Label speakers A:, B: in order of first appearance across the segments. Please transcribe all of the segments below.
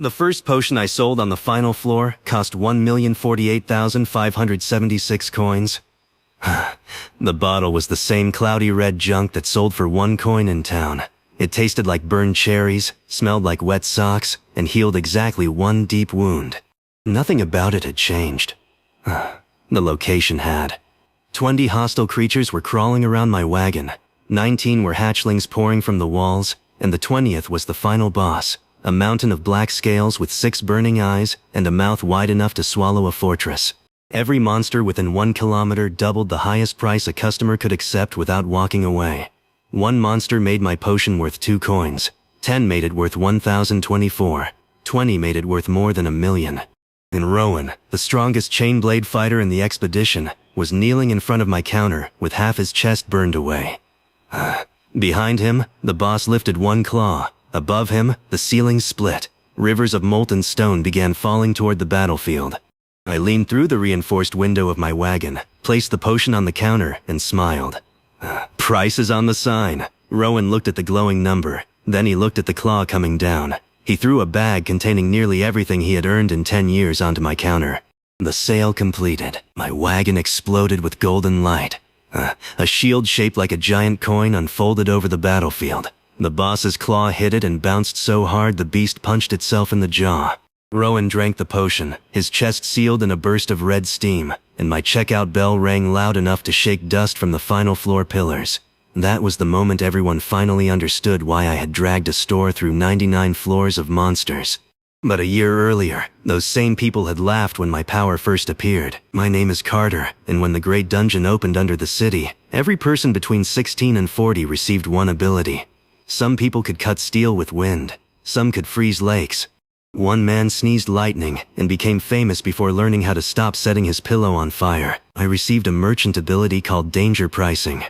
A: The first potion I sold on the final floor cost 1,048,576 coins. The bottle was the same cloudy red junk that sold for 1 coin in town. It tasted like burned cherries, smelled like wet socks, and healed exactly 1 deep wound. Nothing about it had changed. The location had. 20 hostile creatures were crawling around my wagon. 19 were hatchlings pouring from the walls, and the 20th was the final boss, a mountain of black scales with 6 burning eyes and a mouth wide enough to swallow a fortress. Every monster within 1 kilometer doubled the highest price a customer could accept without walking away. 1 monster made my potion worth 2 coins. 10 made it worth 1,024. 20 made it worth more than 1,000,000. And Rowan, the strongest chain blade fighter in the expedition, was kneeling in front of my counter with half his chest burned away. Behind him, the boss lifted 1 claw. Above him, the ceiling split. Rivers of molten stone began falling toward the battlefield. I leaned through the reinforced window of my wagon, placed the potion on the counter, and smiled. Price is on the sign. Rowan looked at the glowing number. Then he looked at the claw coming down. He threw a bag containing nearly everything he had earned in 10 years onto my counter. The sale completed. My wagon exploded with golden light. A shield shaped like a giant coin unfolded over the battlefield. The boss's claw hit it and bounced so hard the beast punched itself in the jaw. Rowan drank the potion, his chest sealed in a burst of red steam, and my checkout bell rang loud enough to shake dust from the final floor pillars. That was the moment everyone finally understood why I had dragged a store through 99 floors of monsters. But a year earlier, those same people had laughed when my power first appeared. My name is Carter, and when the great dungeon opened under the city, every person between 16 and 40 received 1 ability. Some people could cut steel with wind. Some could freeze lakes. 1 man sneezed lightning and became famous before learning how to stop setting his pillow on fire. I received a merchant ability called danger pricing.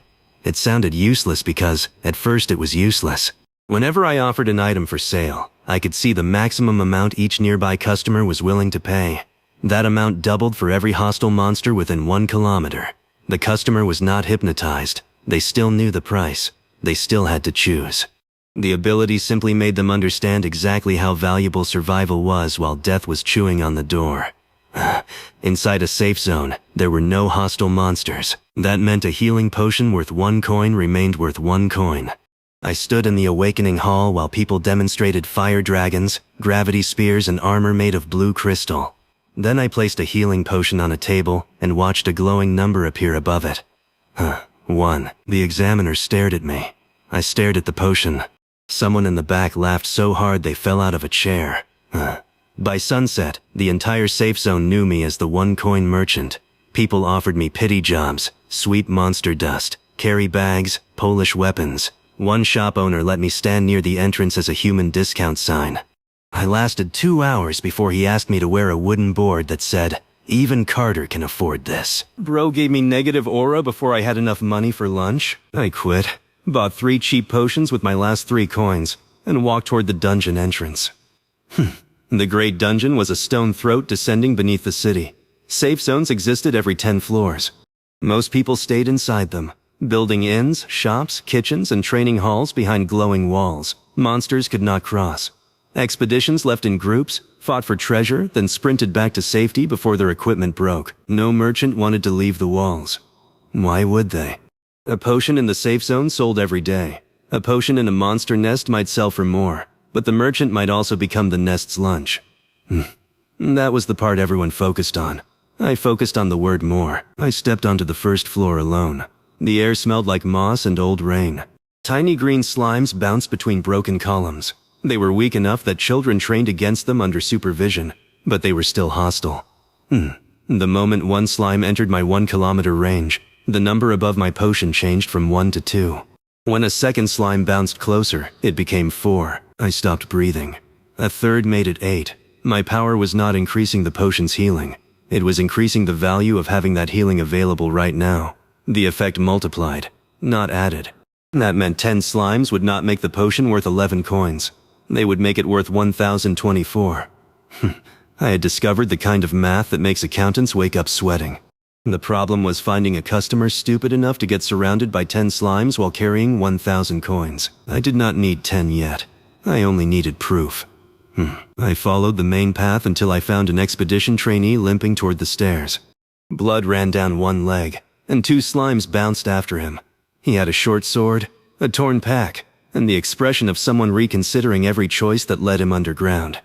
A: It sounded useless because, at first, it was useless. Whenever I offered an item for sale, I could see the maximum amount each nearby customer was willing to pay. That amount doubled for every hostile monster within 1 kilometer. The customer was not hypnotized. They still knew the price. They still had to choose. The ability simply made them understand exactly how valuable survival was while death was chewing on the door. Inside a safe zone, there were no hostile monsters. That meant a healing potion worth 1 coin remained worth 1 coin. I stood in the awakening hall while people demonstrated fire dragons, gravity spears, and armor made of blue crystal. Then I placed a healing potion on a table and watched a glowing number appear above it. 1. The examiner stared at me. I stared at the potion. Someone in the back laughed so hard they fell out of a chair. By sunset, the entire safe zone knew me as the 1 coin merchant. People offered me pity jobs, sweep monster dust, carry bags, Polish weapons. 1 shop owner let me stand near the entrance as a human discount sign. I lasted 2 hours before he asked me to wear a wooden board that said, "Even Carter can afford this." Bro gave me negative aura before I had enough money for lunch. I quit, bought 3 cheap potions with my last 3 coins, and walked toward the dungeon entrance. The great dungeon was a stone throat descending beneath the city. Safe zones existed every 10 floors. Most people stayed inside them, building inns, shops, kitchens, and training halls behind glowing walls. Monsters could not cross. Expeditions left in groups, fought for treasure, then sprinted back to safety before their equipment broke. No merchant wanted to leave the walls. Why would they? A potion in the safe zone sold every day. A potion in a monster nest might sell for more, but the merchant might also become the nest's lunch. That was the part everyone focused on. I focused on the word more. I stepped onto the first floor alone. The air smelled like moss and old rain. Tiny green slimes bounced between broken columns. They were weak enough that children trained against them under supervision, but they were still hostile. The moment 1 slime entered my 1 kilometer range, the number above my potion changed from 1 to 2. When a second slime bounced closer, it became 4. I stopped breathing. A third made it 8. My power was not increasing the potion's healing. It was increasing the value of having that healing available right now. The effect multiplied, not added. That meant 10 slimes would not make the potion worth 11 coins. They would make it worth 1,024. I had discovered the kind of math that makes accountants wake up sweating. The problem was finding a customer stupid enough to get surrounded by 10 slimes while carrying 1,000 coins. I did not need 10 yet. I only needed proof. I followed the main path until I found an expedition trainee limping toward the stairs. Blood ran down one leg, and 2 slimes bounced after him. He had a short sword, a torn pack, and the expression of someone reconsidering every choice that led him underground.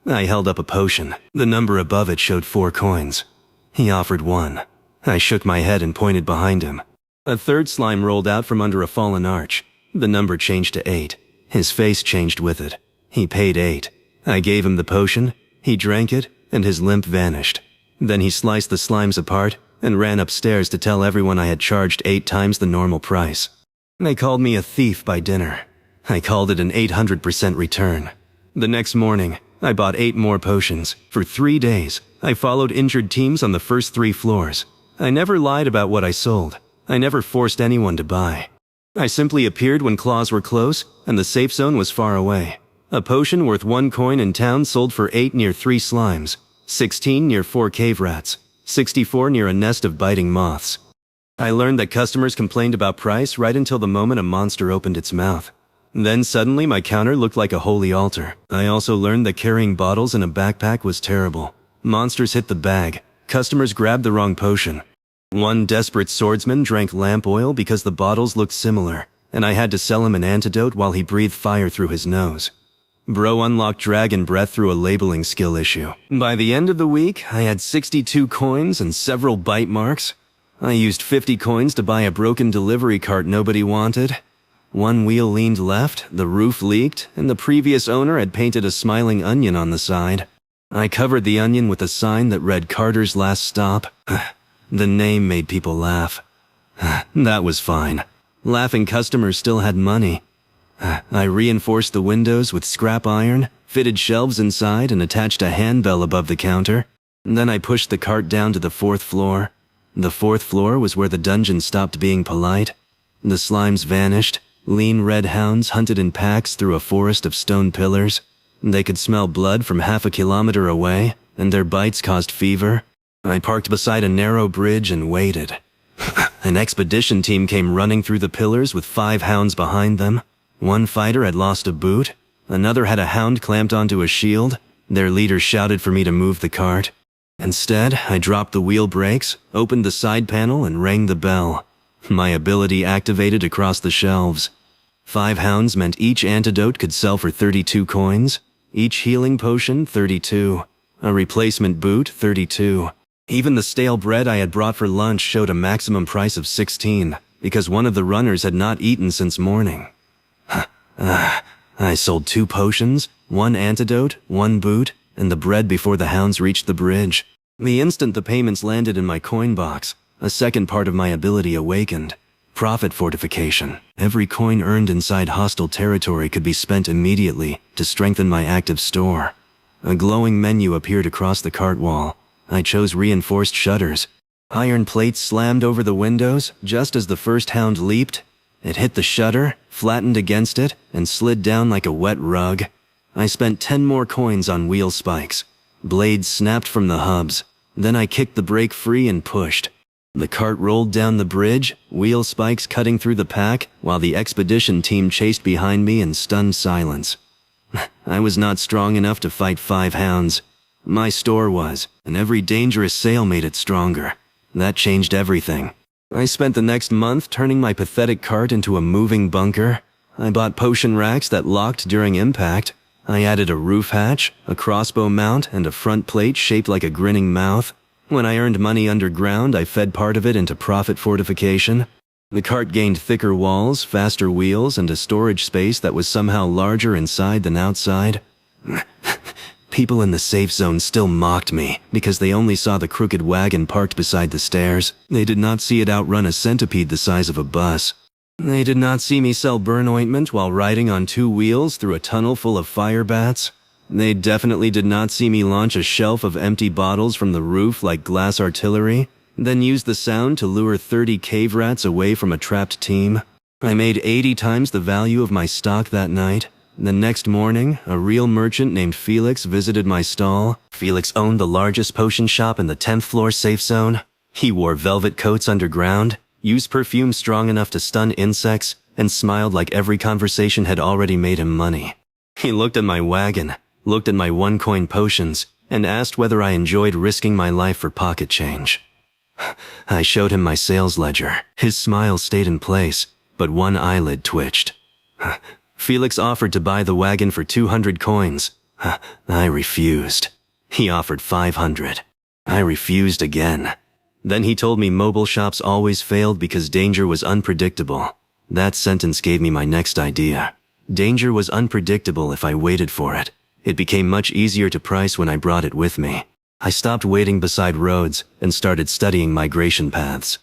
A: I held up a potion. The number above it showed 4 coins. He offered 1. I shook my head and pointed behind him. A 3rd slime rolled out from under a fallen arch. The number changed to 8. His face changed with it. He paid 8. I gave him the potion, he drank it, and his limp vanished. Then he sliced the slimes apart and ran upstairs to tell everyone I had charged 8 times the normal price. They called me a thief by dinner. I called it an 800% return. The next morning, I bought 8 more potions. For 3 days, I followed injured teams on the first 3 floors. I never lied about what I sold. I never forced anyone to buy. I simply appeared when claws were close and the safe zone was far away. A potion worth 1 coin in town sold for 8 near 3 slimes, 16 near 4 cave rats, 64 near a nest of biting moths. I learned that customers complained about price right until the moment a monster opened its mouth. Then suddenly my counter looked like a holy altar. I also learned that carrying bottles in a backpack was terrible. Monsters hit the bag. Customers grabbed the wrong potion. One desperate swordsman drank lamp oil because the bottles looked similar, and I had to sell him an antidote while he breathed fire through his nose. Bro unlocked dragon breath through a labeling skill issue. By the end of the week, I had 62 coins and several bite marks. I used 50 coins to buy a broken delivery cart nobody wanted. 1 wheel leaned left, the roof leaked, and the previous owner had painted a smiling onion on the side. I covered the onion with a sign that read Carter's Last Stop. The name made people laugh. That was fine. Laughing customers still had money. I reinforced the windows with scrap iron, fitted shelves inside, and attached a handbell above the counter. Then I pushed the cart down to the 4th floor. The 4th floor was where the dungeon stopped being polite. The slimes vanished. Lean red hounds hunted in packs through a forest of stone pillars. They could smell blood from half a kilometer away, and their bites caused fever. I parked beside a narrow bridge and waited. An expedition team came running through the pillars with 5 hounds behind them. 1 fighter had lost a boot. Another had a hound clamped onto a shield. Their leader shouted for me to move the cart. Instead, I dropped the wheel brakes, opened the side panel, and rang the bell. My ability activated across the shelves. 5 hounds meant each antidote could sell for 32 coins. Each healing potion, 32. A replacement boot, 32. Even the stale bread I had brought for lunch showed a maximum price of 16, because one of the runners had not eaten since morning. I sold 2 potions, 1 antidote, 1 boot, and the bread before the hounds reached the bridge. The instant the payments landed in my coin box, a second part of my ability awakened. Profit fortification. Every coin earned inside hostile territory could be spent immediately to strengthen my active store. A glowing menu appeared across the cart wall. I chose reinforced shutters. Iron plates slammed over the windows just as the first hound leaped. It hit the shutter, flattened against it, and slid down like a wet rug. I spent 10 more coins on wheel spikes. Blades snapped from the hubs. Then I kicked the brake free and pushed. The cart rolled down the bridge, wheel spikes cutting through the pack, while the expedition team chased behind me in stunned silence. I was not strong enough to fight 5 hounds. My store was, and every dangerous sale made it stronger. That changed everything. I spent the next month turning my pathetic cart into a moving bunker. I bought potion racks that locked during impact. I added a roof hatch, a crossbow mount, and a front plate shaped like a grinning mouth. When I earned money underground, I fed part of it into profit fortification. The cart gained thicker walls, faster wheels, and a storage space that was somehow larger inside than outside. People in the safe zone still mocked me because they only saw the crooked wagon parked beside the stairs. They did not see it outrun a centipede the size of a bus. They did not see me sell burn ointment while riding on 2 wheels through a tunnel full of fire bats. They definitely did not see me launch a shelf of empty bottles from the roof like glass artillery, then use the sound to lure 30 cave rats away from a trapped team. I made 80 times the value of my stock that night. The next morning, a real merchant named Felix visited my stall. Felix owned the largest potion shop in the 10th floor safe zone. He wore velvet coats underground, used perfume strong enough to stun insects, and smiled like every conversation had already made him money. He looked at my wagon, looked at my one-coin potions, and asked whether I enjoyed risking my life for pocket change. I showed him my sales ledger. His smile stayed in place, but one eyelid twitched. Felix offered to buy the wagon for 200 coins. I refused. He offered 500. I refused again. Then he told me mobile shops always failed because danger was unpredictable. That sentence gave me my next idea. Danger was unpredictable if I waited for it. It became much easier to price when I brought it with me. I stopped waiting beside roads and started studying migration paths.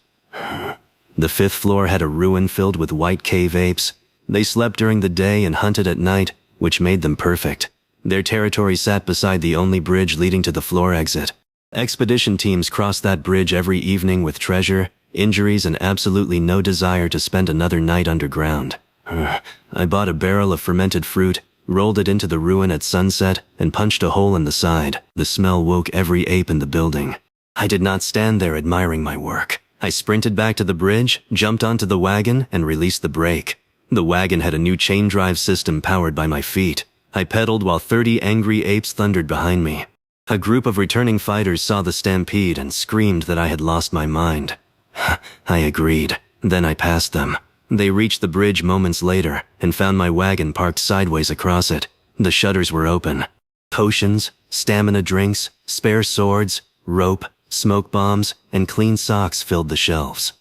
A: The 5th floor had a ruin filled with white cave apes. They slept during the day and hunted at night, which made them perfect. Their territory sat beside the only bridge leading to the floor exit. Expedition teams crossed that bridge every evening with treasure, injuries, and absolutely no desire to spend another night underground. I bought a barrel of fermented fruit, rolled it into the ruin at sunset, and punched a hole in the side. The smell woke every ape in the building. I did not stand there admiring my work. I sprinted back to the bridge, jumped onto the wagon, and released the brake. The wagon had a new chain drive system powered by my feet. I pedaled while 30 angry apes thundered behind me. A group of returning fighters saw the stampede and screamed that I had lost my mind. I agreed. Then I passed them. They reached the bridge moments later and found my wagon parked sideways across it. The shutters were open. Potions, stamina drinks, spare swords, rope, smoke bombs, and clean socks filled the shelves.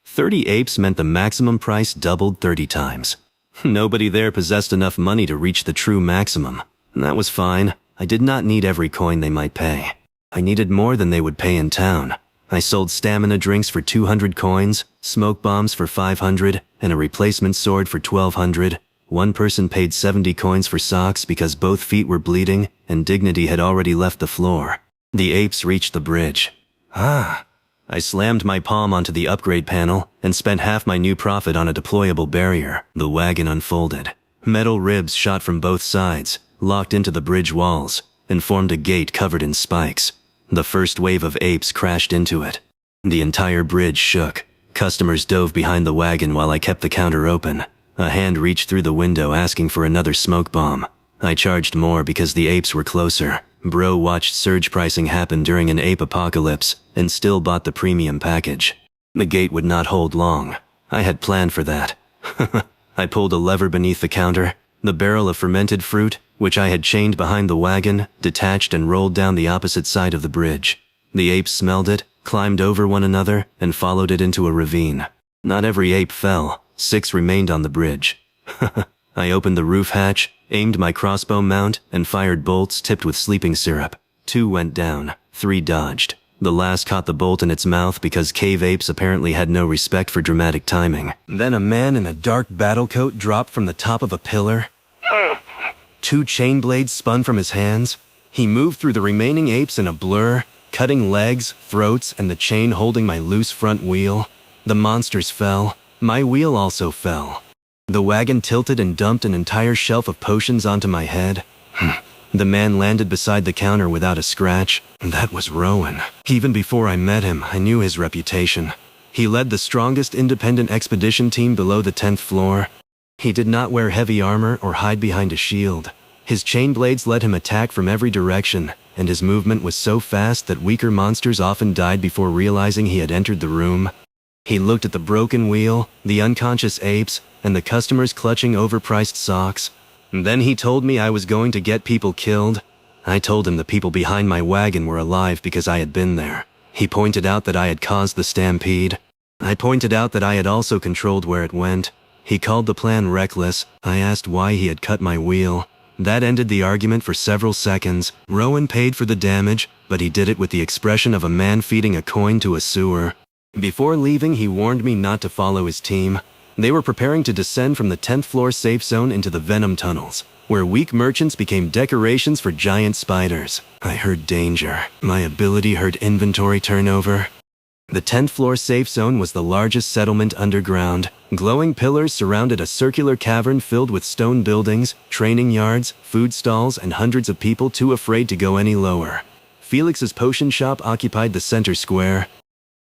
A: 30 apes meant the maximum price doubled 30 times. Nobody there possessed enough money to reach the true maximum. That was fine. I did not need every coin they might pay. I needed more than they would pay in town. I sold stamina drinks for 200 coins, smoke bombs for 500, and a replacement sword for 1,200. One person paid 70 coins for socks because both feet were bleeding and dignity had already left the floor. The apes reached the bridge. I slammed my palm onto the upgrade panel and spent half my new profit on a deployable barrier. The wagon unfolded. Metal ribs shot from both sides, locked into the bridge walls, and formed a gate covered in spikes. The first wave of apes crashed into it. The entire bridge shook. Customers dove behind the wagon while I kept the counter open. A hand reached through the window asking for another smoke bomb. I charged more because the apes were closer. Bro watched surge pricing happen during an ape apocalypse and still bought the premium package. The gate would not hold long. I had planned for that. I pulled a lever beneath the counter. The barrel of fermented fruit, which I had chained behind the wagon, detached and rolled down the opposite side of the bridge. The apes smelled it, climbed over one another, and followed it into a ravine. Not every ape fell. 6 remained on the bridge. I opened the roof hatch, aimed my crossbow mount, and fired bolts tipped with sleeping syrup. 2 went down, 3 dodged. The last caught the bolt in its mouth because cave apes apparently had no respect for dramatic timing. Then a man in a dark battle coat dropped from the top of a pillar. 2 chain blades spun from his hands. He moved through the remaining apes in a blur, cutting legs, throats, and the chain holding my loose front wheel. The monsters fell. My wheel also fell. The wagon tilted and dumped an entire shelf of potions onto my head. The man landed beside the counter without a scratch. That was Rowan. Even before I met him, I knew his reputation. He led the strongest independent expedition team below the 10th floor. He did not wear heavy armor or hide behind a shield. His chain blades let him attack from every direction, and his movement was so fast that weaker monsters often died before realizing he had entered the room. He looked at the broken wheel, the unconscious apes, and the customers clutching overpriced socks. Then he told me I was going to get people killed. I told him the people behind my wagon were alive because I had been there. He pointed out that I had caused the stampede. I pointed out that I had also controlled where it went. He called the plan reckless. I asked why he had cut my wheel. That ended the argument for several seconds. Rowan paid for the damage, but he did it with the expression of a man feeding a coin to a sewer. Before leaving, he warned me not to follow his team. They were preparing to descend from the 10th floor safe zone into the venom tunnels, where weak merchants became decorations for giant spiders. I heard danger. My ability heard inventory turnover. The 10th floor safe zone was the largest settlement underground. Glowing pillars surrounded a circular cavern filled with stone buildings, training yards, food stalls, and hundreds of people too afraid to go any lower. Felix's potion shop occupied the center square.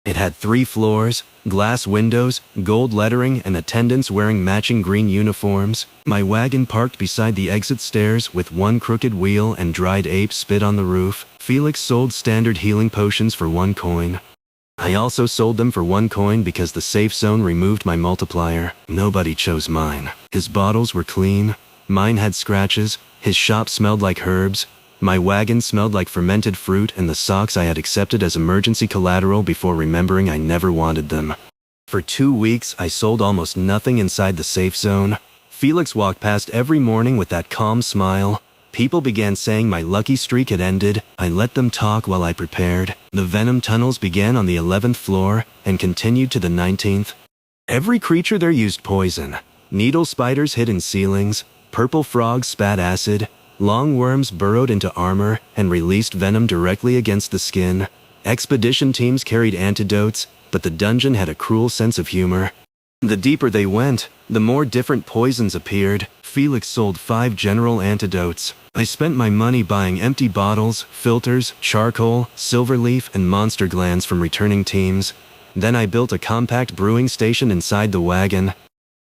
A: It had 3 floors, glass windows, gold lettering, and attendants wearing matching green uniforms. My wagon parked beside the exit stairs with one crooked wheel and dried ape spit on the roof. Felix sold standard healing potions for 1 coin. I also sold them for 1 coin because the safe zone removed my multiplier. Nobody chose mine. His bottles were clean. Mine had scratches. His shop smelled like herbs. My wagon smelled like fermented fruit, and the socks I had accepted as emergency collateral before remembering I never wanted them. For 2 weeks, I sold almost nothing inside the safe zone. Felix walked past every morning with that calm smile. People began saying my lucky streak had ended. I let them talk while I prepared. The venom tunnels began on the 11th floor and continued to the 19th. Every creature there used poison. Needle spiders hid in ceilings. Purple frogs spat acid. Long worms burrowed into armor and released venom directly against the skin. Expedition teams carried antidotes, but the dungeon had a cruel sense of humor. The deeper they went, the more different poisons appeared. Felix sold 5 general antidotes. I spent my money buying empty bottles, filters, charcoal, silver leaf, and monster glands from returning teams. Then I built a compact brewing station inside the wagon.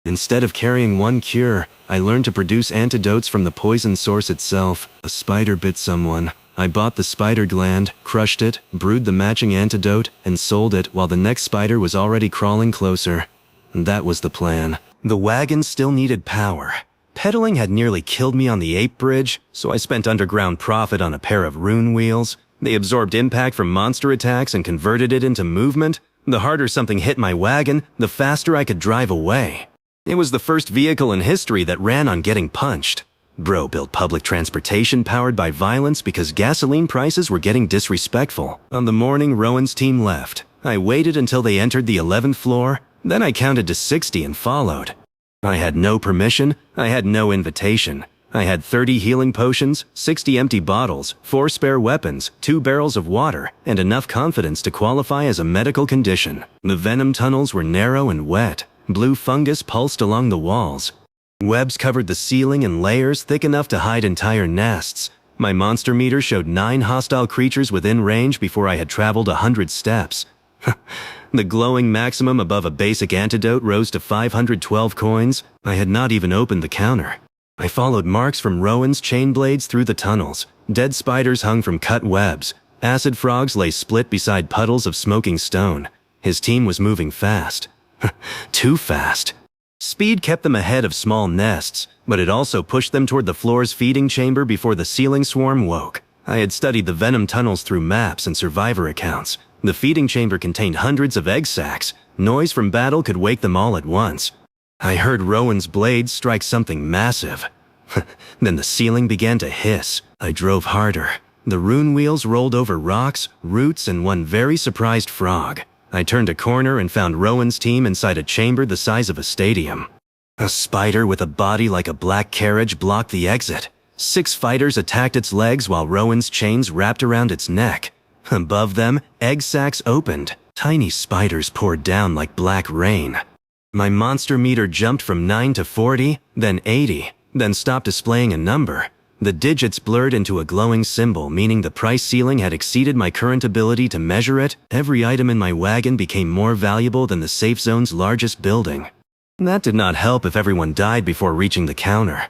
A: Instead of carrying 1 cure, I learned to produce antidotes from the poison source itself. A spider bit someone. I bought the spider gland, crushed it, brewed the matching antidote, and sold it while the next spider was already crawling closer. That was the plan. The wagon still needed power. Pedaling had nearly killed me on the ape bridge, so I spent underground profit on a pair of rune wheels. They absorbed impact from monster attacks and converted it into movement. The harder something hit my wagon, the faster I could drive away. It was the first vehicle in history that ran on getting punched. Bro built public transportation powered by violence because gasoline prices were getting disrespectful. On the morning Rowan's team left, I waited until they entered the 11th floor, then I counted to 60 and followed. I had no permission, I had no invitation. I had 30 healing potions, 60 empty bottles, 4 spare weapons, 2 barrels of water, and enough confidence to qualify as a medical condition. The venom tunnels were narrow and wet. Blue fungus pulsed along the walls. Webs covered the ceiling in layers thick enough to hide entire nests. My monster meter showed 9 hostile creatures within range before I had traveled 100 steps. The glowing maximum above a basic antidote rose to 512 coins. I had not even opened the counter. I followed marks from Rowan's chain blades through the tunnels. Dead spiders hung from cut webs. Acid frogs lay split beside puddles of smoking stone. His team was moving fast. Too fast. Speed kept them ahead of small nests, but it also pushed them toward the floor's feeding chamber before the ceiling swarm woke. I had studied the venom tunnels through maps and survivor accounts. The feeding chamber contained hundreds of egg sacs. Noise from battle could wake them all at once. I heard Rowan's blades strike something massive. Then the ceiling began to hiss. I drove harder. The rune wheels rolled over rocks, roots, and one very surprised frog. I turned a corner and found Rowan's team inside a chamber the size of a stadium. A spider with a body like a black carriage blocked the exit. 6 fighters attacked its legs while Rowan's chains wrapped around its neck. Above them, egg sacs opened. Tiny spiders poured down like black rain. My monster meter jumped from 9 to 40, then 80, then stopped displaying a number. The digits blurred into a glowing symbol, meaning the price ceiling had exceeded my current ability to measure it. Every item in my wagon became more valuable than the safe zone's largest building. That did not help if everyone died before reaching the counter.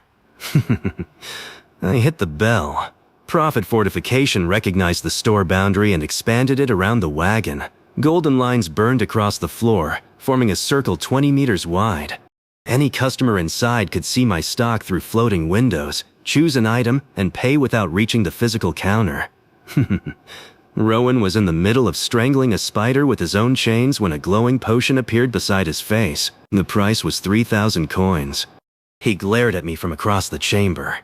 A: I hit the bell. Profit Fortification recognized the store boundary and expanded it around the wagon. Golden lines burned across the floor, forming a circle 20 meters wide. Any customer inside could see my stock through floating windows, choose an item, and pay without reaching the physical counter. Rowan was in the middle of strangling a spider with his own chains when a glowing potion appeared beside his face. The price was 3,000 coins. He glared at me from across the chamber.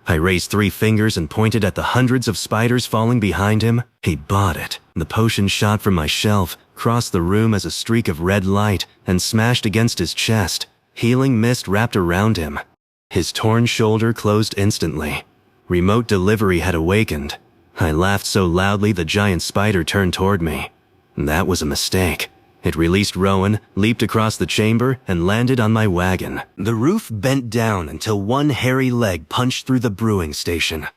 A: I raised 3 fingers and pointed at the hundreds of spiders falling behind him. He bought it. The potion shot from my shelf, crossed the room as a streak of red light, and smashed against his chest. Healing mist wrapped around him. His torn shoulder closed instantly. Remote delivery had awakened. I laughed so loudly the giant spider turned toward me. That was a mistake. It released Rowan, leaped across the chamber, and landed on my wagon. The roof bent down until one hairy leg punched through the brewing station.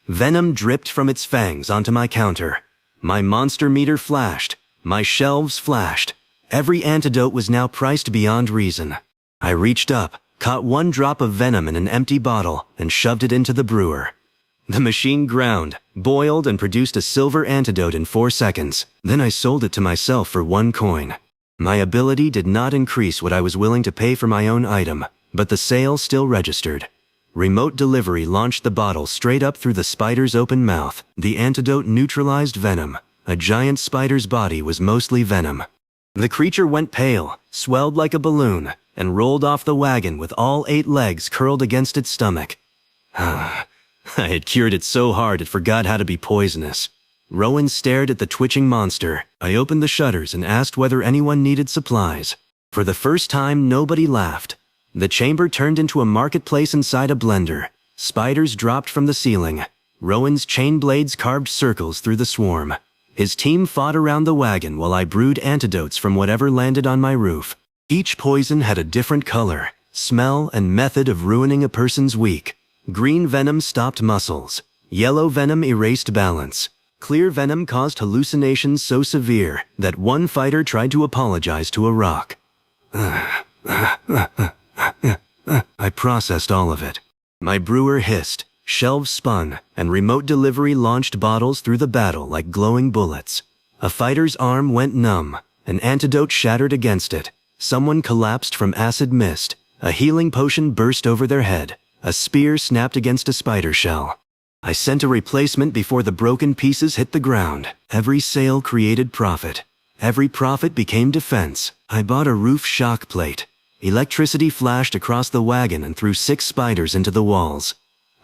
A: Venom dripped from its fangs onto my counter. My monster meter flashed. My shelves flashed. Every antidote was now priced beyond reason. I reached up, caught one drop of venom in an empty bottle, and shoved it into the brewer. The machine ground, boiled, and produced a silver antidote in 4 seconds. Then I sold it to myself for 1 coin. My ability did not increase what I was willing to pay for my own item, but the sale still registered. Remote delivery launched the bottle straight up through the spider's open mouth. The antidote neutralized venom. A giant spider's body was mostly venom. The creature went pale, swelled like a balloon, and rolled off the wagon with all 8 legs curled against its stomach. I had cured it so hard it forgot how to be poisonous. Rowan stared at the twitching monster. I opened the shutters and asked whether anyone needed supplies. For the first time, nobody laughed. The chamber turned into a marketplace inside a blender. Spiders dropped from the ceiling. Rowan's chain blades carved circles through the swarm. His team fought around the wagon while I brewed antidotes from whatever landed on my roof. Each poison had a different color, smell, and method of ruining a person's week. Green venom stopped muscles. Yellow venom erased balance. Clear venom caused hallucinations so severe that one fighter tried to apologize to a rock. I processed all of it. My brewer hissed, shelves spun, and remote delivery launched bottles through the battle like glowing bullets. A fighter's arm went numb. An antidote shattered against it. Someone collapsed from acid mist. A healing potion burst over their head. A spear snapped against a spider shell. I sent a replacement before the broken pieces hit the ground. Every sale created profit. Every profit became defense. I bought a roof shock plate. Electricity flashed across the wagon and threw 6 spiders into the walls.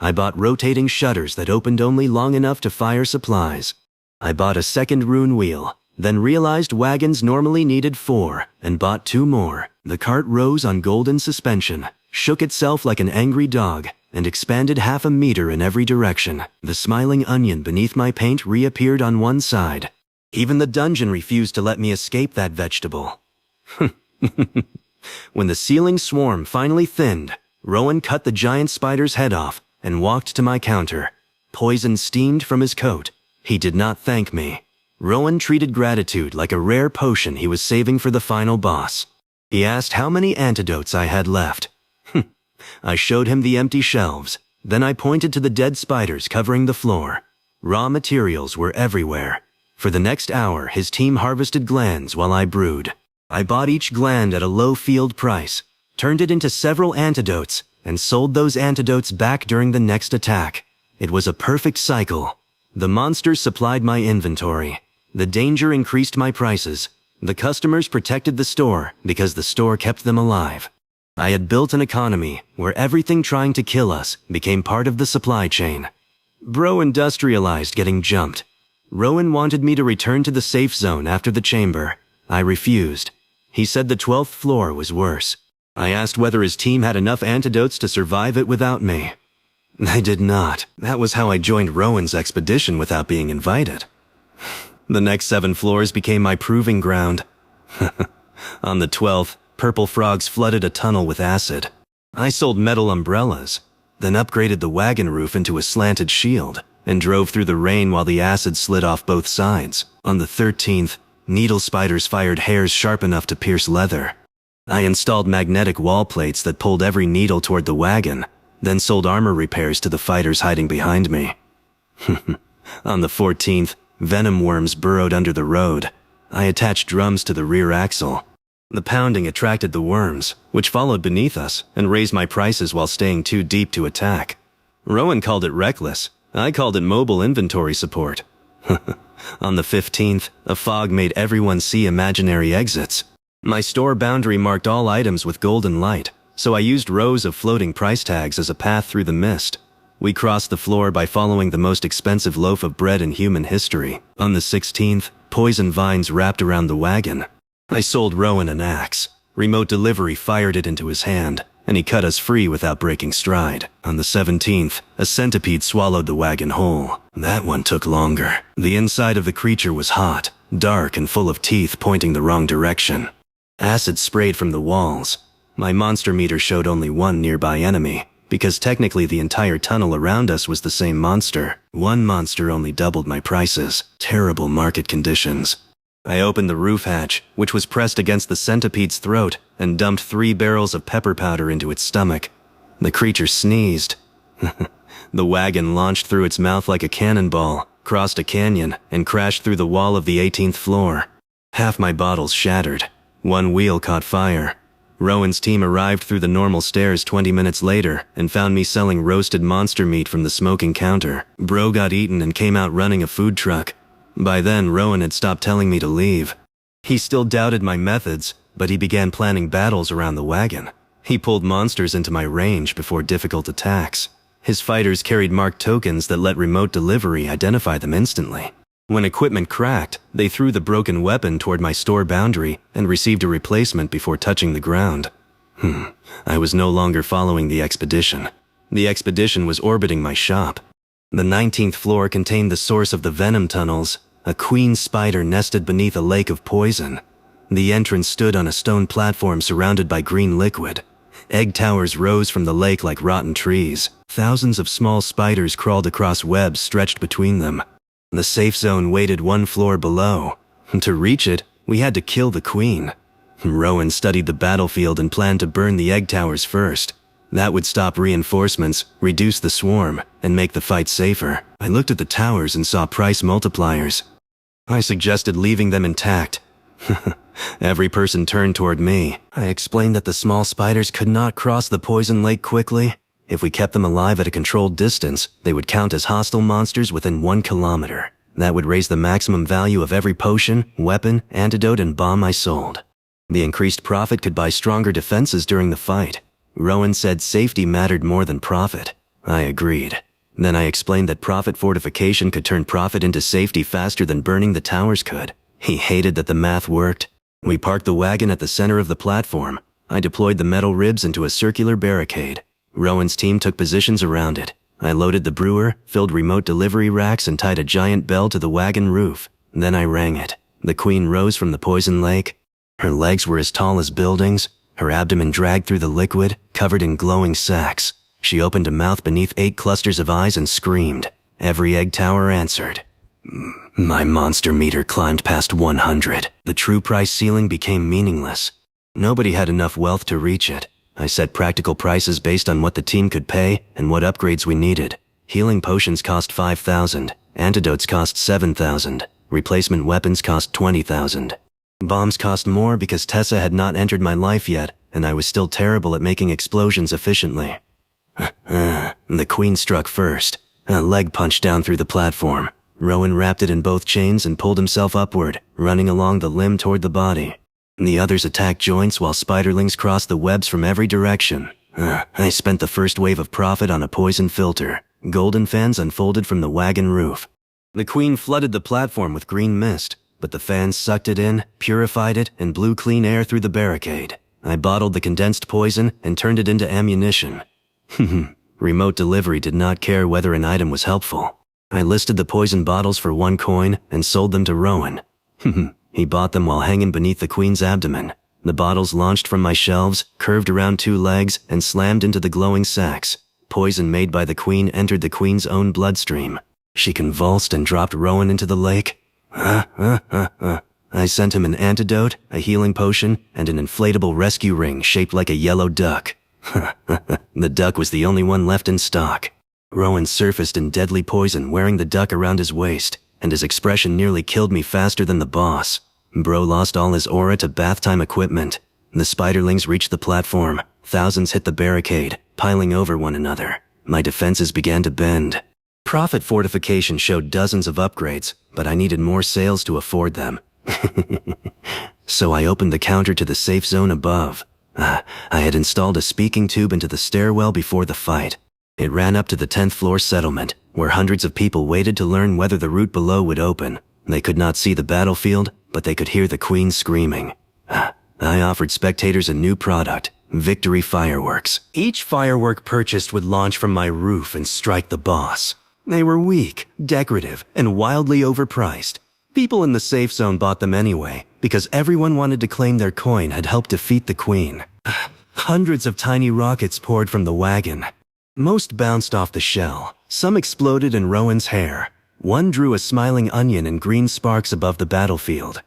A: I bought rotating shutters that opened only long enough to fire supplies. I bought a second rune wheel, then realized wagons normally needed 4, and bought 2 more. The cart rose on golden suspension, shook itself like an angry dog, and expanded 1/2 meter in every direction. The smiling onion beneath my paint reappeared on one side. Even the dungeon refused to let me escape that vegetable. When the ceiling swarm finally thinned, Rowan cut the giant spider's head off and walked to my counter. Poison steamed from his coat. He did not thank me. Rowan treated gratitude like a rare potion he was saving for the final boss. He asked how many antidotes I had left. I showed him the empty shelves. Then I pointed to the dead spiders covering the floor. Raw materials were everywhere. For the next hour, his team harvested glands while I brewed. I bought each gland at a low field price, turned it into several antidotes, and sold those antidotes back during the next attack. It was a perfect cycle. The monsters supplied my inventory. The danger increased my prices. The customers protected the store because the store kept them alive. I had built an economy where everything trying to kill us became part of the supply chain. Bro industrialized getting jumped. Rowan wanted me to return to the safe zone after the chamber. I refused. He said the 12th floor was worse. I asked whether his team had enough antidotes to survive it without me. They did not. That was how I joined Rowan's expedition without being invited. The next 7 floors became my proving ground. On the 12th, purple frogs flooded a tunnel with acid. I sold metal umbrellas, then upgraded the wagon roof into a slanted shield, and drove through the rain while the acid slid off both sides. On the 13th, needle spiders fired hairs sharp enough to pierce leather. I installed magnetic wall plates that pulled every needle toward the wagon, then sold armor repairs to the fighters hiding behind me. On the 14th, venom worms burrowed under the road. I attached drums to the rear axle. The pounding attracted the worms, which followed beneath us and raised my prices while staying too deep to attack. Rowan called it reckless. I called it mobile inventory support. On the 15th, a fog made everyone see imaginary exits. My store boundary marked all items with golden light, so I used rows of floating price tags as a path through the mist. We crossed the floor by following the most expensive loaf of bread in human history. On the 16th, poison vines wrapped around the wagon. I sold Rowan an axe. Remote delivery fired it into his hand, and he cut us free without breaking stride. On the 17th, a centipede swallowed the wagon whole. That one took longer. The inside of the creature was hot, dark, and full of teeth pointing the wrong direction. Acid sprayed from the walls. My monster meter showed only one nearby enemy, because technically the entire tunnel around us was the same monster. One monster only doubled my prices. Terrible market conditions. I opened the roof hatch, which was pressed against the centipede's throat, and dumped 3 barrels of pepper powder into its stomach. The creature sneezed. The wagon launched through its mouth like a cannonball, crossed a canyon, and crashed through the wall of the 18th floor. Half my bottles shattered. 1 wheel caught fire. Rowan's team arrived through the normal stairs 20 minutes later and found me selling roasted monster meat from the smoking counter. Bro got eaten and came out running a food truck. By then, Rowan had stopped telling me to leave. He still doubted my methods, but he began planning battles around the wagon. He pulled monsters into my range before difficult attacks. His fighters carried marked tokens that let remote delivery identify them instantly. When equipment cracked, they threw the broken weapon toward my store boundary and received a replacement before touching the ground. I was no longer following the expedition. The expedition was orbiting my shop. The 19th floor contained the source of the venom tunnels, a queen spider nested beneath a lake of poison. The entrance stood on a stone platform surrounded by green liquid. Egg towers rose from the lake like rotten trees. Thousands of small spiders crawled across webs stretched between them. The safe zone waited 1 floor below. To reach it, we had to kill the queen. Rowan studied the battlefield and planned to burn the egg towers first. That would stop reinforcements, reduce the swarm, and make the fight safer. I looked at the towers and saw price multipliers. I suggested leaving them intact. Every person turned toward me. I explained that the small spiders could not cross the poison lake quickly. If we kept them alive at a controlled distance, they would count as hostile monsters within 1 kilometer. That would raise the maximum value of every potion, weapon, antidote, and bomb I sold. The increased profit could buy stronger defenses during the fight. Rowan said safety mattered more than profit. I agreed. Then I explained that profit fortification could turn profit into safety faster than burning the towers could. He hated that the math worked. We parked the wagon at the center of the platform. I deployed the metal ribs into a circular barricade. Rowan's team took positions around it. I loaded the brewer, filled remote delivery racks, and tied a giant bell to the wagon roof. Then I rang it. The queen rose from the poison lake. Her legs were as tall as buildings. Her abdomen dragged through the liquid, covered in glowing sacs. She opened a mouth beneath 8 clusters of eyes and screamed. Every egg tower answered. My monster meter climbed past 100. The true price ceiling became meaningless. Nobody had enough wealth to reach it. I set practical prices based on what the team could pay and what upgrades we needed. Healing potions cost 5,000. Antidotes cost 7,000. Replacement weapons cost 20,000. Bombs cost more because Tessa had not entered my life yet, and I was still terrible at making explosions efficiently. The queen struck first. A leg punched down through the platform. Rowan wrapped it in both chains and pulled himself upward, running along the limb toward the body. The others attacked joints while spiderlings crossed the webs from every direction. I spent the first wave of profit on a poison filter. Golden fans unfolded from the wagon roof. The queen flooded the platform with green mist, but the fans sucked it in, purified it, and blew clean air through the barricade. I bottled the condensed poison and turned it into ammunition. Remote delivery did not care whether an item was helpful. I listed the poison bottles for 1 coin and sold them to Rowan. He bought them while hanging beneath the queen's abdomen. The bottles launched from my shelves, curved around 2 legs, and slammed into the glowing sacs. Poison made by the queen entered the queen's own bloodstream. She convulsed and dropped Rowan into the lake. I sent him an antidote, a healing potion, and an inflatable rescue ring shaped like a yellow duck. The duck was the only one left in stock. Rowan surfaced in deadly poison wearing the duck around his waist, and his expression nearly killed me faster than the boss. Bro lost all his aura to bath-time equipment. The spiderlings reached the platform. Thousands hit the barricade, piling over one another. My defenses began to bend. Profit fortification showed dozens of upgrades, but I needed more sales to afford them. So I opened the counter to the safe zone above. I had installed a speaking tube into the stairwell before the fight. It ran up to the 10th floor settlement, where hundreds of people waited to learn whether the route below would open. They could not see the battlefield, but they could hear the queen screaming. I offered spectators a new product, victory fireworks. Each firework purchased would launch from my roof and strike the boss. They were weak, decorative, and wildly overpriced. People in the safe zone bought them anyway, because everyone wanted to claim their coin had helped defeat the queen. Hundreds of tiny rockets poured from the wagon. Most bounced off the shell. Some exploded in Rowan's hair. One drew a smiling onion and green sparks above the battlefield.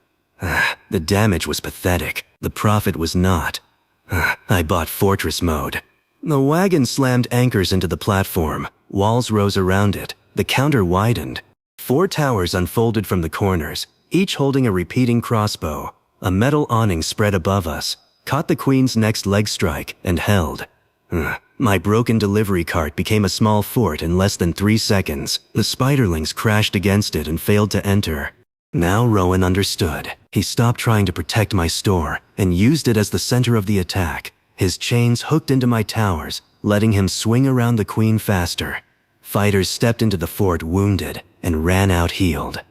A: The damage was pathetic. The profit was not. I bought Fortress Mode. The wagon slammed anchors into the platform. Walls rose around it. The counter widened. 4 towers unfolded from the corners, each holding a repeating crossbow. A metal awning spread above us, caught the queen's next leg strike, and held. My broken delivery cart became a small fort in less than 3 seconds. The spiderlings crashed against it and failed to enter. Now Rowan understood. He stopped trying to protect my store and used it as the center of the attack. His chains hooked into my towers, letting him swing around the queen faster. Fighters stepped into the fort wounded and ran out healed.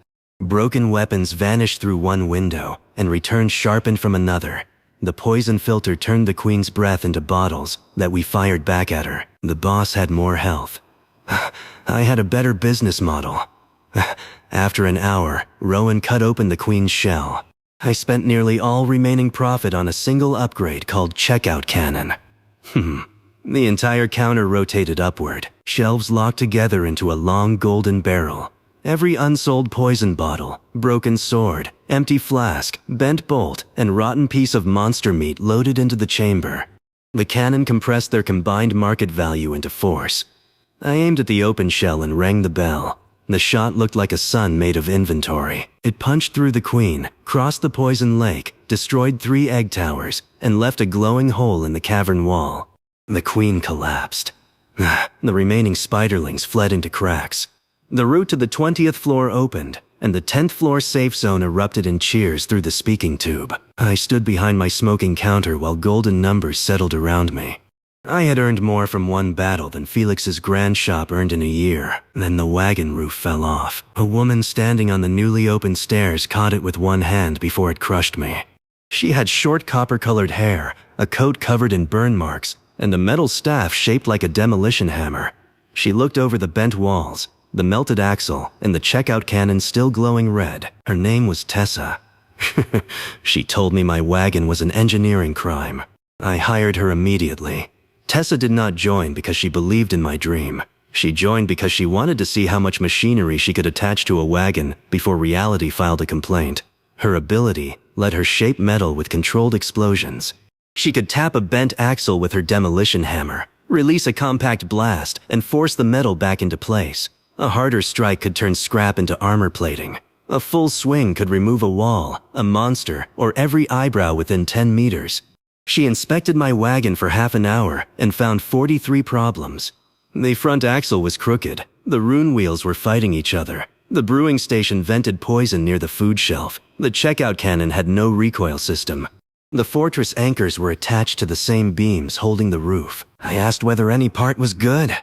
A: Broken weapons vanished through one window and returned sharpened from another. The poison filter turned the queen's breath into bottles that we fired back at her. The boss had more health. I had a better business model. After an hour, Rowan cut open the queen's shell. I spent nearly all remaining profit on a single upgrade called Checkout Cannon. The entire counter rotated upward, shelves locked together into a long golden barrel. Every unsold poison bottle, broken sword, empty flask, bent bolt, and rotten piece of monster meat loaded into the chamber. The cannon compressed their combined market value into force. I aimed at the open shell and rang the bell. The shot looked like a sun made of inventory. It punched through the queen, crossed the poison lake, destroyed 3 egg towers, and left a glowing hole in the cavern wall. The queen collapsed. The remaining spiderlings fled into cracks. The route to the 20th floor opened, and the 10th floor safe zone erupted in cheers through the speaking tube. I stood behind my smoking counter while golden numbers settled around me. I had earned more from one battle than Felix's grand shop earned in a year. Then the wagon roof fell off. A woman standing on the newly opened stairs caught it with one hand before it crushed me. She had short copper-colored hair, a coat covered in burn marks, and a metal staff shaped like a demolition hammer. She looked over the bent walls, the melted axle, and the checkout cannon still glowing red. Her name was Tessa. She told me my wagon was an engineering crime. I hired her immediately. Tessa did not join because she believed in my dream. She joined because she wanted to see how much machinery she could attach to a wagon before reality filed a complaint. Her ability let her shape metal with controlled explosions. She could tap a bent axle with her demolition hammer, release a compact blast, and force the metal back into place. A harder strike could turn scrap into armor plating. A full swing could remove a wall, a monster, or every eyebrow within 10 meters. She inspected my wagon for half an hour and found 43 problems. The front axle was crooked. The rune wheels were fighting each other. The brewing station vented poison near the food shelf. The checkout cannon had no recoil system. The fortress anchors were attached to the same beams holding the roof. I asked whether any part was good.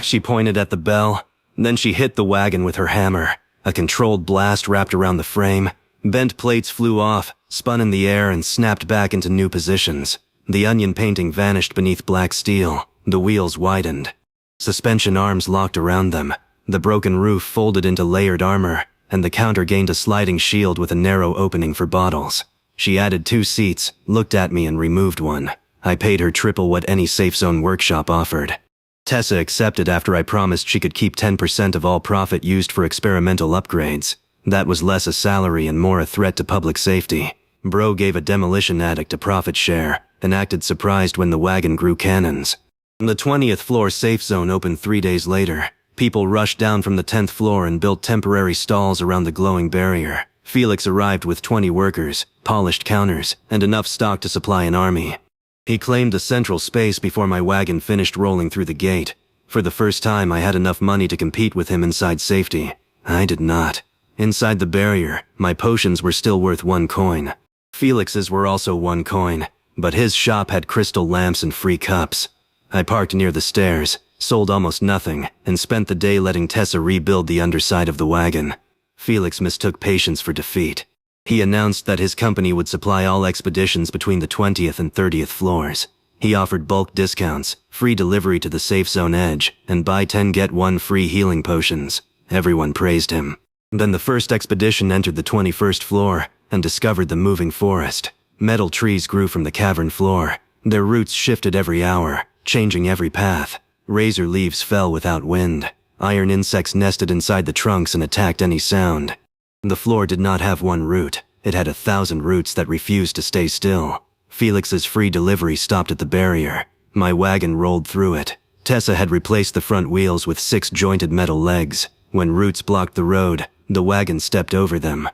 A: She pointed at the bell. Then she hit the wagon with her hammer. A controlled blast wrapped around the frame. Bent plates flew off, spun in the air, and snapped back into new positions. The onion painting vanished beneath black steel. The wheels widened. Suspension arms locked around them. The broken roof folded into layered armor, and the counter gained a sliding shield with a narrow opening for bottles. She added 2 seats, looked at me, and removed one. I paid her triple what any Safe Zone workshop offered. Tessa accepted after I promised she could keep 10% of all profit used for experimental upgrades. That was less a salary and more a threat to public safety. Bro gave a demolition addict a profit share and acted surprised when the wagon grew cannons. The 20th floor safe zone opened 3 days later. People rushed down from the 10th floor and built temporary stalls around the glowing barrier. Felix arrived with 20 workers, polished counters, and enough stock to supply an army. He claimed the central space before my wagon finished rolling through the gate. For the first time, I had enough money to compete with him inside safety. I did not. Inside the barrier, my potions were still worth 1 coin. Felix's were also 1 coin, but his shop had crystal lamps and free cups. I parked near the stairs, sold almost nothing, and spent the day letting Tessa rebuild the underside of the wagon. Felix mistook patience for defeat. He announced that his company would supply all expeditions between the 20th and 30th floors. He offered bulk discounts, free delivery to the safe zone edge, and buy 10 get 1 free healing potions. Everyone praised him. Then the first expedition entered the 21st floor and discovered the moving forest. Metal trees grew from the cavern floor. Their roots shifted every hour, changing every path. Razor leaves fell without wind. Iron insects nested inside the trunks and attacked any sound. The floor did not have one root. It had 1,000 roots that refused to stay still. Felix's free delivery stopped at the barrier. My wagon rolled through it. Tessa had replaced the front wheels with 6 jointed metal legs. When roots blocked the road, the wagon stepped over them.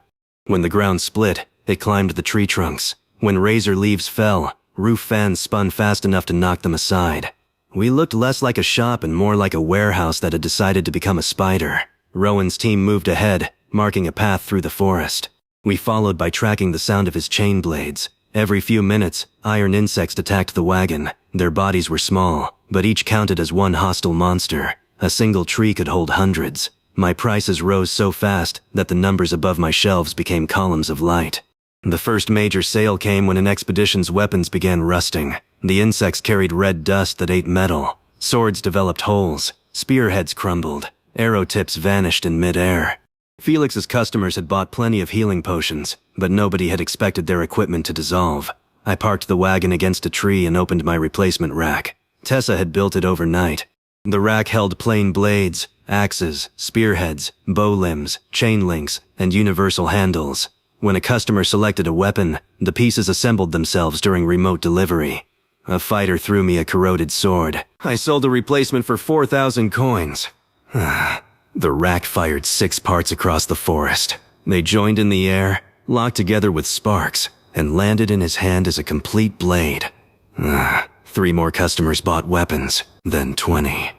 A: When the ground split, it climbed the tree trunks. When razor leaves fell, roof fans spun fast enough to knock them aside. We looked less like a shop and more like a warehouse that had decided to become a spider. Rowan's team moved ahead, marking a path through the forest. We followed by tracking the sound of his chain blades. Every few minutes, iron insects attacked the wagon. Their bodies were small, but each counted as one hostile monster. A single tree could hold hundreds. My prices rose so fast that the numbers above my shelves became columns of light. The first major sale came when an expedition's weapons began rusting. The insects carried red dust that ate metal. Swords developed holes. Spearheads crumbled. Arrow tips vanished in mid-air. Felix's customers had bought plenty of healing potions, but nobody had expected their equipment to dissolve. I parked the wagon against a tree and opened my replacement rack. Tessa had built it overnight. The rack held plain blades, axes, spearheads, bow limbs, chain links, and universal handles. When a customer selected a weapon, the pieces assembled themselves during remote delivery. A fighter threw me a corroded sword. I sold a replacement for 4,000 coins. The rack fired 6 parts across the forest. They joined in the air, locked together with sparks, and landed in his hand as a complete blade. 3 more customers bought weapons, then 20.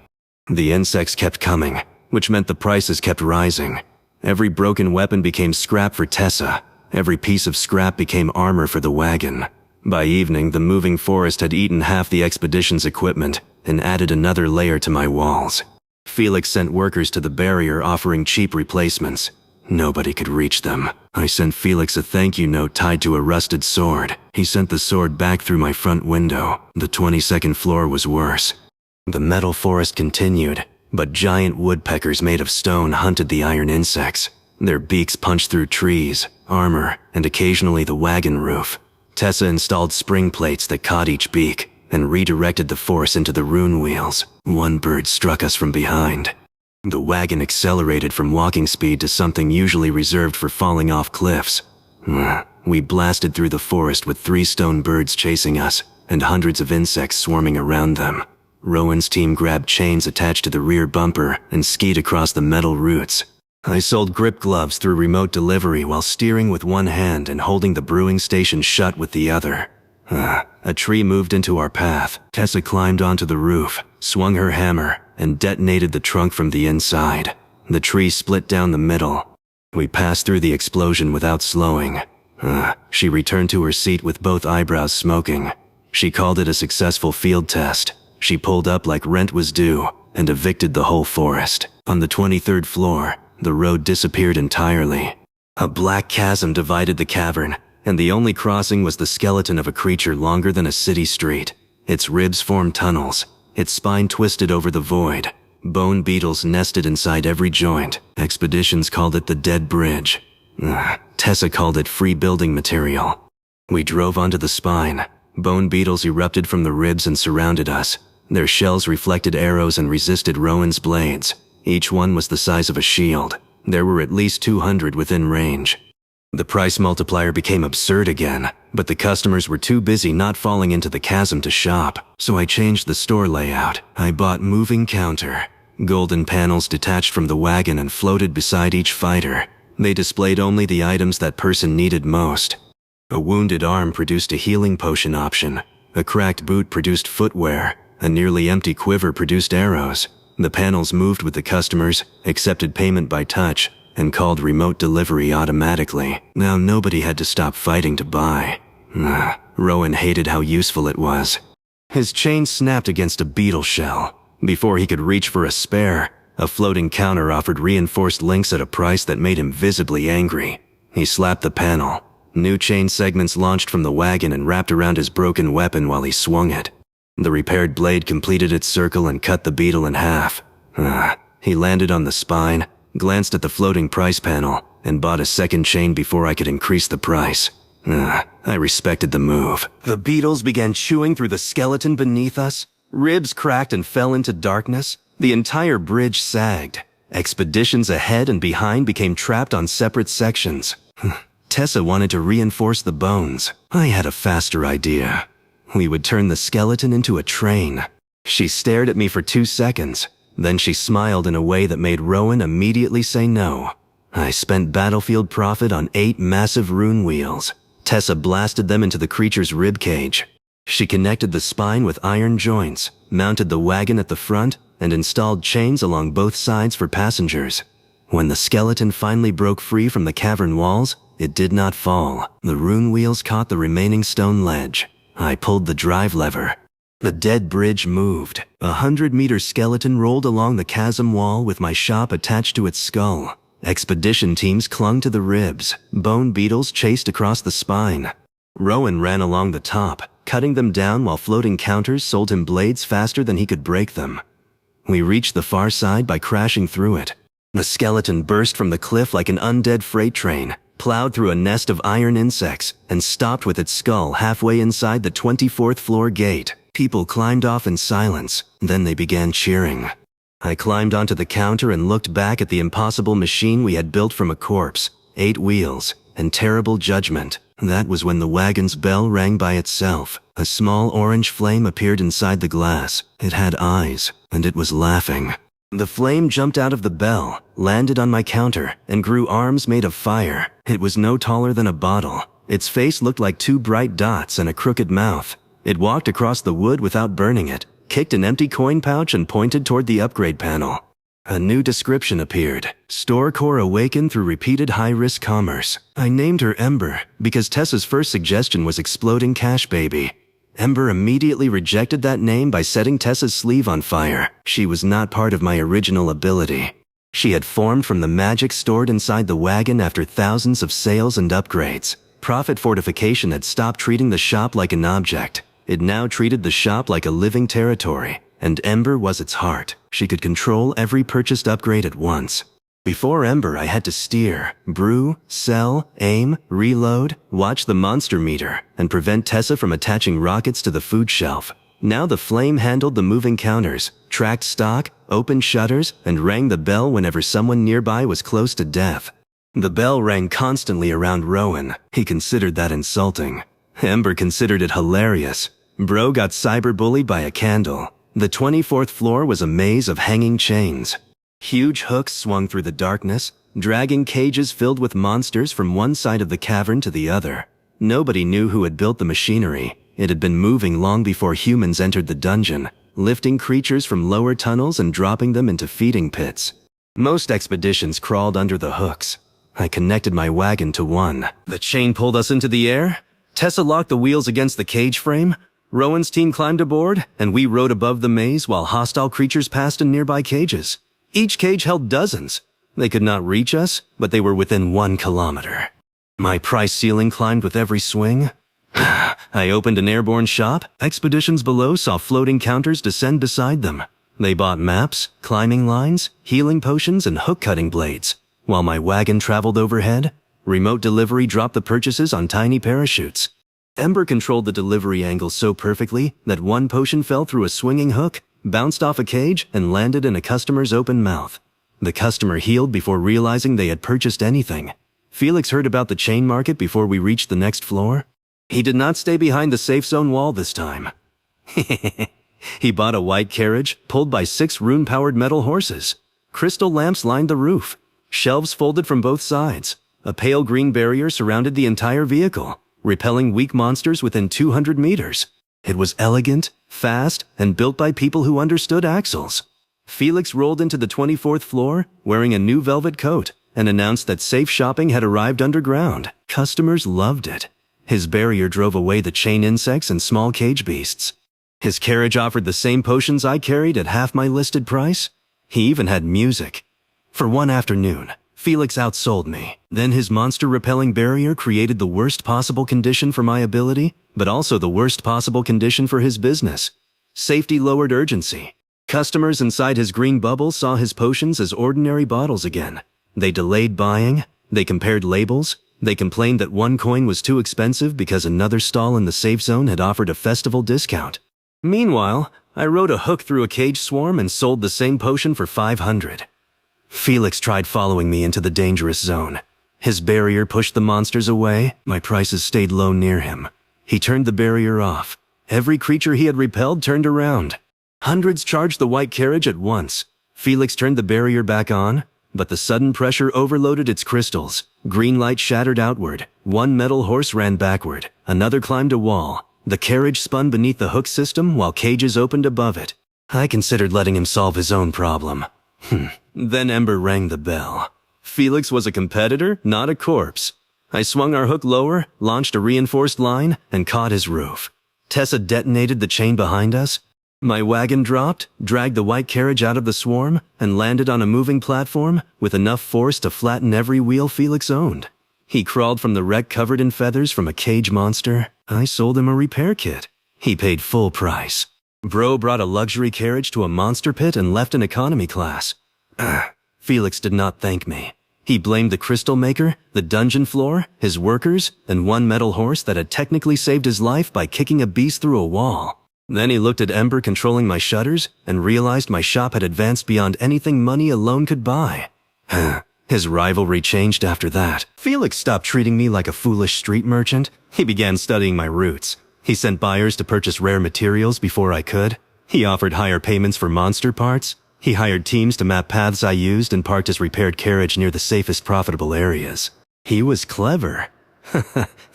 A: The insects kept coming, which meant the prices kept rising. Every broken weapon became scrap for Tessa. Every piece of scrap became armor for the wagon. By evening, the moving forest had eaten half the expedition's equipment and added another layer to my walls. Felix sent workers to the barrier offering cheap replacements. Nobody could reach them. I sent Felix a thank you note tied to a rusted sword. He sent the sword back through my front window. The 22nd floor was worse. The metal forest continued, but giant woodpeckers made of stone hunted the iron insects. Their beaks punched through trees, armor, and occasionally the wagon roof. Tessa installed spring plates that caught each beak and redirected the force into the rune wheels. One bird struck us from behind. The wagon accelerated from walking speed to something usually reserved for falling off cliffs. We blasted through the forest with 3 stone birds chasing us and hundreds of insects swarming around them. Rowan's team grabbed chains attached to the rear bumper and skied across the metal roots. I sold grip gloves through remote delivery while steering with one hand and holding the brewing station shut with the other. A tree moved into our path. Tessa climbed onto the roof, swung her hammer, and detonated the trunk from the inside. The tree split down the middle. We passed through the explosion without slowing. She returned to her seat with both eyebrows smoking. She called it a successful field test. She pulled up like rent was due and evicted the whole forest. On the 23rd floor, the road disappeared entirely. A black chasm divided the cavern, and the only crossing was the skeleton of a creature longer than a city street. Its ribs formed tunnels. Its spine twisted over the void. Bone beetles nested inside every joint. Expeditions called it the Dead Bridge. Tessa called it free building material. We drove onto the spine. Bone beetles erupted from the ribs and surrounded us. Their shells reflected arrows and resisted Rowan's blades. Each one was the size of a shield. There were at least 200 within range. The price multiplier became absurd again, but the customers were too busy not falling into the chasm to shop, so I changed the store layout. I bought moving counter. Golden panels detached from the wagon and floated beside each fighter. They displayed only the items that person needed most. A wounded arm produced a healing potion option. A cracked boot produced footwear. A nearly empty quiver produced arrows. The panels moved with the customers, accepted payment by touch, and called remote delivery automatically. Now nobody had to stop fighting to buy. Rowan hated how useful it was. His chain snapped against a beetle shell. Before he could reach for a spare, a floating counter offered reinforced links at a price that made him visibly angry. He slapped the panel. New chain segments launched from the wagon and wrapped around his broken weapon while he swung it. The repaired blade completed its circle and cut the beetle in half. He landed on the spine, glanced at the floating price panel, and bought a second chain before I could increase the price. I respected the move. The beetles began chewing through the skeleton beneath us. Ribs cracked and fell into darkness. The entire bridge sagged. Expeditions ahead and behind became trapped on separate sections. Tessa wanted to reinforce the bones. I had a faster idea. We would turn the skeleton into a train. She stared at me for 2 seconds. Then she smiled in a way that made Rowan immediately say no. I spent battlefield profit on 8 massive rune wheels. Tessa blasted them into the creature's ribcage. She connected the spine with iron joints, mounted the wagon at the front, and installed chains along both sides for passengers. When the skeleton finally broke free from the cavern walls, it did not fall. The rune wheels caught the remaining stone ledge. I pulled the drive lever. The dead bridge moved. A 100-meter skeleton rolled along the chasm wall with my shop attached to its skull. Expedition teams clung to the ribs. Bone beetles chased across the spine. Rowan ran along the top, cutting them down while floating counters sold him blades faster than he could break them. We reached the far side by crashing through it. The skeleton burst from the cliff like an undead freight train, plowed through a nest of iron insects, and stopped with its skull halfway inside the 24th floor gate. People climbed off in silence, then they began cheering. I climbed onto the counter and looked back at the impossible machine we had built from a corpse, 8 wheels, and terrible judgment. That was when the wagon's bell rang by itself. A small orange flame appeared inside the glass. It had eyes, and it was laughing. The flame jumped out of the bell, landed on my counter, and grew arms made of fire. It was no taller than a bottle. Its face looked like 2 bright dots and a crooked mouth. It walked across the wood without burning it, kicked an empty coin pouch and pointed toward the upgrade panel. A new description appeared. Store core awakened through repeated high-risk commerce. I named her Ember because Tessa's first suggestion was Exploding Cash Baby. Ember immediately rejected that name by setting Tessa's sleeve on fire. She was not part of my original ability. She had formed from the magic stored inside the wagon after thousands of sales and upgrades. Profit Fortification had stopped treating the shop like an object. It now treated the shop like a living territory, and Ember was its heart. She could control every purchased upgrade at once. Before Ember, I had to steer, brew, sell, aim, reload, watch the monster meter, and prevent Tessa from attaching rockets to the food shelf. Now the flame handled the moving counters, tracked stock, opened shutters, and rang the bell whenever someone nearby was close to death. The bell rang constantly around Rowan. He considered that insulting. Ember considered it hilarious. Bro got cyberbullied by a candle. The 24th floor was a maze of hanging chains. Huge hooks swung through the darkness, dragging cages filled with monsters from one side of the cavern to the other. Nobody knew who had built the machinery. It had been moving long before humans entered the dungeon, lifting creatures from lower tunnels and dropping them into feeding pits. Most expeditions crawled under the hooks. I connected my wagon to one. The chain pulled us into the air. Tessa locked the wheels against the cage frame. Rowan's team climbed aboard, and we rode above the maze while hostile creatures passed in nearby cages. Each cage held dozens. They could not reach us, but they were within 1 kilometer. My price ceiling climbed with every swing. I opened an airborne shop. Expeditions below saw floating counters descend beside them. They bought maps, climbing lines, healing potions, and hook-cutting blades. While my wagon traveled overhead, remote delivery dropped the purchases on tiny parachutes. Ember controlled the delivery angle so perfectly that one potion fell through a swinging hook, bounced off a cage, and landed in a customer's open mouth. The customer healed before realizing they had purchased anything. Felix heard about the chain market before we reached the next floor. He did not stay behind the safe zone wall this time. He bought a white carriage pulled by 6 rune-powered metal horses. Crystal lamps lined the roof. Shelves folded from both sides. A pale green barrier surrounded the entire vehicle, repelling weak monsters within 200 meters. It was elegant, fast, and built by people who understood axles. Felix rolled into the 24th floor, wearing a new velvet coat, and announced that safe shopping had arrived underground. Customers loved it. His barrier drove away the chain insects and small cage beasts. His carriage offered the same potions I carried at half my listed price. He even had music. For one afternoon, Felix outsold me. Then his monster-repelling barrier created the worst possible condition for my ability, but also the worst possible condition for his business. Safety lowered urgency. Customers inside his green bubble saw his potions as ordinary bottles again. They delayed buying. They compared labels. They complained that one coin was too expensive because another stall in the safe zone had offered a festival discount. Meanwhile, I rode a hook through a cage swarm and sold the same potion for 500. Felix tried following me into the dangerous zone. His barrier pushed the monsters away. My prices stayed low near him. He turned the barrier off. Every creature he had repelled turned around. Hundreds charged the white carriage at once. Felix turned the barrier back on, but the sudden pressure overloaded its crystals. Green light shattered outward. One metal horse ran backward. Another climbed a wall. The carriage spun beneath the hook system while cages opened above it. I considered letting him solve his own problem. Then Ember rang the bell. Felix was a competitor, not a corpse. I swung our hook lower, launched a reinforced line, and caught his roof. Tessa detonated the chain behind us. My wagon dropped, dragged the white carriage out of the swarm, and landed on a moving platform with enough force to flatten every wheel Felix owned. He crawled from the wreck covered in feathers from a cage monster. I sold him a repair kit. He paid full price. Bro brought a luxury carriage to a monster pit and left in economy class. Felix did not thank me. He blamed the crystal maker, the dungeon floor, his workers, and one metal horse that had technically saved his life by kicking a beast through a wall. Then he looked at Ember controlling my shutters and realized my shop had advanced beyond anything money alone could buy. His rivalry changed after that. Felix stopped treating me like a foolish street merchant. He began studying my roots. He sent buyers to purchase rare materials before I could. He offered higher payments for monster parts. He hired teams to map paths I used and parked his repaired carriage near the safest profitable areas. He was clever.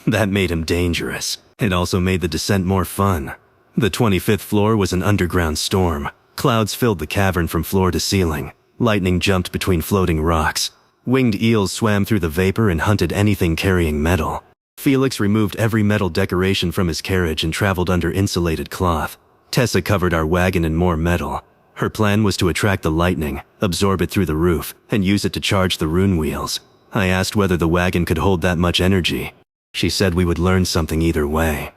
A: That made him dangerous. It also made the descent more fun. The 25th floor was an underground storm. Clouds filled the cavern from floor to ceiling. Lightning jumped between floating rocks. Winged eels swam through the vapor and hunted anything carrying metal. Felix removed every metal decoration from his carriage and traveled under insulated cloth. Tessa covered our wagon in more metal. Her plan was to attract the lightning, absorb it through the roof, and use it to charge the rune wheels. I asked whether the wagon could hold that much energy. She said we would learn something either way.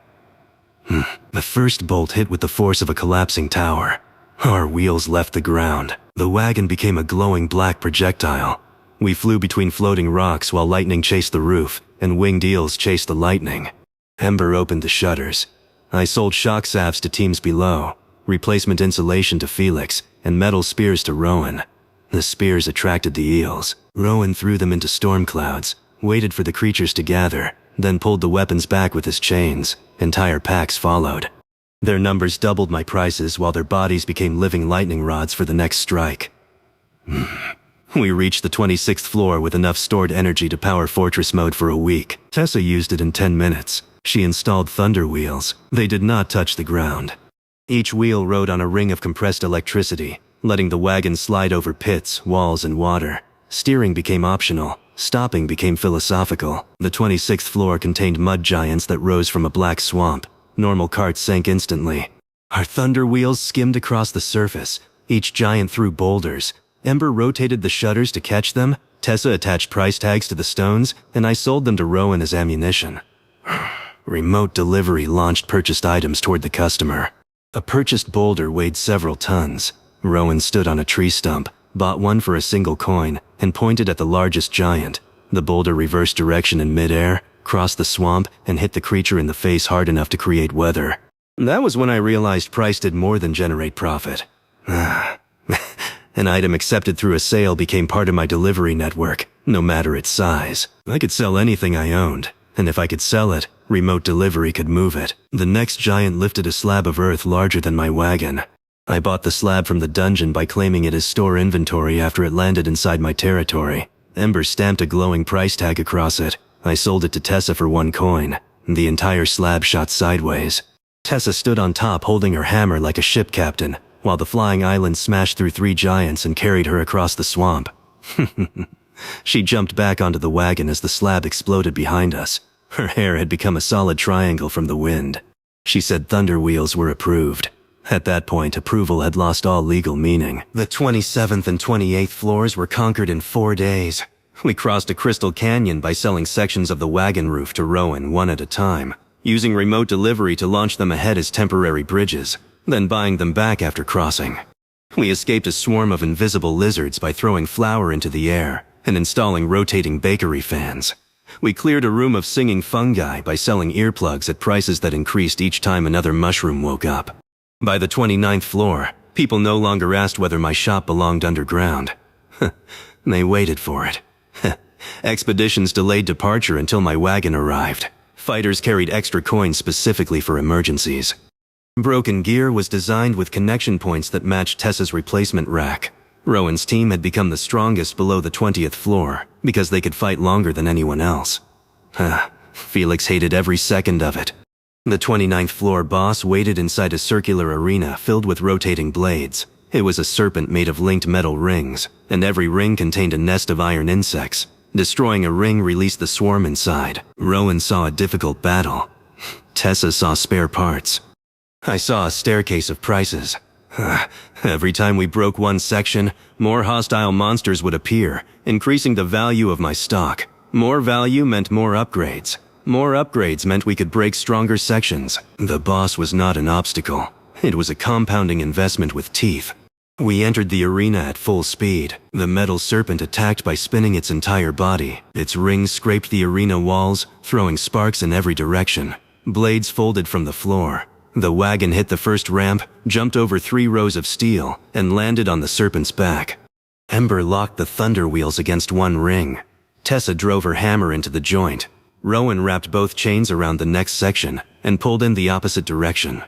A: The first bolt hit with the force of a collapsing tower. Our wheels left the ground. The wagon became a glowing black projectile. We flew between floating rocks while lightning chased the roof, and winged eels chased the lightning. Ember opened the shutters. I sold shock salves to teams below, replacement insulation to Felix, and metal spears to Rowan. The spears attracted the eels. Rowan threw them into storm clouds, waited for the creatures to gather, then pulled the weapons back with his chains. Entire packs followed. Their numbers doubled my prices while their bodies became living lightning rods for the next strike. We reached the 26th floor with enough stored energy to power fortress mode for a week. Tessa used it in 10 minutes. She installed thunder wheels. They did not touch the ground. Each wheel rode on a ring of compressed electricity, letting the wagon slide over pits, walls, and water. Steering became optional. Stopping became philosophical. The 26th floor contained mud giants that rose from a black swamp. Normal carts sank instantly. Our thunder wheels skimmed across the surface. Each giant threw boulders. Ember rotated the shutters to catch them. Tessa attached price tags to the stones, and I sold them to Rowan as ammunition. Remote delivery launched purchased items toward the customer. A purchased boulder weighed several tons. Rowan stood on a tree stump, bought one for a single coin, and pointed at the largest giant. The boulder reversed direction in midair, crossed the swamp, and hit the creature in the face hard enough to create weather. That was when I realized price did more than generate profit. An item accepted through a sale became part of my delivery network, no matter its size. I could sell anything I owned, and if I could sell it, remote delivery could move it. The next giant lifted a slab of earth larger than my wagon. I bought the slab from the dungeon by claiming it as store inventory after it landed inside my territory. Ember stamped a glowing price tag across it. I sold it to Tessa for 1 coin. The entire slab shot sideways. Tessa stood on top holding her hammer like a ship captain, while the flying island smashed through 3 giants and carried her across the swamp. She jumped back onto the wagon as the slab exploded behind us. Her hair had become a solid triangle from the wind. She said thunder wheels were approved. At that point, approval had lost all legal meaning. The 27th and 28th floors were conquered in 4 days. We crossed a crystal canyon by selling sections of the wagon roof to Rowan one at a time, using remote delivery to launch them ahead as temporary bridges, then buying them back after crossing. We escaped a swarm of invisible lizards by throwing flour into the air and installing rotating bakery fans. We cleared a room of singing fungi by selling earplugs at prices that increased each time another mushroom woke up. By the 29th floor, people no longer asked whether my shop belonged underground. They waited for it. Expeditions delayed departure until my wagon arrived. Fighters carried extra coins specifically for emergencies. Broken Gear was designed with connection points that matched Tessa's replacement rack. Rowan's team had become the strongest below the 20th floor because they could fight longer than anyone else. Felix hated every second of it. The 29th floor boss waited inside a circular arena filled with rotating blades. It was a serpent made of linked metal rings, and every ring contained a nest of iron insects. Destroying a ring released the swarm inside. Rowan saw a difficult battle. Tessa saw spare parts. I saw a staircase of prices. Every time we broke one section, more hostile monsters would appear, increasing the value of my stock. More value meant more upgrades. More upgrades meant we could break stronger sections. The boss was not an obstacle. It was a compounding investment with teeth. We entered the arena at full speed. The metal serpent attacked by spinning its entire body. Its rings scraped the arena walls, throwing sparks in every direction. Blades folded from the floor. The wagon hit the first ramp, jumped over 3 rows of steel, and landed on the serpent's back. Ember locked the thunder wheels against one ring. Tessa drove her hammer into the joint. Rowan wrapped both chains around the next section and pulled in the opposite direction.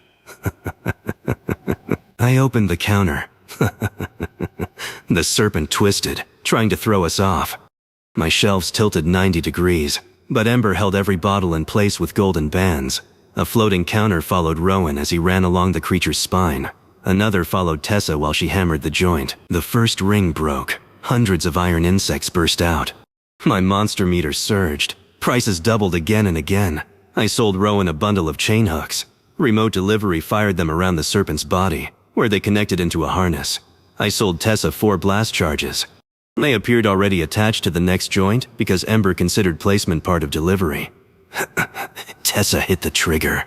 A: I opened the counter. The serpent twisted, trying to throw us off. My shelves tilted 90 degrees, but Ember held every bottle in place with golden bands. A floating counter followed Rowan as he ran along the creature's spine. Another followed Tessa while she hammered the joint. The first ring broke. Hundreds of iron insects burst out. My monster meter surged. Prices doubled again and again. I sold Rowan a bundle of chain hooks. Remote delivery fired them around the serpent's body, where they connected into a harness. I sold Tessa 4 blast charges. They appeared already attached to the next joint because Ember considered placement part of delivery. Tessa hit the trigger.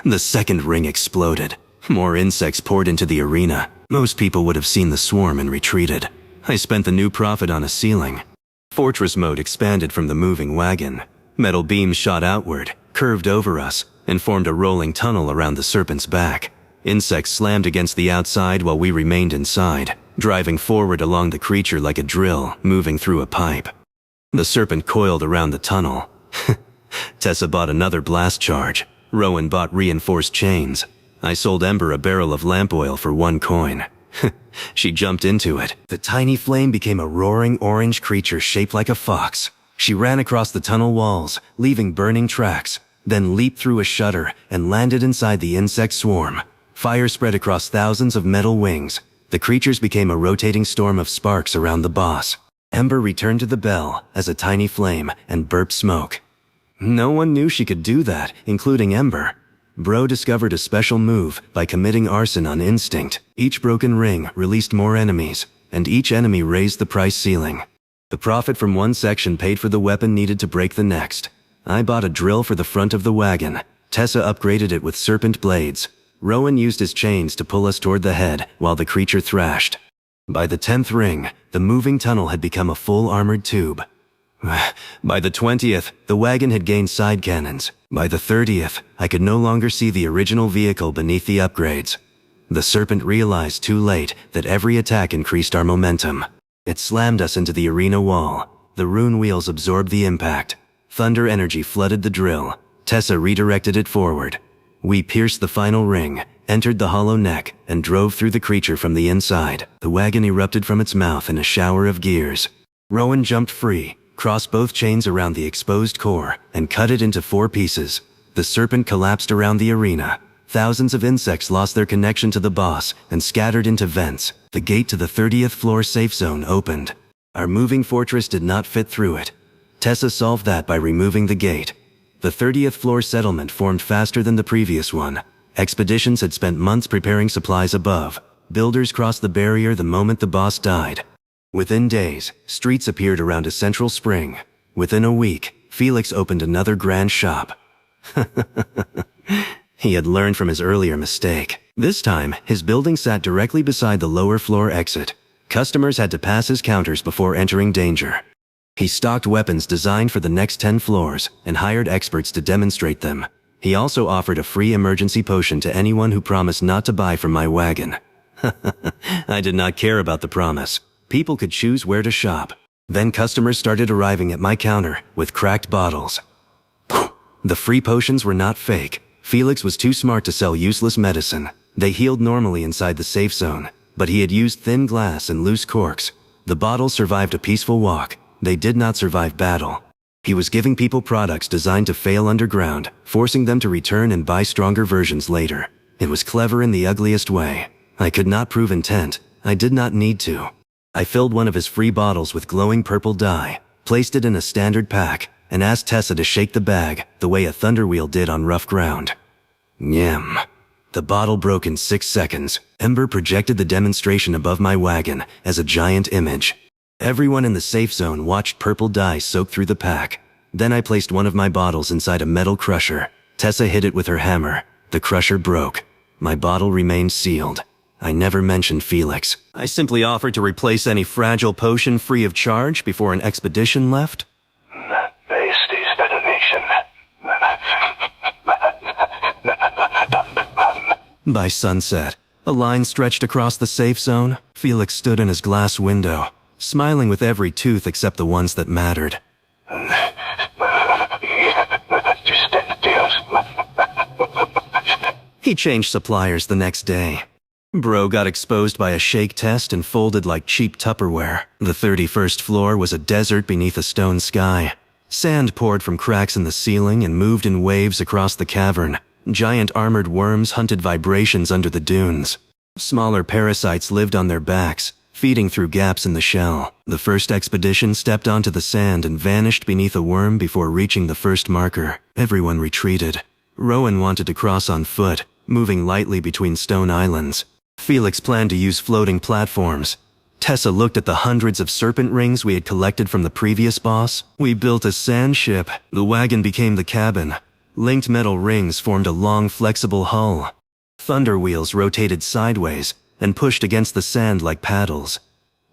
A: The second ring exploded. More insects poured into the arena. Most people would have seen the swarm and retreated. I spent the new profit on a ceiling. Fortress mode expanded from the moving wagon. Metal beams shot outward, curved over us, and formed a rolling tunnel around the serpent's back. Insects slammed against the outside while we remained inside, driving forward along the creature like a drill moving through a pipe. The serpent coiled around the tunnel. Tessa bought another blast charge. Rowan bought reinforced chains. I sold Ember a barrel of lamp oil for 1 coin. She jumped into it. The tiny flame became a roaring orange creature shaped like a fox. She ran across the tunnel walls, leaving burning tracks, then leaped through a shutter and landed inside the insect swarm. Fire spread across thousands of metal wings. The creatures became a rotating storm of sparks around the boss. Ember returned to the bell as a tiny flame and burped smoke. No one knew she could do that, including Ember. Bro discovered a special move by committing arson on instinct. Each broken ring released more enemies, and each enemy raised the price ceiling. The profit from one section paid for the weapon needed to break the next. I bought a drill for the front of the wagon. Tessa upgraded it with serpent blades. Rowan used his chains to pull us toward the head while the creature thrashed. By the 10th ring, the moving tunnel had become a full armored tube. By the 20th, the wagon had gained side cannons. By the 30th, I could no longer see the original vehicle beneath the upgrades. The serpent realized too late that every attack increased our momentum. It slammed us into the arena wall. The rune wheels absorbed the impact. Thunder energy flooded the drill. Tessa redirected it forward. We pierced the final ring, entered the hollow neck, and drove through the creature from the inside. The wagon erupted from its mouth in a shower of gears. Rowan jumped free, crossed both chains around the exposed core, and cut it into 4 pieces. The serpent collapsed around the arena. Thousands of insects lost their connection to the boss and scattered into vents. The gate to the 30th floor safe zone opened. Our moving fortress did not fit through it. Tessa solved that by removing the gate. The 30th floor settlement formed faster than the previous one. Expeditions had spent months preparing supplies above. Builders crossed the barrier the moment the boss died. Within days, streets appeared around a central spring. Within a week, Felix opened another grand shop. He had learned from his earlier mistake. This time, his building sat directly beside the lower floor exit. Customers had to pass his counters before entering danger. He stocked weapons designed for the next 10 floors and hired experts to demonstrate them. He also offered a free emergency potion to anyone who promised not to buy from my wagon. I did not care about the promise. People could choose where to shop. Then customers started arriving at my counter with cracked bottles. The free potions were not fake. Felix was too smart to sell useless medicine. They healed normally inside the safe zone, but he had used thin glass and loose corks. The bottles survived a peaceful walk. They did not survive battle. He was giving people products designed to fail underground, forcing them to return and buy stronger versions later. It was clever in the ugliest way. I could not prove intent. I did not need to. I filled one of his free bottles with glowing purple dye, placed it in a standard pack, and asked Tessa to shake the bag the way a thunder wheel did on rough ground. Nyam. The bottle broke in 6 seconds. Ember projected the demonstration above my wagon as a giant image. Everyone in the safe zone watched purple dye soak through the pack. Then I placed one of my bottles inside a metal crusher. Tessa hit it with her hammer. The crusher broke. My bottle remained sealed. I never mentioned Felix. I simply offered to replace any fragile potion free of charge before an expedition left. By sunset, a line stretched across the safe zone. Felix stood in his glass window, smiling with every tooth except the ones that mattered. He changed suppliers the next day. Bro got exposed by a shake test and folded like cheap Tupperware. The 31st floor was a desert beneath a stone sky. Sand poured from cracks in the ceiling and moved in waves across the cavern. Giant armored worms hunted vibrations under the dunes. Smaller parasites lived on their backs, feeding through gaps in the shell. The first expedition stepped onto the sand and vanished beneath a worm before reaching the first marker. Everyone retreated. Rowan wanted to cross on foot, moving lightly between stone islands. Felix planned to use floating platforms. Tessa looked at the hundreds of serpent rings we had collected from the previous boss. We built a sand ship. The wagon became the cabin. Linked metal rings formed a long, flexible hull. Thunder wheels rotated sideways and pushed against the sand like paddles.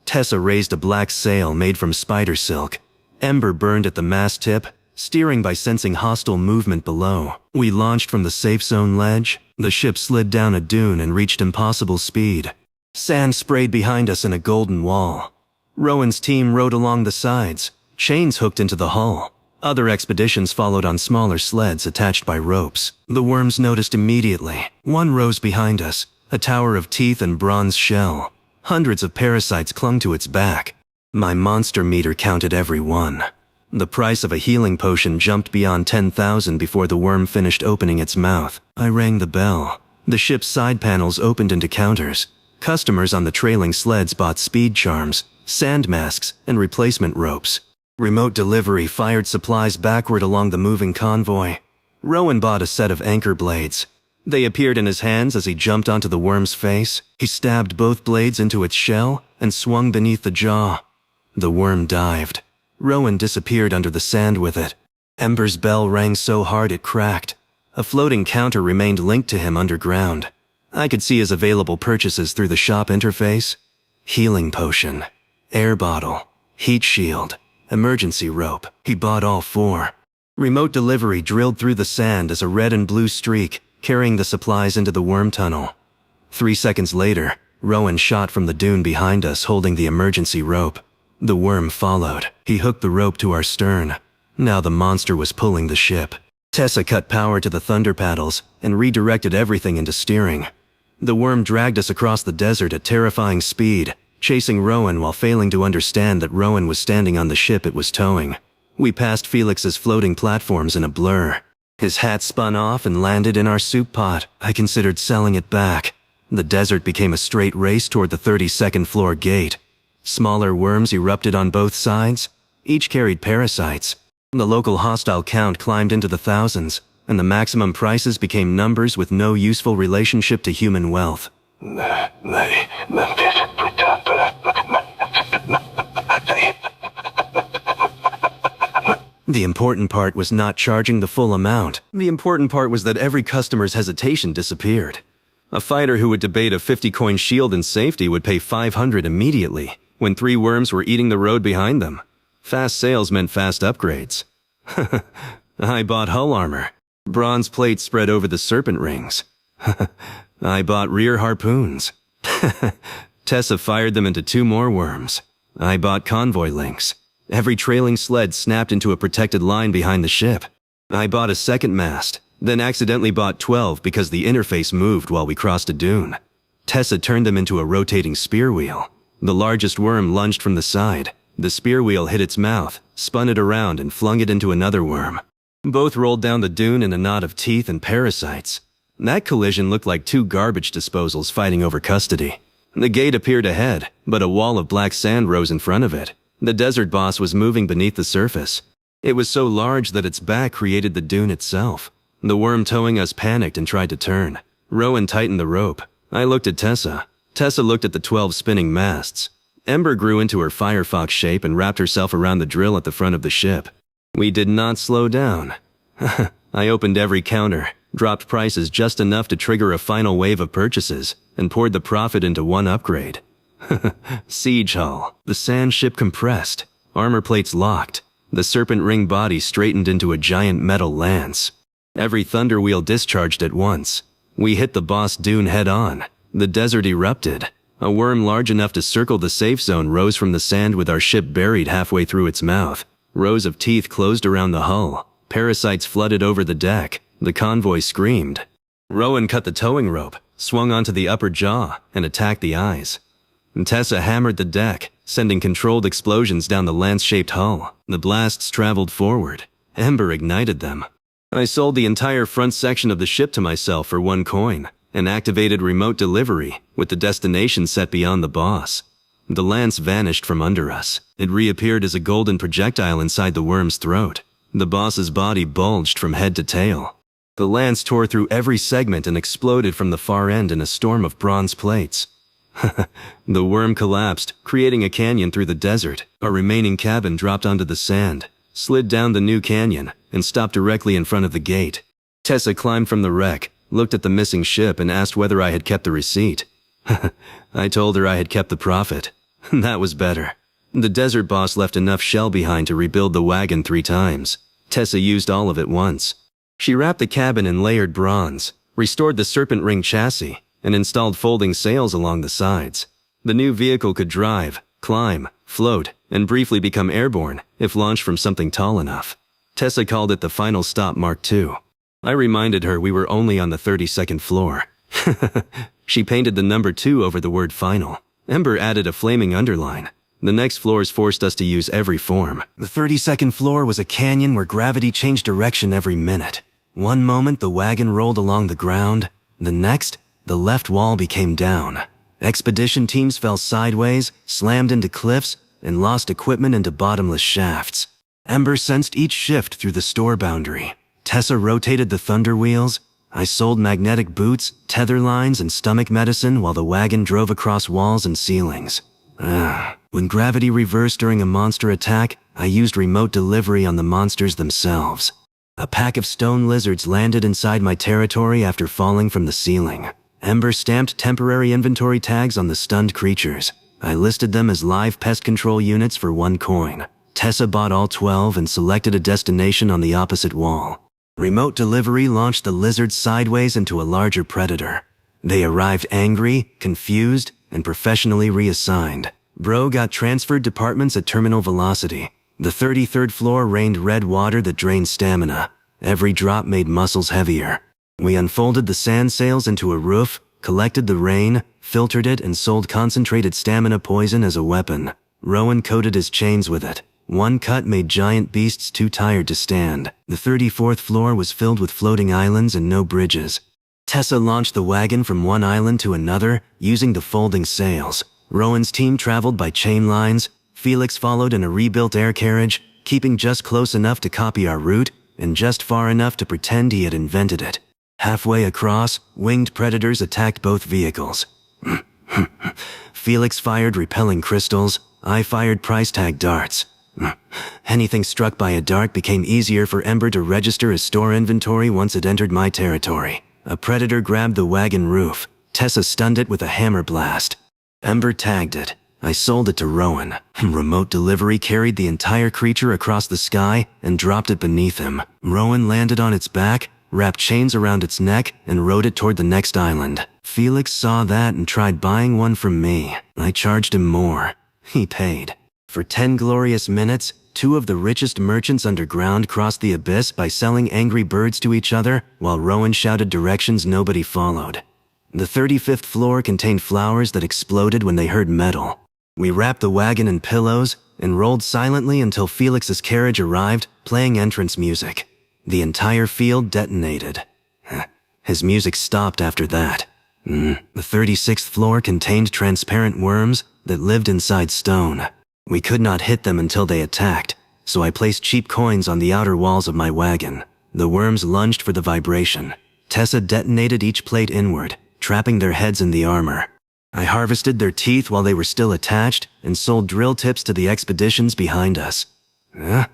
A: Tessa raised a black sail made from spider silk. Ember burned at the mast tip, steering by sensing hostile movement below. We launched from the safe zone ledge. The ship slid down a dune and reached impossible speed. Sand sprayed behind us in a golden wall. Rowan's team rode along the sides, chains hooked into the hull. Other expeditions followed on smaller sleds attached by ropes. The worms noticed immediately. One rose behind us, a tower of teeth and bronze shell. Hundreds of parasites clung to its back. My monster meter counted every one. The price of a healing potion jumped beyond 10,000 before the worm finished opening its mouth. I rang the bell. The ship's side panels opened into counters. Customers on the trailing sleds bought speed charms, sand masks, and replacement ropes. Remote delivery fired supplies backward along the moving convoy. Rowan bought a set of anchor blades. They appeared in his hands as he jumped onto the worm's face. He stabbed both blades into its shell and swung beneath the jaw. The worm dived. Rowan disappeared under the sand with it. Ember's bell rang so hard it cracked. A floating counter remained linked to him underground. I could see his available purchases through the shop interface. Healing potion, air bottle, heat shield, emergency rope. He bought all 4. Remote delivery drilled through the sand as a red and blue streak, carrying the supplies into the worm tunnel. 3 seconds later, Rowan shot from the dune behind us holding the emergency rope. The worm followed. He hooked the rope to our stern. Now the monster was pulling the ship. Tessa cut power to the thunder paddles and redirected everything into steering. The worm dragged us across the desert at terrifying speed, chasing Rowan while failing to understand that Rowan was standing on the ship it was towing. We passed Felix's floating platforms in a blur. His hat spun off and landed in our soup pot. I considered selling it back. The desert became a straight race toward the 32nd floor gate. Smaller worms erupted on both sides. Each carried parasites. The local hostile count climbed into the thousands, and the maximum prices became numbers with no useful relationship to human wealth. The important part was not charging the full amount. The important part was that every customer's hesitation disappeared. A fighter who would debate a 50-coin shield in safety would pay 500 immediately, when 3 worms were eating the road behind them. Fast sales meant fast upgrades. I bought hull armor. Bronze plates spread over the serpent rings. I bought rear harpoons. Tessa fired them into 2 more worms. I bought convoy links. Every trailing sled snapped into a protected line behind the ship. I bought a second mast, then accidentally bought 12 because the interface moved while we crossed a dune. Tessa turned them into a rotating spear wheel. The largest worm lunged from the side. The spear wheel hit its mouth, spun it around, and flung it into another worm. Both rolled down the dune in a knot of teeth and parasites. That collision looked like two garbage disposals fighting over custody. The gate appeared ahead, but a wall of black sand rose in front of it. The desert boss was moving beneath the surface. It was so large that its back created the dune itself. The worm towing us panicked and tried to turn. Rowan tightened the rope. I looked at Tessa. Tessa looked at the 12 spinning masts. Ember grew into her firefox shape and wrapped herself around the drill at the front of the ship. We did not slow down. I opened every counter, dropped prices just enough to trigger a final wave of purchases, and poured the profit into one upgrade. Siege hull. The sand ship compressed. Armor plates locked. The serpent ring body straightened into a giant metal lance. Every thunder wheel discharged at once. We hit the boss dune head on. The desert erupted. A worm large enough to circle the safe zone rose from the sand with our ship buried halfway through its mouth. Rows of teeth closed around the hull. Parasites flooded over the deck. The convoy screamed. Rowan cut the towing rope, swung onto the upper jaw, and attacked the eyes. Tessa hammered the deck, sending controlled explosions down the lance-shaped hull. The blasts traveled forward. Ember ignited them. I sold the entire front section of the ship to myself for 1 coin, and activated remote delivery with the destination set beyond the boss. The lance vanished from under us. It reappeared as a golden projectile inside the worm's throat. The boss's body bulged from head to tail. The lance tore through every segment and exploded from the far end in a storm of bronze plates. The worm collapsed, creating a canyon through the desert. Our remaining cabin dropped onto the sand, slid down the new canyon, and stopped directly in front of the gate. Tessa climbed from the wreck, looked at the missing ship, and asked whether I had kept the receipt. I told her I had kept the profit. That was better. The desert boss left enough shell behind to rebuild the wagon 3 times. Tessa used all of it once. She wrapped the cabin in layered bronze, restored the serpent ring chassis, and installed folding sails along the sides. The new vehicle could drive, climb, float, and briefly become airborne if launched from something tall enough. Tessa called it the Final Stop Mark II. I reminded her we were only on the 32nd floor. She painted the number 2 over the word final. Ember added a flaming underline. The next floors forced us to use every form. The 32nd floor was a canyon where gravity changed direction every minute. One moment the wagon rolled along the ground. The next, the left wall became down. Expedition teams fell sideways, slammed into cliffs, and lost equipment into bottomless shafts. Ember sensed each shift through the store boundary. Tessa rotated the thunder wheels. I sold magnetic boots, tether lines, and stomach medicine while the wagon drove across walls and ceilings. When gravity reversed during a monster attack, I used remote delivery on the monsters themselves. A pack of stone lizards landed inside my territory after falling from the ceiling. Ember stamped temporary inventory tags on the stunned creatures. I listed them as live pest control units for 1 coin. Tessa bought all 12 and selected a destination on the opposite wall. Remote delivery launched the lizards sideways into a larger predator. They arrived angry, confused, and professionally reassigned. Bro got transferred departments at terminal velocity. The 33rd floor rained red water that drained stamina. Every drop made muscles heavier. We unfolded the sand sails into a roof, collected the rain, filtered it, and sold concentrated stamina poison as a weapon. Rowan coated his chains with it. 1 cut made giant beasts too tired to stand. The 34th floor was filled with floating islands and no bridges. Tessa launched the wagon from one island to another, using the folding sails. Rowan's team traveled by chain lines. Felix followed in a rebuilt air carriage, keeping just close enough to copy our route, and just far enough to pretend he had invented it. Halfway across, winged predators attacked both vehicles. Felix fired repelling crystals. I fired price tag darts. Anything struck by a dart became easier for Ember to register as store inventory once it entered my territory. A predator grabbed the wagon roof. Tessa stunned it with a hammer blast. Ember tagged it. I sold it to Rowan. Remote delivery carried the entire creature across the sky and dropped it beneath him. Rowan landed on its back, wrapped chains around its neck, and rode it toward the next island. Felix saw that and tried buying one from me. I charged him more. He paid. For 10 glorious minutes, two of the richest merchants underground crossed the abyss by selling angry birds to each other, while Rowan shouted directions nobody followed. The 35th floor contained flowers that exploded when they heard metal. We wrapped the wagon in pillows and rolled silently until Felix's carriage arrived, playing entrance music. The entire field detonated. His music stopped after that. The 36th floor contained transparent worms that lived inside stone. We could not hit them until they attacked, so I placed cheap coins on the outer walls of my wagon. The worms lunged for the vibration. Tessa detonated each plate inward, trapping their heads in the armor. I harvested their teeth while they were still attached and sold drill tips to the expeditions behind us. The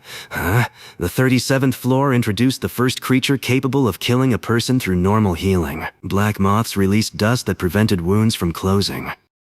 A: 37th floor introduced the first creature capable of killing a person through normal healing. Black moths released dust that prevented wounds from closing.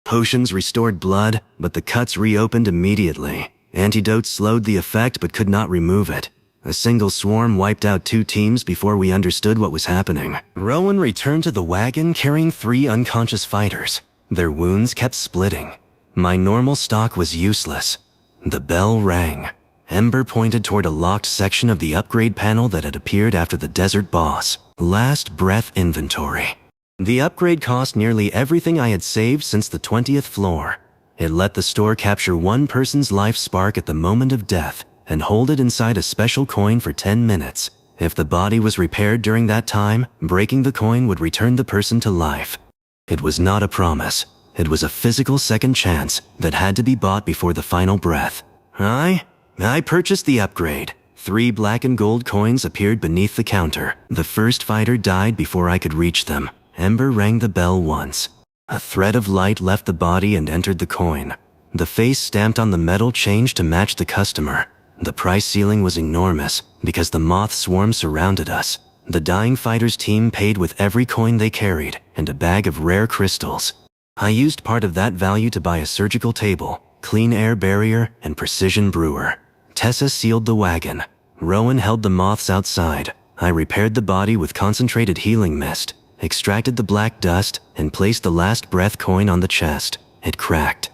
A: Potions restored blood, but the cuts reopened immediately. Antidotes slowed the effect but could not remove it. A single swarm wiped out 2 teams before we understood what was happening. Rowan returned to the wagon carrying 3 unconscious fighters. Their wounds kept splitting. My normal stock was useless. The bell rang. Ember pointed toward a locked section of the upgrade panel that had appeared after the desert boss. Last breath inventory. The upgrade cost nearly everything I had saved since the 20th floor. It let the store capture one person's life spark at the moment of death and hold it inside a special coin for 10 minutes. If the body was repaired during that time, breaking the coin would return the person to life. It was not a promise. It was a physical second chance that had to be bought before the final breath. I purchased the upgrade. 3 black and gold coins appeared beneath the counter. The first fighter died before I could reach them. Ember rang the bell once. A thread of light left the body and entered the coin. The face stamped on the metal changed to match the customer. The price ceiling was enormous because the moth swarm surrounded us. The dying fighter's team paid with every coin they carried and a bag of rare crystals. I used part of that value to buy a surgical table, clean air barrier, and precision brewer. Tessa sealed the wagon. Rowan held the moths outside. I repaired the body with concentrated healing mist, extracted the black dust, and placed the last breath coin on the chest. It cracked.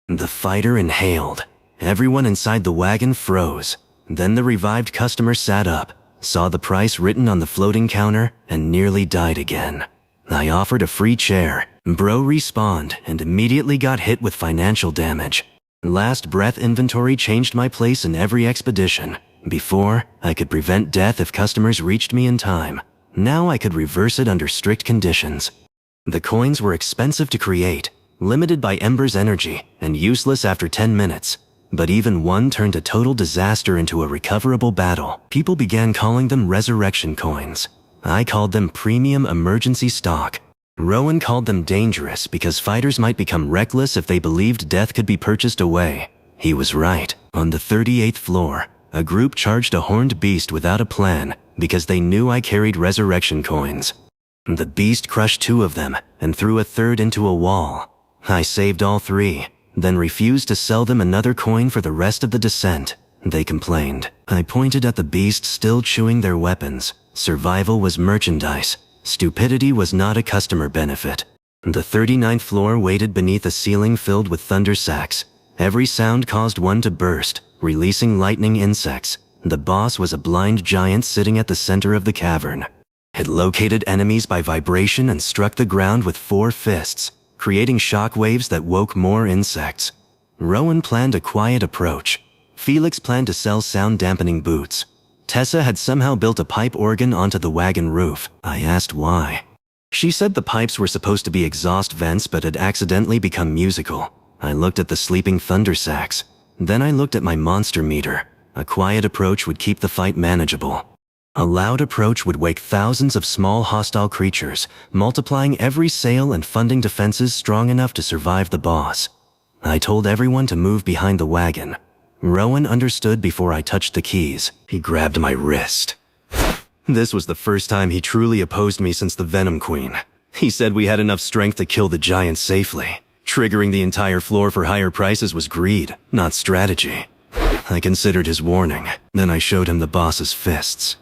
A: The fighter inhaled. Everyone inside the wagon froze. Then the revived customer sat up, saw the price written on the floating counter, and nearly died again. I offered a free chair. Bro respawned and immediately got hit with financial damage. Last breath inventory changed my place in every expedition. Before, I could prevent death if customers reached me in time. Now I could reverse it under strict conditions. The coins were expensive to create, limited by Ember's energy, and useless after 10 minutes. But even one turned a total disaster into a recoverable battle. People began calling them resurrection coins. I called them premium emergency stock. Rowan called them dangerous because fighters might become reckless if they believed death could be purchased away. He was right. On the 38th floor, a group charged a horned beast without a plan because they knew I carried resurrection coins. The beast crushed 2 of them and threw a third into a wall. I saved all 3, then refused to sell them another coin for the rest of the descent. They complained. I pointed at the beast still chewing their weapons. Survival was merchandise. Stupidity was not a customer benefit. The 39th floor waited beneath a ceiling filled with thunder sacks. Every sound caused one to burst, releasing lightning insects. The boss was a blind giant sitting at the center of the cavern. It located enemies by vibration and struck the ground with 4 fists, creating shock waves that woke more insects. Rowan planned a quiet approach. Felix planned to sell sound-dampening boots. Tessa had somehow built a pipe organ onto the wagon roof. I asked why. She said the pipes were supposed to be exhaust vents but had accidentally become musical. I looked at the sleeping thunder sacks. Then I looked at my monster meter. A quiet approach would keep the fight manageable. A loud approach would wake thousands of small hostile creatures, multiplying every sale and funding defenses strong enough to survive the boss. I told everyone to move behind the wagon. Rowan understood before I touched the keys. He grabbed my wrist. This was the first time he truly opposed me since the Venom Queen. He said we had enough strength to kill the giant safely. Triggering the entire floor for higher prices was greed, not strategy. I considered his warning. Then I showed him the boss's fists.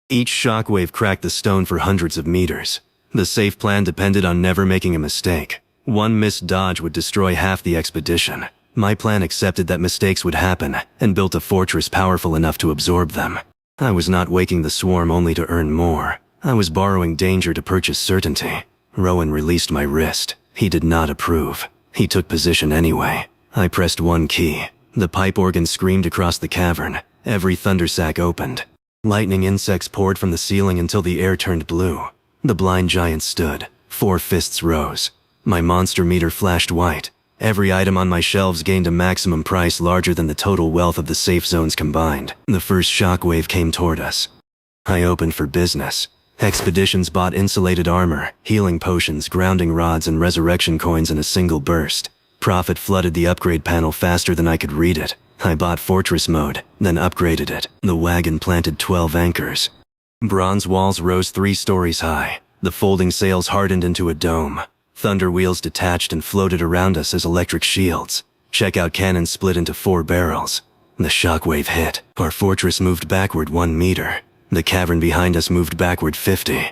A: Each shockwave cracked the stone for hundreds of meters. The safe plan depended on never making a mistake. One missed dodge would destroy half the expedition. My plan accepted that mistakes would happen and built a fortress powerful enough to absorb them. I was not waking the swarm only to earn more. I was borrowing danger to purchase certainty. Rowan released my wrist. He did not approve. He took position anyway. I pressed one key. The pipe organ screamed across the cavern. Every thundersack opened. Lightning insects poured from the ceiling until the air turned blue. The blind giant stood. 4 fists rose. My monster meter flashed white. Every item on my shelves gained a maximum price larger than the total wealth of the safe zones combined. The first shockwave came toward us. I opened for business. Expeditions bought insulated armor, healing potions, grounding rods, and resurrection coins in a single burst. Profit flooded the upgrade panel faster than I could read it. I bought fortress mode, then upgraded it. The wagon planted 12 anchors. Bronze walls rose 3 stories high. The folding sails hardened into a dome. Thunder wheels detached and floated around us as electric shields. Checkout cannons split into 4 barrels. The shockwave hit. Our fortress moved backward 1 meter. The cavern behind us moved backward 50.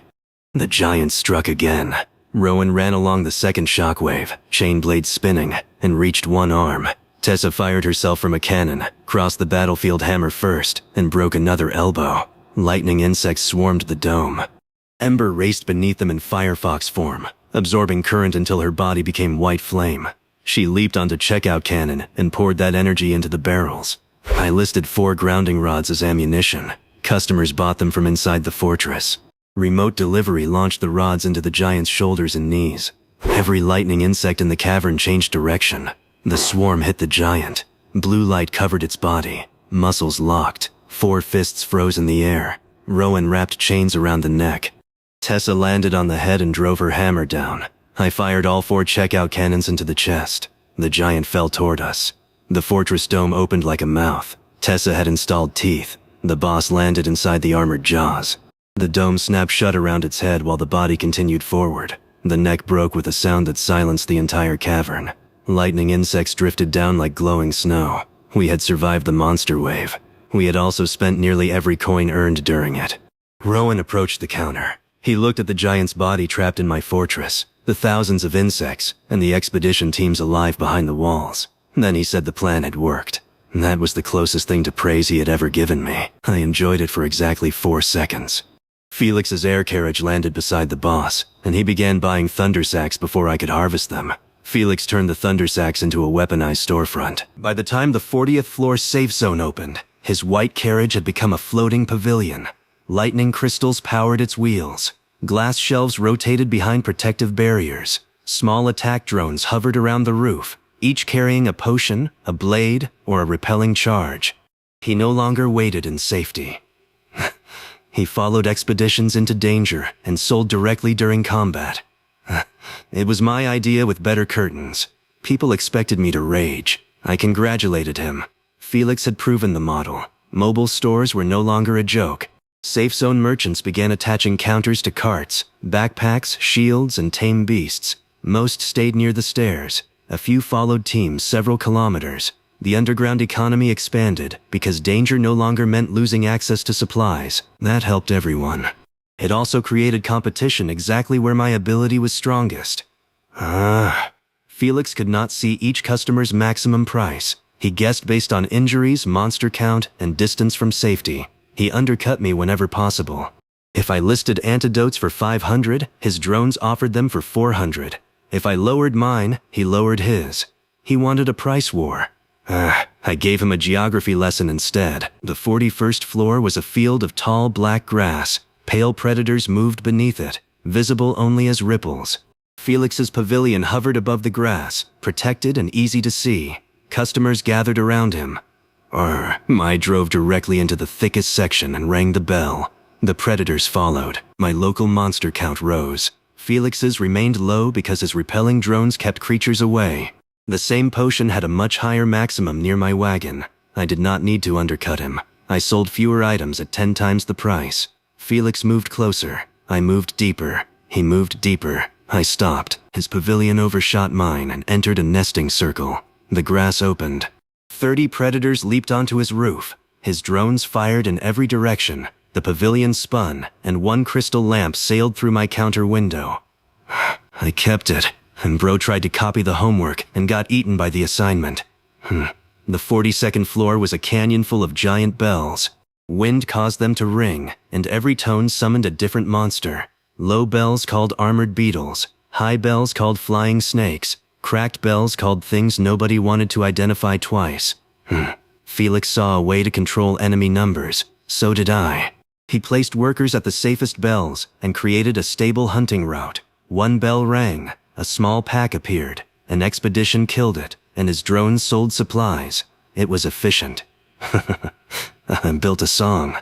A: The giant struck again. Rowan ran along the second shockwave, chain blades spinning, and reached one arm. Tessa fired herself from a cannon, crossed the battlefield hammer first, and broke another elbow. Lightning insects swarmed the dome. Ember raced beneath them in firefox form, absorbing current until her body became white flame. She leaped onto checkout cannon and poured that energy into the barrels. I listed 4 grounding rods as ammunition. Customers bought them from inside the fortress. Remote delivery launched the rods into the giant's shoulders and knees. Every lightning insect in the cavern changed direction. The swarm hit the giant. Blue light covered its body. Muscles locked. 4 fists froze in the air. Rowan wrapped chains around the neck. Tessa landed on the head and drove her hammer down. I fired all 4 checkout cannons into the chest. The giant fell toward us. The fortress dome opened like a mouth. Tessa had installed teeth. The boss landed inside the armored jaws. The dome snapped shut around its head while the body continued forward. The neck broke with a sound that silenced the entire cavern. Lightning insects drifted down like glowing snow. We had survived the monster wave. We had also spent nearly every coin earned during it. Rowan approached the counter. He looked at the giant's body trapped in my fortress, the thousands of insects, and the expedition teams alive behind the walls. Then he said the plan had worked. That was the closest thing to praise he had ever given me. I enjoyed it for exactly 4 seconds. Felix's air carriage landed beside the boss, and he began buying thundersacks before I could harvest them. Felix turned the thundersacks into a weaponized storefront. By the time the 40th floor safe zone opened, his white carriage had become a floating pavilion. Lightning crystals powered its wheels. Glass shelves rotated behind protective barriers. Small attack drones hovered around the roof, each carrying a potion, a blade, or a repelling charge. He no longer waited in safety. He followed expeditions into danger and sold directly during combat. It was my idea with better curtains. People expected me to rage. I congratulated him. Felix had proven the model. Mobile stores were no longer a joke. Safe zone merchants began attaching counters to carts, backpacks, shields, and tame beasts. Most stayed near the stairs. A few followed teams several kilometers. The underground economy expanded because danger no longer meant losing access to supplies. That helped everyone. It also created competition exactly where my ability was strongest. Felix could not see each customer's maximum price. He guessed based on injuries, monster count, and distance from safety. He undercut me whenever possible. If I listed antidotes for 500, his drones offered them for 400. If I lowered mine, he lowered his. He wanted a price war. I gave him a geography lesson instead. The 41st floor was a field of tall black grass. Pale predators moved beneath it, visible only as ripples. Felix's pavilion hovered above the grass, protected and easy to see. Customers gathered around him. I drove directly into the thickest section and rang the bell. The predators followed. My local monster count rose. Felix's remained low because his repelling drones kept creatures away. The same potion had a much higher maximum near my wagon. I did not need to undercut him. I sold fewer items at 10 times the price. Felix moved closer. I moved deeper. He moved deeper. I stopped. His pavilion overshot mine and entered a nesting circle. The grass opened. 30 predators leaped onto his roof. His drones fired in every direction. The pavilion spun, and 1 crystal lamp sailed through my counter window. I kept it, and Bro tried to copy the homework and got eaten by the assignment. The 42nd floor was a canyon full of giant bells. Wind caused them to ring, and every tone summoned a different monster. Low bells called armored beetles, high bells called flying snakes, cracked bells called things nobody wanted to identify twice. Felix saw a way to control enemy numbers. So did I. He placed workers at the safest bells and created a stable hunting route. One bell rang, a small pack appeared, an expedition killed it, and his drones sold supplies. It was efficient. I built a song.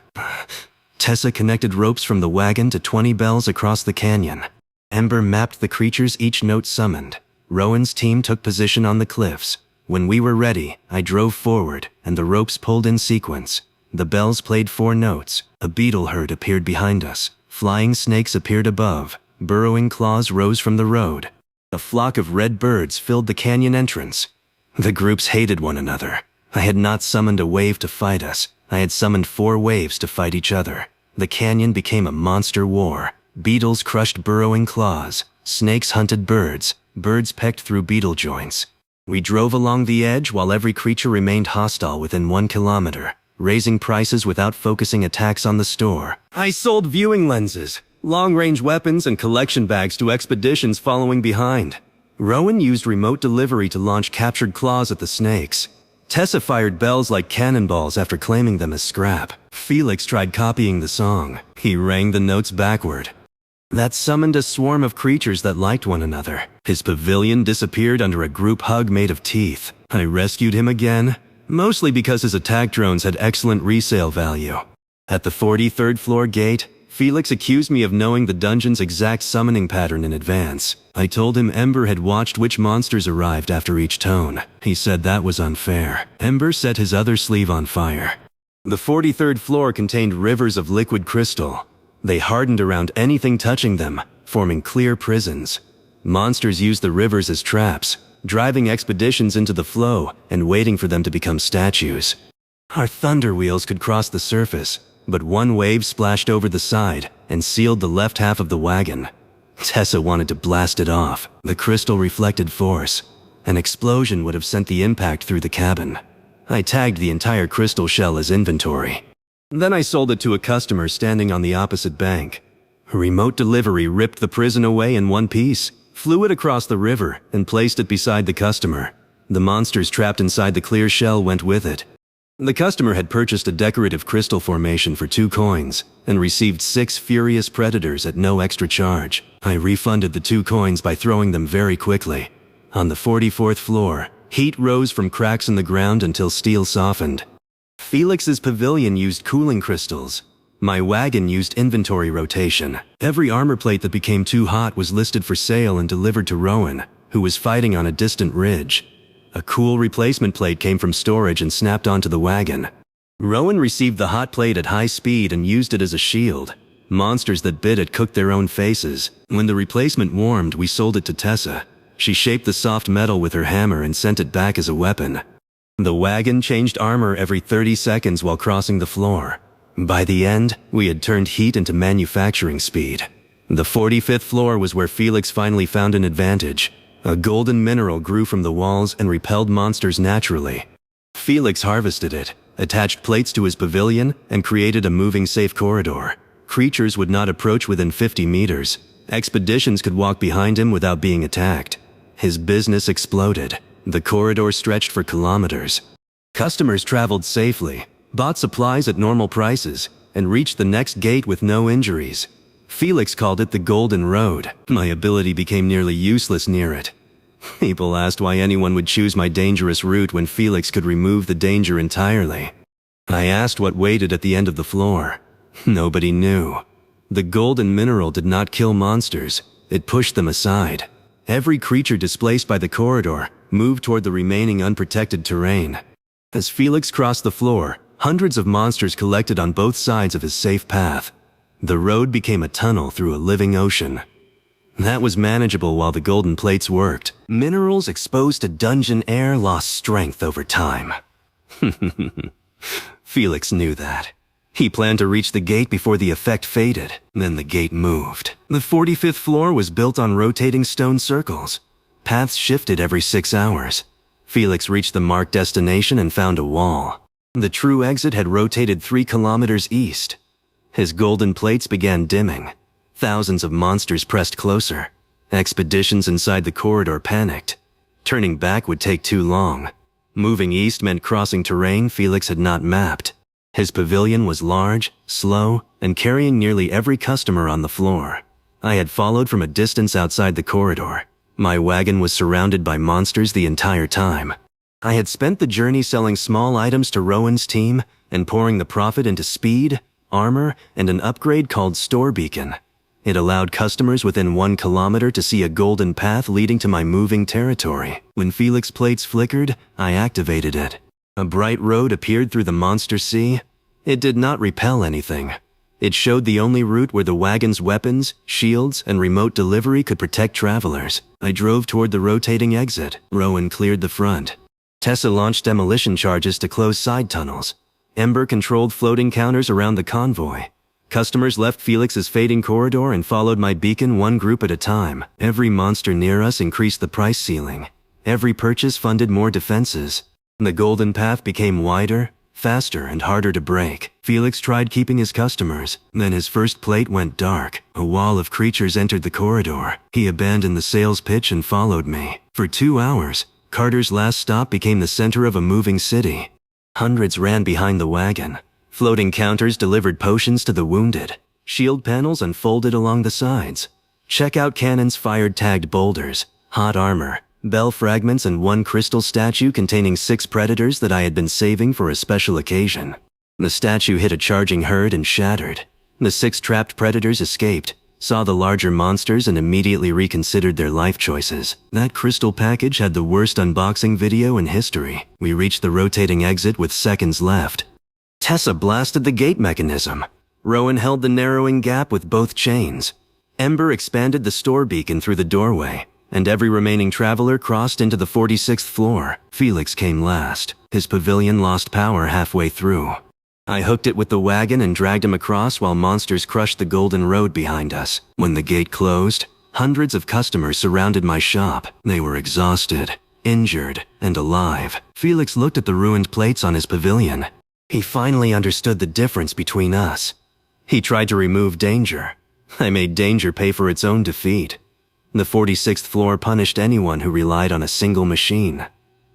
A: Tessa connected ropes from the wagon to 20 bells across the canyon. Ember mapped the creatures each note summoned. Rowan's team took position on the cliffs. When we were ready, I drove forward, and the ropes pulled in sequence. The bells played 4 notes. A beetle herd appeared behind us. Flying snakes appeared above. Burrowing claws rose from the road. A flock of red birds filled the canyon entrance. The groups hated one another. I had not summoned a wave to fight us. I had summoned 4 waves to fight each other. The canyon became a monster war. Beetles crushed burrowing claws. Snakes hunted birds. Birds pecked through beetle joints. We drove along the edge while every creature remained hostile within 1 kilometer, raising prices without focusing attacks on the store. I sold viewing lenses, long-range weapons, and collection bags to expeditions following behind. Rowan used remote delivery to launch captured claws at the snakes. Tessa fired bells like cannonballs after claiming them as scrap. Felix tried copying the song. He rang the notes backward. That summoned a swarm of creatures that liked one another. His pavilion disappeared under a group hug made of teeth. I rescued him again, mostly because his attack drones had excellent resale value. At the 43rd floor gate, Felix accused me of knowing the dungeon's exact summoning pattern in advance. I told him Ember had watched which monsters arrived after each tone. He said that was unfair. Ember set his other sleeve on fire. The 43rd floor contained rivers of liquid crystal. They hardened around anything touching them, forming clear prisons. Monsters used the rivers as traps, driving expeditions into the flow and waiting for them to become statues. Our thunder wheels could cross the surface, but one wave splashed over the side and sealed the left half of the wagon. Tessa wanted to blast it off. The crystal reflected force. An explosion would have sent the impact through the cabin. I tagged the entire crystal shell as inventory. Then I sold it to a customer standing on the opposite bank. Remote delivery ripped the prison away in one piece, flew it across the river, and placed it beside the customer. The monsters trapped inside the clear shell went with it. The customer had purchased a decorative crystal formation for 2 coins and received 6 furious predators at no extra charge. I refunded the 2 coins by throwing them very quickly. On the 44th floor, heat rose from cracks in the ground until steel softened. Felix's pavilion used cooling crystals. My wagon used inventory rotation. Every armor plate that became too hot was listed for sale and delivered to Rowan, who was fighting on a distant ridge. A cool replacement plate came from storage and snapped onto the wagon. Rowan received the hot plate at high speed and used it as a shield. Monsters that bit it cooked their own faces. When the replacement warmed, we sold it to Tessa. She shaped the soft metal with her hammer and sent it back as a weapon. The wagon changed armor every 30 seconds while crossing the floor. By the end, we had turned heat into manufacturing speed. The 45th floor was where Felix finally found an advantage. A golden mineral grew from the walls and repelled monsters naturally. Felix harvested it, attached plates to his pavilion, and created a moving safe corridor. Creatures would not approach within 50 meters. Expeditions could walk behind him without being attacked. His business exploded. The corridor stretched for kilometers. Customers traveled safely, bought supplies at normal prices, and reached the next gate with no injuries. Felix called it the Golden Road. My ability became nearly useless near it. People asked why anyone would choose my dangerous route when Felix could remove the danger entirely. I asked what waited at the end of the floor. Nobody knew. The golden mineral did not kill monsters. It pushed them aside. Every creature displaced by the corridor moved toward the remaining unprotected terrain. As Felix crossed the floor, hundreds of monsters collected on both sides of his safe path. The road became a tunnel through a living ocean. That was manageable while the golden plates worked. Minerals exposed to dungeon air lost strength over time. Felix knew that. He planned to reach the gate before the effect faded. Then the gate moved. The 45th floor was built on rotating stone circles. Paths shifted every 6 hours. Felix reached the marked destination and found a wall. The true exit had rotated 3 kilometers east. His golden plates began dimming. Thousands of monsters pressed closer. Expeditions inside the corridor panicked. Turning back would take too long. Moving east meant crossing terrain Felix had not mapped. His pavilion was large, slow, and carrying nearly every customer on the floor. I had followed from a distance outside the corridor. My wagon was surrounded by monsters the entire time. I had spent the journey selling small items to Rowan's team and pouring the profit into speed, armor, and an upgrade called Store Beacon. It allowed customers within 1 kilometer to see a golden path leading to my moving territory. When Felix plates flickered, I activated it. A bright road appeared through the monster sea. It did not repel anything. It showed the only route where the wagon's weapons, shields, and remote delivery could protect travelers. I drove toward the rotating exit. Rowan cleared the front. Tessa launched demolition charges to close side tunnels. Ember controlled floating counters around the convoy. Customers left Felix's fading corridor and followed my beacon one group at a time. Every monster near us increased the price ceiling. Every purchase funded more defenses. The golden path became wider, faster, and harder to break. Felix tried keeping his customers. Then his first plate went dark. A wall of creatures entered the corridor. He abandoned the sales pitch and followed me. For 2 hours, Carter's last stop became the center of a moving city. Hundreds ran behind the wagon. Floating counters delivered potions to the wounded. Shield panels unfolded along the sides. Checkout cannons fired tagged boulders, hot armor, bell fragments, and 1 crystal statue containing 6 predators that I had been saving for a special occasion. The statue hit a charging herd and shattered. The 6 trapped predators escaped, saw the larger monsters, and immediately reconsidered their life choices. That crystal package had the worst unboxing video in history. We reached the rotating exit with seconds left. Tessa blasted the gate mechanism. Rowan held the narrowing gap with both chains. Ember expanded the store beacon through the doorway, and every remaining traveler crossed into the 46th floor. Felix came last. His pavilion lost power halfway through. I hooked it with the wagon and dragged him across while monsters crushed the golden road behind us. When the gate closed, hundreds of customers surrounded my shop. They were exhausted, injured, and alive. Felix looked at the ruined plates on his pavilion. He finally understood the difference between us. He tried to remove danger. I made danger pay for its own defeat. The 46th floor punished anyone who relied on a single machine.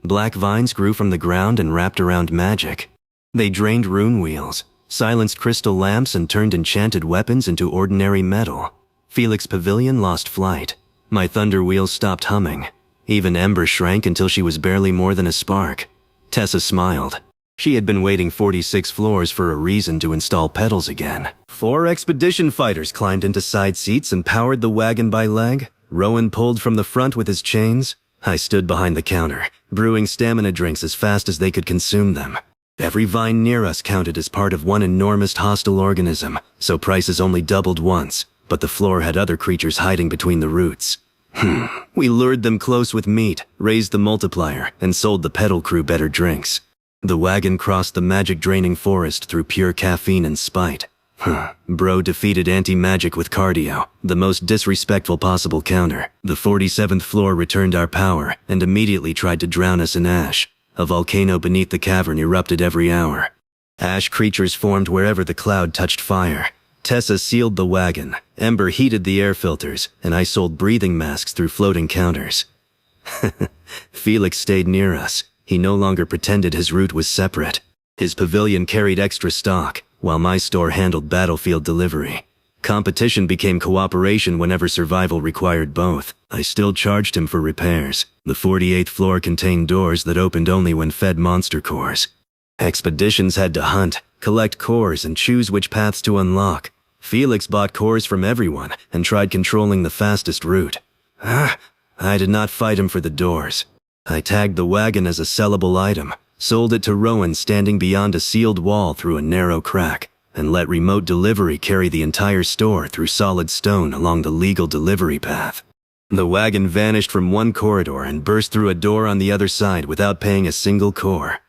A: Black vines grew from the ground and wrapped around magic. They drained rune wheels, silenced crystal lamps, and turned enchanted weapons into ordinary metal. Felix's pavilion lost flight. My thunder wheels stopped humming. Even Ember shrank until she was barely more than a spark. Tessa smiled. She had been waiting 46 floors for a reason to install pedals again. 4 expedition fighters climbed into side seats and powered the wagon by leg. Rowan pulled from the front with his chains. I stood behind the counter, brewing stamina drinks as fast as they could consume them. Every vine near us counted as part of one enormous hostile organism, so prices only doubled once, but the floor had other creatures hiding between the roots. We lured them close with meat, raised the multiplier, and sold the pedal crew better drinks. The wagon crossed the magic-draining forest through pure caffeine and spite. Bro defeated anti-magic with cardio, the most disrespectful possible counter. The 47th floor returned our power and immediately tried to drown us in ash. A volcano beneath the cavern erupted every hour. Ash creatures formed wherever the cloud touched fire. Tessa sealed the wagon, Ember heated the air filters, and I sold breathing masks through floating counters. Felix stayed near us. He no longer pretended his route was separate. His pavilion carried extra stock, while my store handled battlefield delivery. Competition became cooperation whenever survival required both. I still charged him for repairs. The 48th floor contained doors that opened only when fed monster cores. Expeditions had to hunt, collect cores, and choose which paths to unlock. Felix bought cores from everyone and tried controlling the fastest route. I did not fight him for the doors. I tagged the wagon as a sellable item, sold it to Rowan standing beyond a sealed wall through a narrow crack, and let remote delivery carry the entire store through solid stone along the legal delivery path. The wagon vanished from one corridor and burst through a door on the other side without paying a single core.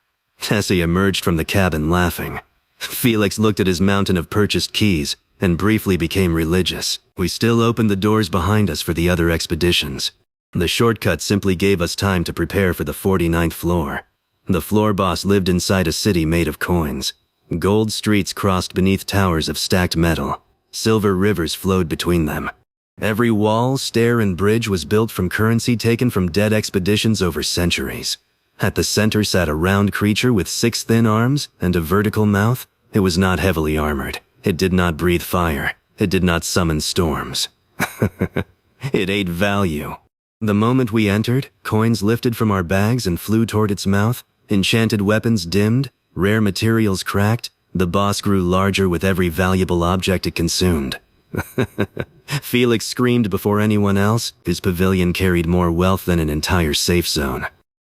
A: Tessie emerged from the cabin laughing. Felix looked at his mountain of purchased keys and briefly became religious. We still opened the doors behind us for the other expeditions. The shortcut simply gave us time to prepare for the 49th floor. The floor boss lived inside a city made of coins. Gold streets crossed beneath towers of stacked metal. Silver rivers flowed between them. Every wall, stair, and bridge was built from currency taken from dead expeditions over centuries. At the center sat a round creature with 6 thin arms and a vertical mouth. It was not heavily armored. It did not breathe fire. It did not summon storms. It ate value. The moment we entered, coins lifted from our bags and flew toward its mouth. Enchanted weapons dimmed. Rare materials cracked. The boss grew larger with every valuable object it consumed. Felix screamed before anyone else. His pavilion carried more wealth than an entire safe zone.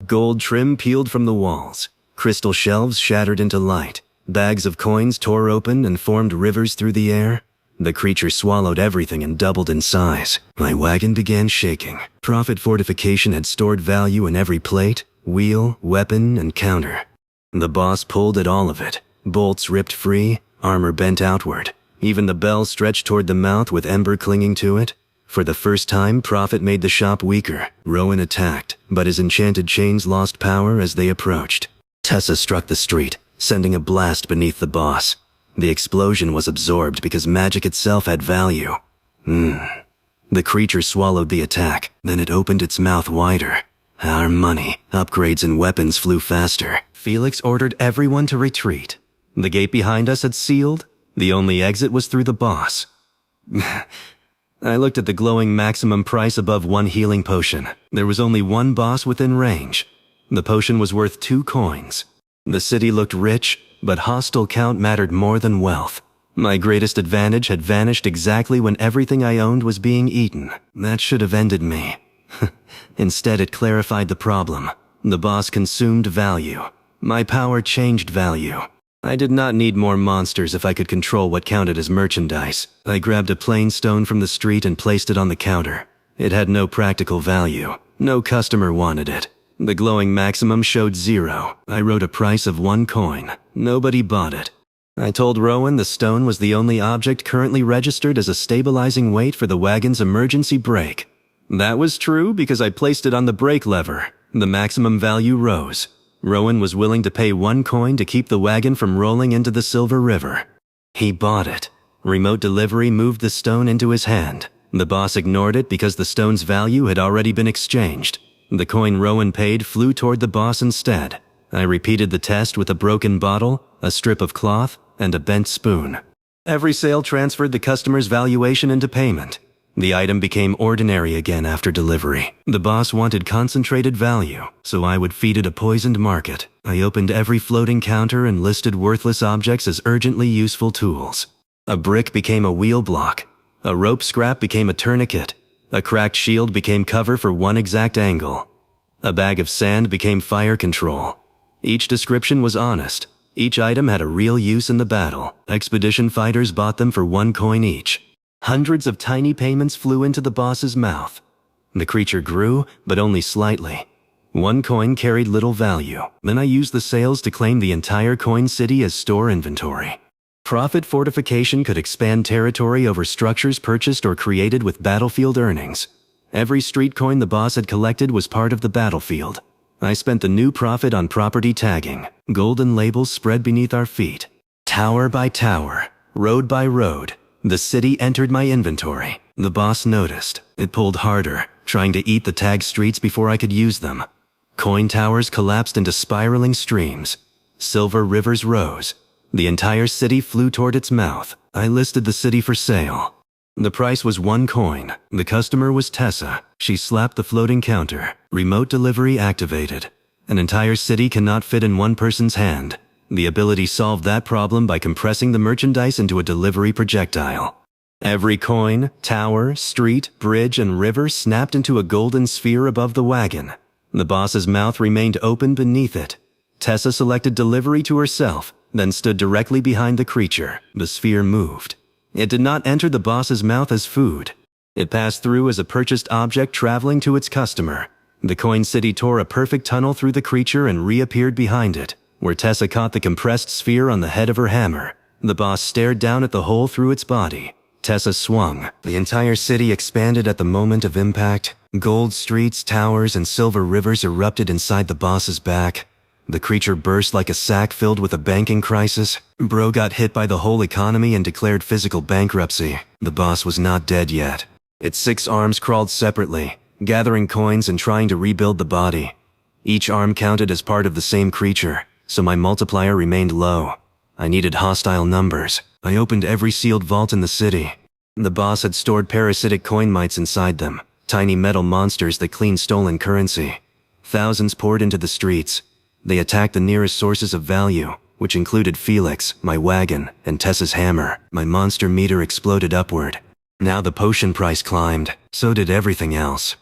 A: Gold trim peeled from the walls. Crystal shelves shattered into light. Bags of coins tore open and formed rivers through the air. The creature swallowed everything and doubled in size. My wagon began shaking. Profit fortification had stored value in every plate, wheel, weapon, and counter. The boss pulled at all of it. Bolts ripped free, armor bent outward. Even the bell stretched toward the mouth with ember clinging to it. For the first time, Profit made the shop weaker. Rowan attacked, but his enchanted chains lost power as they approached. Tessa struck the street, sending a blast beneath the boss. The explosion was absorbed because magic itself had value. The creature swallowed the attack, then it opened its mouth wider. Our money, upgrades, and weapons flew faster. Felix ordered everyone to retreat. The gate behind us had sealed. The only exit was through the boss. I looked at the glowing maximum price above 1 healing potion. There was only one boss within range. The potion was worth 2 coins. The city looked rich, but hostile count mattered more than wealth. My greatest advantage had vanished exactly when everything I owned was being eaten. That should have ended me. Instead, it clarified the problem. The boss consumed value. My power changed value. I did not need more monsters if I could control what counted as merchandise. I grabbed a plain stone from the street and placed it on the counter. It had no practical value. No customer wanted it. The glowing maximum showed 0. I wrote a price of 1 coin. Nobody bought it. I told Rowan the stone was the only object currently registered as a stabilizing weight for the wagon's emergency brake. That was true because I placed it on the brake lever. The maximum value rose. Rowan was willing to pay 1 coin to keep the wagon from rolling into the Silver River. He bought it. Remote delivery moved the stone into his hand. The boss ignored it because the stone's value had already been exchanged. The coin Rowan paid flew toward the boss instead. I repeated the test with a broken bottle, a strip of cloth, and a bent spoon. Every sale transferred the customer's valuation into payment. The item became ordinary again after delivery. The boss wanted concentrated value, so I would feed it a poisoned market. I opened every floating counter and listed worthless objects as urgently useful tools. A brick became a wheel block. A rope scrap became a tourniquet. A cracked shield became cover for 1 exact angle. A bag of sand became fire control. Each description was honest. Each item had a real use in the battle. Expedition fighters bought them for 1 coin each. Hundreds of tiny payments flew into the boss's mouth. The creature grew, but only slightly. 1 coin carried little value. Then I used the sales to claim the entire coin city as store inventory. Profit fortification could expand territory over structures purchased or created with battlefield earnings. Every street coin the boss had collected was part of the battlefield. I spent the new profit on property tagging. Golden labels spread beneath our feet. Tower by tower, road by road, the city entered my inventory. The boss noticed. It pulled harder, trying to eat the tag streets before I could use them. Coin towers collapsed into spiraling streams. Silver rivers rose. The entire city flew toward its mouth. I listed the city for sale. The price was 1 coin. The customer was Tessa. She slapped the floating counter. Remote delivery activated. An entire city cannot fit in one person's hand. The ability solved that problem by compressing the merchandise into a delivery projectile. Every coin, tower, street, bridge, and river snapped into a golden sphere above the wagon. The boss's mouth remained open beneath it. Tessa selected delivery to herself, then stood directly behind the creature. The sphere moved. It did not enter the boss's mouth as food. It passed through as a purchased object traveling to its customer. The coin city tore a perfect tunnel through the creature and reappeared behind it, where Tessa caught the compressed sphere on the head of her hammer. The boss stared down at the hole through its body. Tessa swung. The entire city expanded at the moment of impact. Gold streets, towers, and silver rivers erupted inside the boss's back. The creature burst like a sack filled with a banking crisis. Bro got hit by the whole economy and declared physical bankruptcy. The boss was not dead yet. Its 6 arms crawled separately, gathering coins and trying to rebuild the body. Each arm counted as part of the same creature, so my multiplier remained low. I needed hostile numbers. I opened every sealed vault in the city. The boss had stored parasitic coin mites inside them, tiny metal monsters that cleaned stolen currency. Thousands poured into the streets. They attacked the nearest sources of value, which included Felix, my wagon, and Tessa's hammer. My monster meter exploded upward. Now the potion price climbed. So did everything else.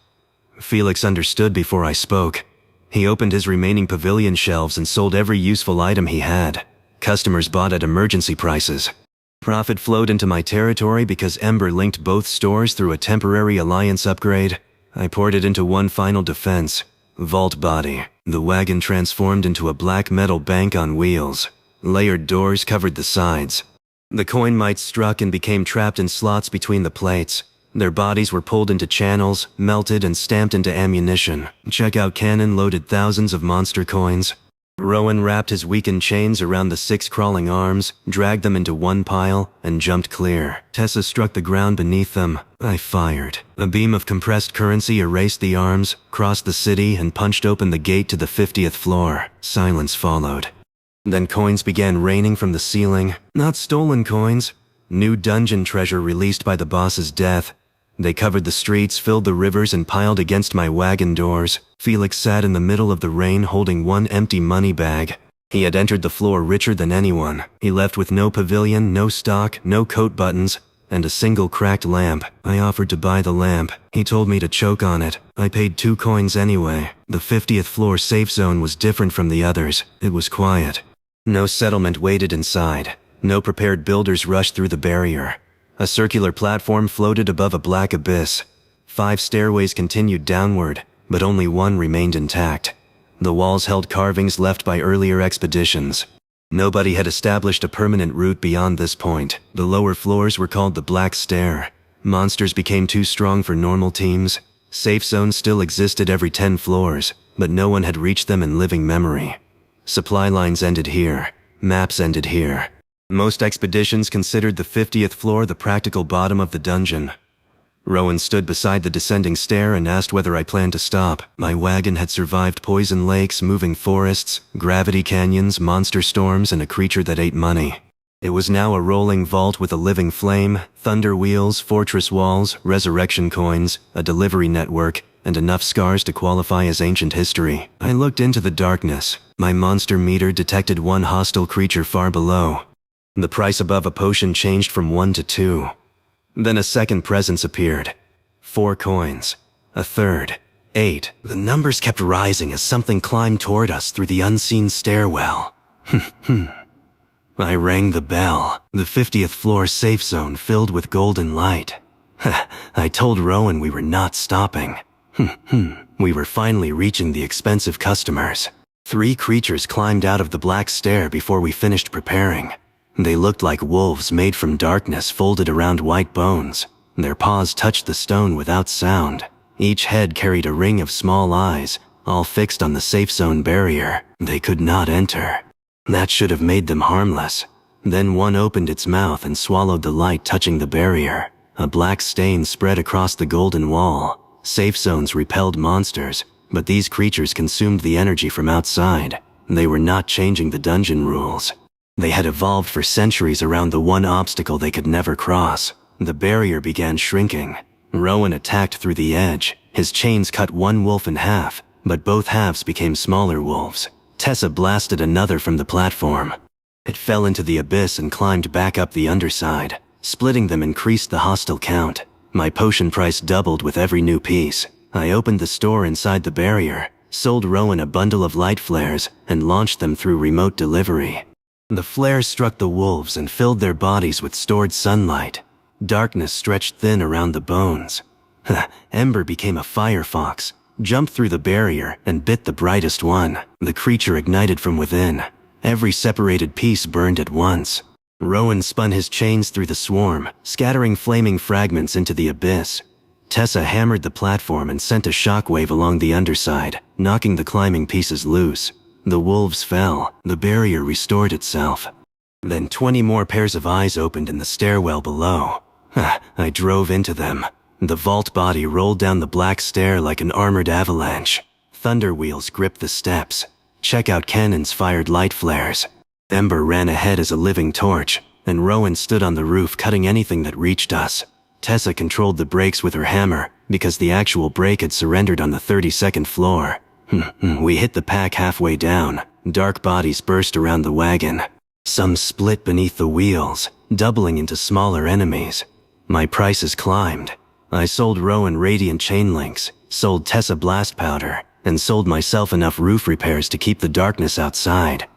A: Felix understood before I spoke. He opened his remaining pavilion shelves and sold every useful item he had. Customers bought at emergency prices. Profit flowed into my territory because Ember linked both stores through a temporary alliance upgrade. I poured it into one final defense. Vault body. The wagon transformed into a black metal bank on wheels. Layered doors covered the sides. The coin mites struck and became trapped in slots between the plates. Their bodies were pulled into channels, melted, and stamped into ammunition. Checkout cannon loaded thousands of monster coins. Rowan wrapped his weakened chains around the 6 crawling arms, dragged them into one pile, and jumped clear. Tessa struck the ground beneath them. I fired. A beam of compressed currency erased the arms, crossed the city, and punched open the gate to the 50th floor. Silence followed. Then coins began raining from the ceiling. Not stolen coins. New dungeon treasure released by the boss's death. They covered the streets, filled the rivers, and piled against my wagon doors. Felix sat in the middle of the rain holding one empty money bag. He had entered the floor richer than anyone. He left with no pavilion, no stock, no coat buttons, and a single cracked lamp. I offered to buy the lamp. He told me to choke on it. I paid 2 coins anyway. The 50th floor safe zone was different from the others. It was quiet. No settlement waited inside. No prepared builders rushed through the barrier. A circular platform floated above a black abyss. 5 stairways continued downward, but only one remained intact. The walls held carvings left by earlier expeditions. Nobody had established a permanent route beyond this point. The lower floors were called the Black Stair. Monsters became too strong for normal teams. Safe zones still existed every 10 floors, but no one had reached them in living memory. Supply lines ended here. Maps ended here. Most expeditions considered the 50th floor the practical bottom of the dungeon. Rowan stood beside the descending stair and asked whether I planned to stop. My wagon had survived poison lakes, moving forests, gravity canyons, monster storms, and a creature that ate money. It was now a rolling vault with a living flame, thunder wheels, fortress walls, resurrection coins, a delivery network, and enough scars to qualify as ancient history. I looked into the darkness. My monster meter detected one hostile creature far below. The price above a potion changed from 1 to 2. Then a second presence appeared. 4 coins. A third. 8. The numbers kept rising as something climbed toward us through the unseen stairwell. I rang the bell. The 50th floor safe zone filled with golden light. I told Rowan we were not stopping. We were finally reaching the expensive customers. 3 creatures climbed out of the black stair before we finished preparing. They looked like wolves made from darkness folded around white bones. Their paws touched the stone without sound. Each head carried a ring of small eyes, all fixed on the safe zone barrier. They could not enter. That should have made them harmless. Then one opened its mouth and swallowed the light touching the barrier. A black stain spread across the golden wall. Safe zones repelled monsters, but these creatures consumed the energy from outside. They were not changing the dungeon rules. They had evolved for centuries around the one obstacle they could never cross. The barrier began shrinking. Rowan attacked through the edge. His chains cut one wolf in half, but both halves became smaller wolves. Tessa blasted another from the platform. It fell into the abyss and climbed back up the underside. Splitting them increased the hostile count. My potion price doubled with every new piece. I opened the store inside the barrier, sold Rowan a bundle of light flares, and launched them through remote delivery. The flares struck the wolves and filled their bodies with stored sunlight. Darkness stretched thin around the bones. Ember became a firefox, jumped through the barrier, and bit the brightest one. The creature ignited from within. Every separated piece burned at once. Rowan spun his chains through the swarm, scattering flaming fragments into the abyss. Tessa hammered the platform and sent a shockwave along the underside, knocking the climbing pieces loose. The wolves fell. The barrier restored itself. Then 20 more pairs of eyes opened in the stairwell below. I drove into them. The vault body rolled down the black stair like an armored avalanche. Thunder wheels gripped the steps. Checkout cannons fired light flares. Ember ran ahead as a living torch, and Rowan stood on the roof cutting anything that reached us. Tessa controlled the brakes with her hammer, because the actual brake had surrendered on the 32nd floor. We hit the pack halfway down. Dark bodies burst around the wagon. Some split beneath the wheels, doubling into smaller enemies. My prices climbed. I sold Rowan radiant chain links, sold Tessa blast powder, and sold myself enough roof repairs to keep the darkness outside.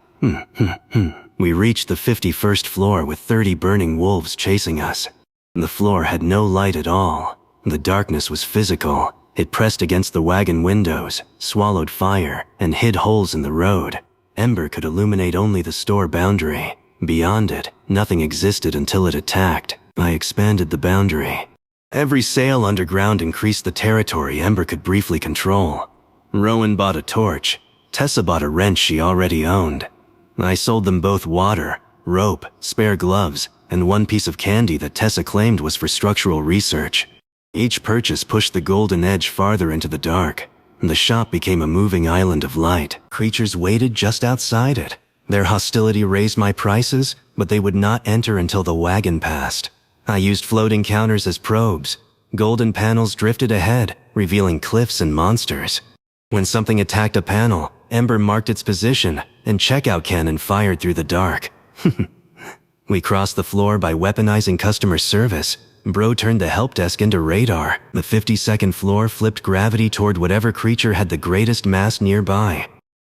A: We reached the 51st floor with 30 burning wolves chasing us. The floor had no light at all. The darkness was physical. It pressed against the wagon windows, swallowed fire, and hid holes in the road. Ember could illuminate only the store boundary. Beyond it, nothing existed until it attacked. I expanded the boundary. Every sale underground increased the territory Ember could briefly control. Rowan bought a torch. Tessa bought a wrench she already owned. I sold them both water, rope, spare gloves, and one piece of candy that Tessa claimed was for structural research. Each purchase pushed the golden edge farther into the dark. The shop became a moving island of light. Creatures waited just outside it. Their hostility raised my prices, but they would not enter until the wagon passed. I used floating counters as probes. Golden panels drifted ahead, revealing cliffs and monsters. When something attacked a panel, Ember marked its position, and checkout cannon fired through the dark. We crossed the floor by weaponizing customer service. Bro turned the help desk into radar. The 52nd floor flipped gravity toward whatever creature had the greatest mass nearby.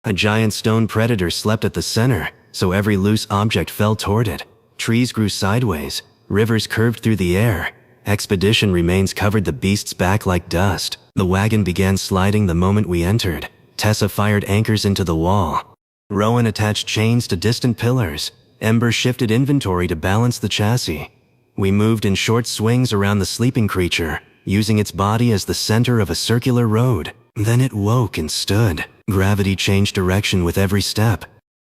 A: A giant stone predator slept at the center, so every loose object fell toward it. Trees grew sideways. Rivers curved through the air. Expedition remains covered the beast's back like dust. The wagon began sliding the moment we entered. Tessa fired anchors into the wall. Rowan attached chains to distant pillars. Ember shifted inventory to balance the chassis. We moved in short swings around the sleeping creature, using its body as the center of a circular road. Then it woke and stood. Gravity changed direction with every step.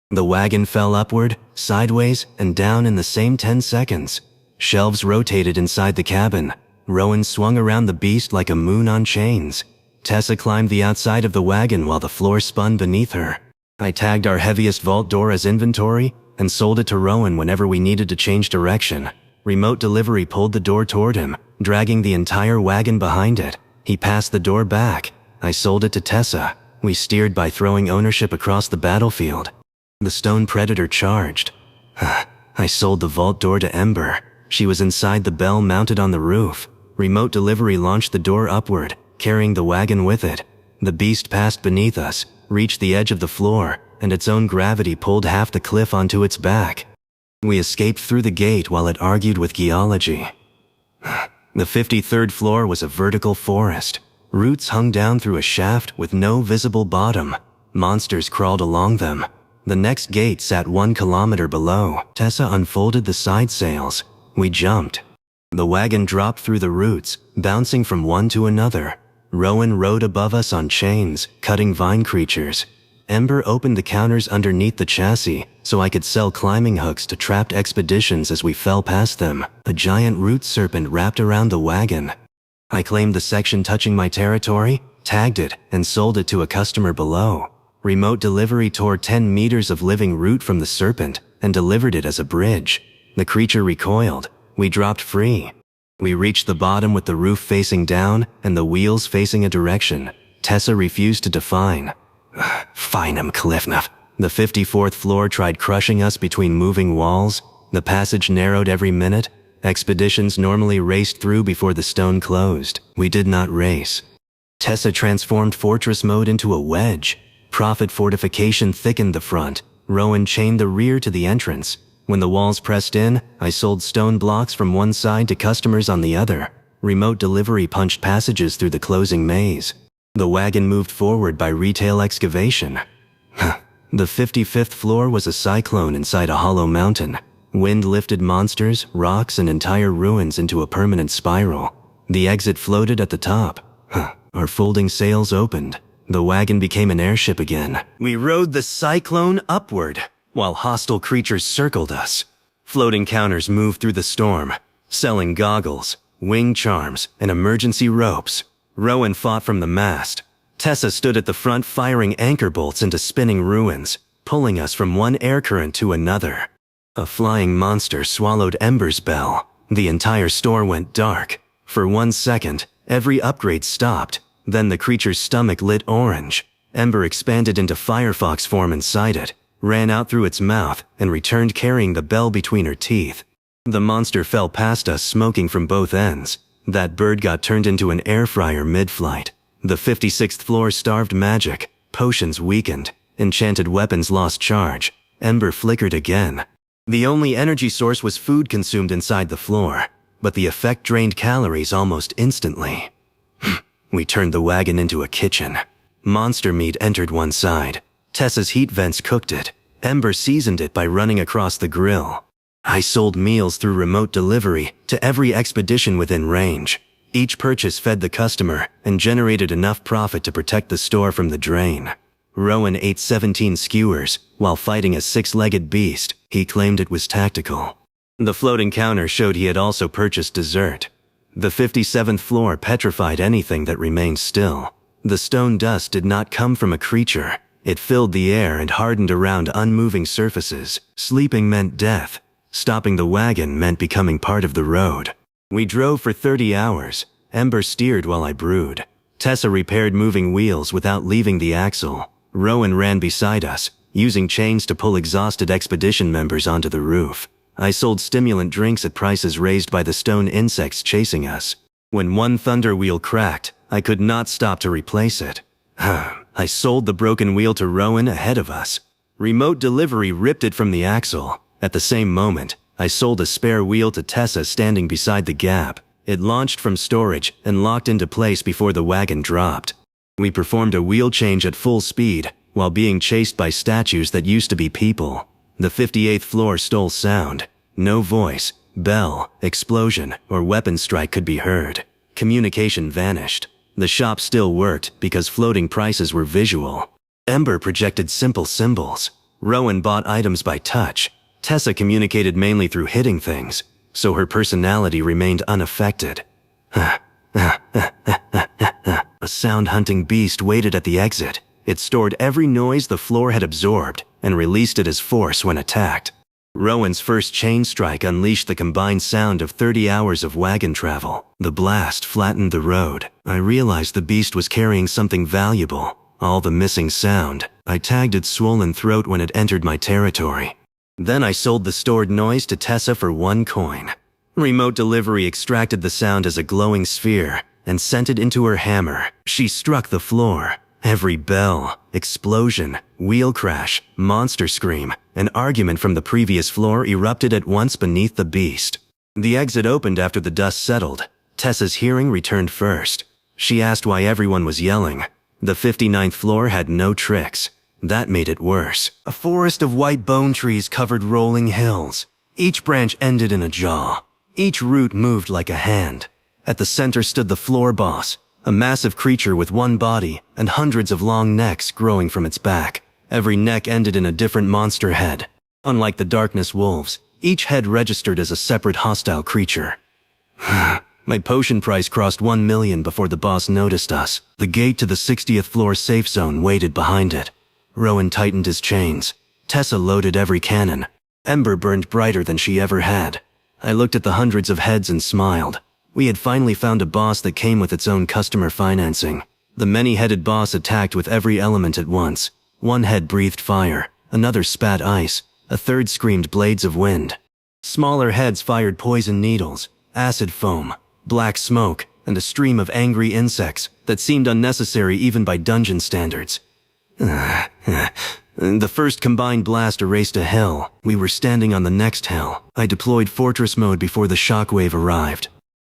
A: The wagon fell upward, sideways, and down in the same 10 seconds. Shelves rotated inside the cabin. Rowan swung around the beast like a moon on chains. Tessa climbed the outside of the wagon while the floor spun beneath her. I tagged our heaviest vault door as inventory and sold it to Rowan whenever we needed to change direction. Remote delivery pulled the door toward him, dragging the entire wagon behind it. He passed the door back. I sold it to Tessa. We steered by throwing ownership across the battlefield. The stone predator charged. I sold the vault door to Ember. She was inside the bell mounted on the roof. Remote delivery launched the door upward, carrying the wagon with it. The beast passed beneath us, reached the edge of the floor, and its own gravity pulled half the cliff onto its back. We escaped through the gate while it argued with geology. The 53rd floor was a vertical forest. Roots hung down through a shaft with no visible bottom. Monsters crawled along them. The next gate sat 1 kilometer below. Tessa unfolded the side sails. We jumped. The wagon dropped through the roots, bouncing from one to another. Rowan rode above us on chains, cutting vine creatures. Ember opened the counters underneath the chassis, so I could sell climbing hooks to trapped expeditions as we fell past them. A giant root serpent wrapped around the wagon. I claimed the section touching my territory, tagged it, and sold it to a customer below. Remote delivery tore 10 meters of living root from the serpent and delivered it as a bridge. The creature recoiled. We dropped free. We reached the bottom with the roof facing down and the wheels facing a direction. Tessa refused to define. Fine 'em, Cliffnuff. The 54th floor tried crushing us between moving walls. The passage narrowed every minute. Expeditions normally raced through before the stone closed. We did not race. Tessa transformed fortress mode into a wedge. Profit fortification thickened the front. Rowan chained the rear to the entrance. When the walls pressed in, I sold stone blocks from one side to customers on the other. Remote delivery punched passages through the closing maze. The wagon moved forward by retail excavation. The 55th floor was a cyclone inside a hollow mountain. Wind lifted monsters, rocks, and entire ruins into a permanent spiral. The exit floated at the top. Our folding sails opened. The wagon became an airship again. We rode the cyclone upward, while hostile creatures circled us. Floating counters moved through the storm, selling goggles, wing charms, and emergency ropes. Rowan fought from the mast. Tessa stood at the front firing anchor bolts into spinning ruins, pulling us from one air current to another. A flying monster swallowed Ember's bell. The entire store went dark. For 1 second, every upgrade stopped. Then the creature's stomach lit orange. Ember expanded into Firefox form inside it, ran out through its mouth, and returned carrying the bell between her teeth. The monster fell past us, smoking from both ends. That bird got turned into an air fryer mid-flight. The 56th floor starved magic. Potions weakened. Enchanted weapons lost charge. Ember flickered again. The only energy source was food consumed inside the floor, but the effect drained calories almost instantly. We turned the wagon into a kitchen. Monster meat entered one side. Tessa's heat vents cooked it. Ember seasoned it by running across the grill. I sold meals through remote delivery to every expedition within range. Each purchase fed the customer and generated enough profit to protect the store from the drain. Rowan ate 17 skewers while fighting a 6-legged beast. He claimed it was tactical. The floating counter showed he had also purchased dessert. The 57th floor petrified anything that remained still. The stone dust did not come from a creature. It filled the air and hardened around unmoving surfaces. Sleeping meant death. Stopping the wagon meant becoming part of the road. We drove for 30 hours. Ember steered while I brewed. Tessa repaired moving wheels without leaving the axle. Rowan ran beside us, using chains to pull exhausted expedition members onto the roof. I sold stimulant drinks at prices raised by the stone insects chasing us. When one thunder wheel cracked, I could not stop to replace it. I sold the broken wheel to Rowan ahead of us. Remote delivery ripped it from the axle. At the same moment, I sold a spare wheel to Tessa standing beside the gap. It launched from storage and locked into place before the wagon dropped. We performed a wheel change at full speed, while being chased by statues that used to be people. The 58th floor stole sound. No voice, bell, explosion, or weapon strike could be heard. Communication vanished. The shop still worked because floating prices were visual. Ember projected simple symbols. Rowan bought items by touch. Tessa communicated mainly through hitting things, so her personality remained unaffected. A sound-hunting beast waited at the exit. It stored every noise the floor had absorbed and released it as force when attacked. Rowan's first chain strike unleashed the combined sound of 30 hours of wagon travel. The blast flattened the road. I realized the beast was carrying something valuable. All the missing sound. I tagged its swollen throat when it entered my territory. Then I sold the stored noise to Tessa for 1 coin. Remote delivery extracted the sound as a glowing sphere and sent it into her hammer. She struck the floor. Every bell, explosion, wheel crash, monster scream, and argument from the previous floor erupted at once beneath the beast. The exit opened after the dust settled. Tessa's hearing returned first. She asked why everyone was yelling. The 59th floor had no tricks. That made it worse. A forest of white bone trees covered rolling hills. Each branch ended in a jaw. Each root moved like a hand. At the center stood the floor boss, a massive creature with one body and hundreds of long necks growing from its back. Every neck ended in a different monster head. Unlike the darkness wolves, each head registered as a separate hostile creature. My potion price crossed 1 million before the boss noticed us. The gate to the 60th floor safe zone waited behind it. Rowan tightened his chains. Tessa loaded every cannon. Ember burned brighter than she ever had. I looked at the hundreds of heads and smiled. We had finally found a boss that came with its own customer financing. The many-headed boss attacked with every element at once. One head breathed fire, another spat ice, a third screamed blades of wind. Smaller heads fired poison needles, acid foam, black smoke, and a stream of angry insects that seemed unnecessary even by dungeon standards. The first combined blast erased a hill. We were standing on the next hill. I deployed fortress mode before the shockwave arrived.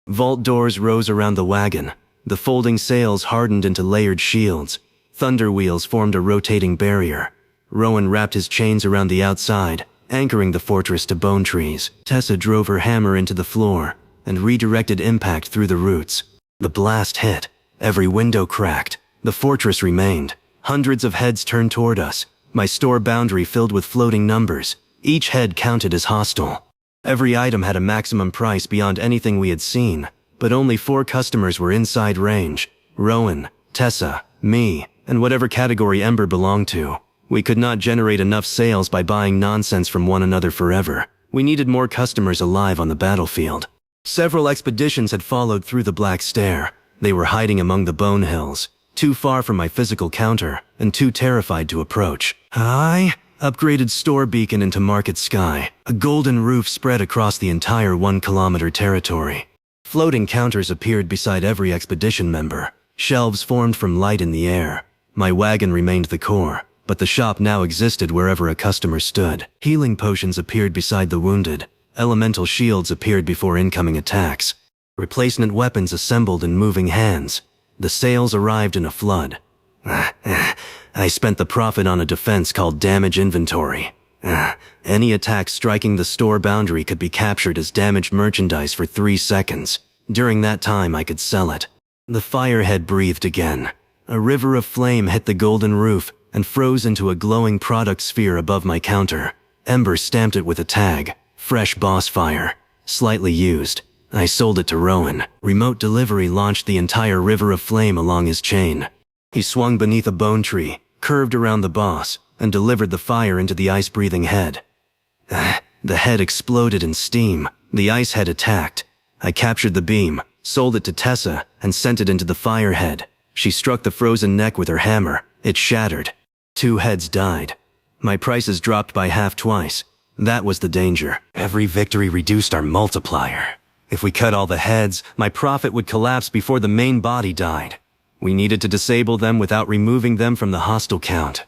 A: Vault doors rose around the wagon. The folding sails hardened into layered shields. Thunder wheels formed a rotating barrier. Rowan wrapped his chains around the outside. anchoring the fortress to bone trees. Tessa drove her hammer into the floor and redirected impact through the roots. The blast hit. Every window cracked. The fortress remained. Hundreds of heads turned toward us, my store boundary filled with floating numbers. Each head counted as hostile. Every item had a maximum price beyond anything we had seen, but only 4 customers were inside range: Rowan, Tessa, me, and whatever category Ember belonged to. We could not generate enough sales by buying nonsense from one another forever. We needed more customers alive on the battlefield. Several expeditions had followed through the Black Stair. They were hiding among the bone hills, too far from my physical counter, and too terrified to approach. I upgraded store beacon into market sky. A golden roof spread across the entire 1-kilometer territory. Floating counters appeared beside every expedition member. Shelves formed from light in the air. My wagon remained the core, but the shop now existed wherever a customer stood. Healing potions appeared beside the wounded. Elemental shields appeared before incoming attacks. Replacement weapons assembled in moving hands. The sales arrived in a flood. I spent the profit on a defense called damage inventory. Any attack striking the store boundary could be captured as damaged merchandise for 3 seconds. During that time, I could sell it. The firehead breathed again. A river of flame hit the golden roof and froze into a glowing product sphere above my counter. Ember stamped it with a tag: fresh boss fire. Slightly used. I sold it to Rowan. Remote delivery launched the entire river of flame along his chain. He swung beneath a bone tree, curved around the boss, and delivered the fire into the ice-breathing head. The head exploded in steam. The ice head attacked. I captured the beam, sold it to Tessa, and sent it into the firehead. She struck the frozen neck with her hammer. It shattered. 2 heads died. My prices dropped by half twice. That was the danger. Every victory reduced our multiplier. If we cut all the heads, my profit would collapse before the main body died. We needed to disable them without removing them from the hostile count.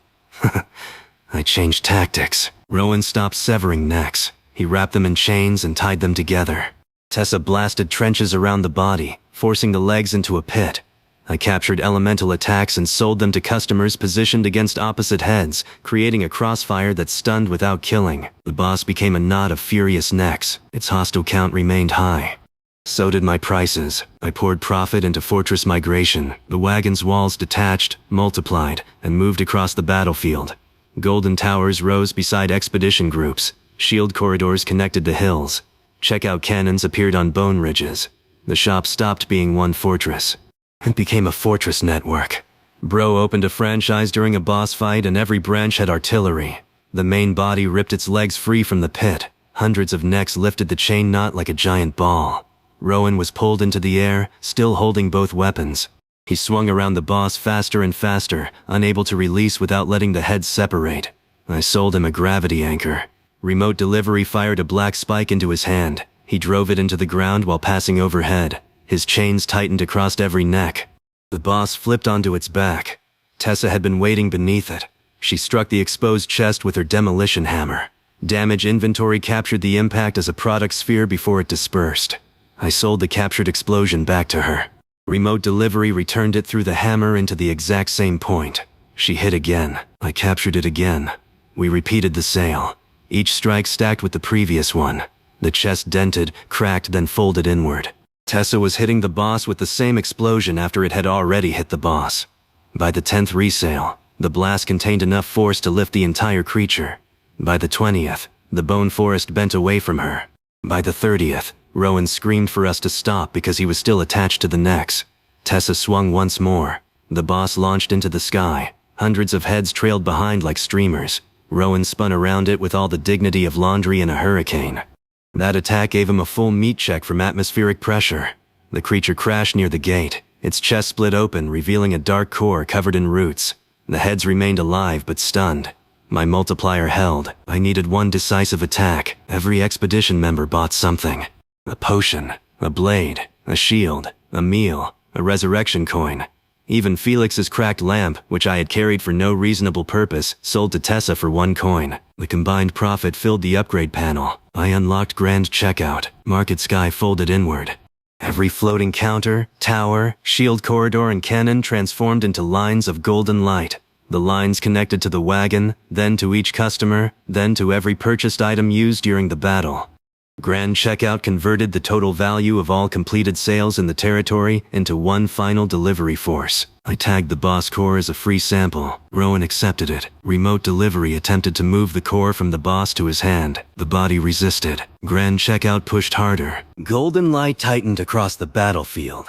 A: I changed tactics. Rowan stopped severing necks. He wrapped them in chains and tied them together. Tessa blasted trenches around the body, forcing the legs into a pit. I captured elemental attacks and sold them to customers positioned against opposite heads, creating a crossfire that stunned without killing. The boss became a knot of furious necks. Its hostile count remained high. So did my prices. I poured profit into fortress migration. The wagon's walls detached, multiplied, and moved across the battlefield. Golden towers rose beside expedition groups. Shield corridors connected the hills. Checkout cannons appeared on bone ridges. The shop stopped being one fortress. It became a fortress network. Bro opened a franchise during a boss fight and every branch had artillery. The main body ripped its legs free from the pit. Hundreds of necks lifted the chain knot like a giant ball. Rowan was pulled into the air, still holding both weapons. He swung around the boss faster and faster, unable to release without letting the heads separate. I sold him a gravity anchor. Remote delivery fired a black spike into his hand. He drove it into the ground while passing overhead. His chains tightened across every neck. The boss flipped onto its back. Tessa had been waiting beneath it. She struck the exposed chest with her demolition hammer. Damage inventory captured the impact as a product sphere before it dispersed. I sold the captured explosion back to her. Remote delivery returned it through the hammer into the exact same point. She hit again. I captured it again. We repeated the sale. Each strike stacked with the previous one. The chest dented, cracked, then folded inward. Tessa was hitting the boss with the same explosion after it had already hit the boss. By the 10th resale, the blast contained enough force to lift the entire creature. By the 20th, the bone forest bent away from her. By the 30th, Rowan screamed for us to stop because he was still attached to the necks. Tessa swung once more. The boss launched into the sky. Hundreds of heads trailed behind like streamers. Rowan spun around it with all the dignity of laundry in a hurricane. That attack gave him a full meat check from atmospheric pressure. The creature crashed near the gate. Its chest split open, revealing a dark core covered in roots. The heads remained alive but stunned. My multiplier held. I needed one decisive attack. Every expedition member bought something. A potion, a blade, a shield, a meal, a resurrection coin. Even Felix's cracked lamp, which I had carried for no reasonable purpose, sold to Tessa for 1 coin. The combined profit filled the upgrade panel. I unlocked Grand Checkout. Market Sky folded inward. Every floating counter, tower, shield corridor, and cannon transformed into lines of golden light. The lines connected to the wagon, then to each customer, then to every purchased item used during the battle. Grand Checkout converted the total value of all completed sales in the territory into one final delivery force. I tagged the boss core as a free sample. Rowan accepted it. Remote delivery attempted to move the core from the boss to his hand. The body resisted. Grand Checkout pushed harder. Golden light tightened across the battlefield.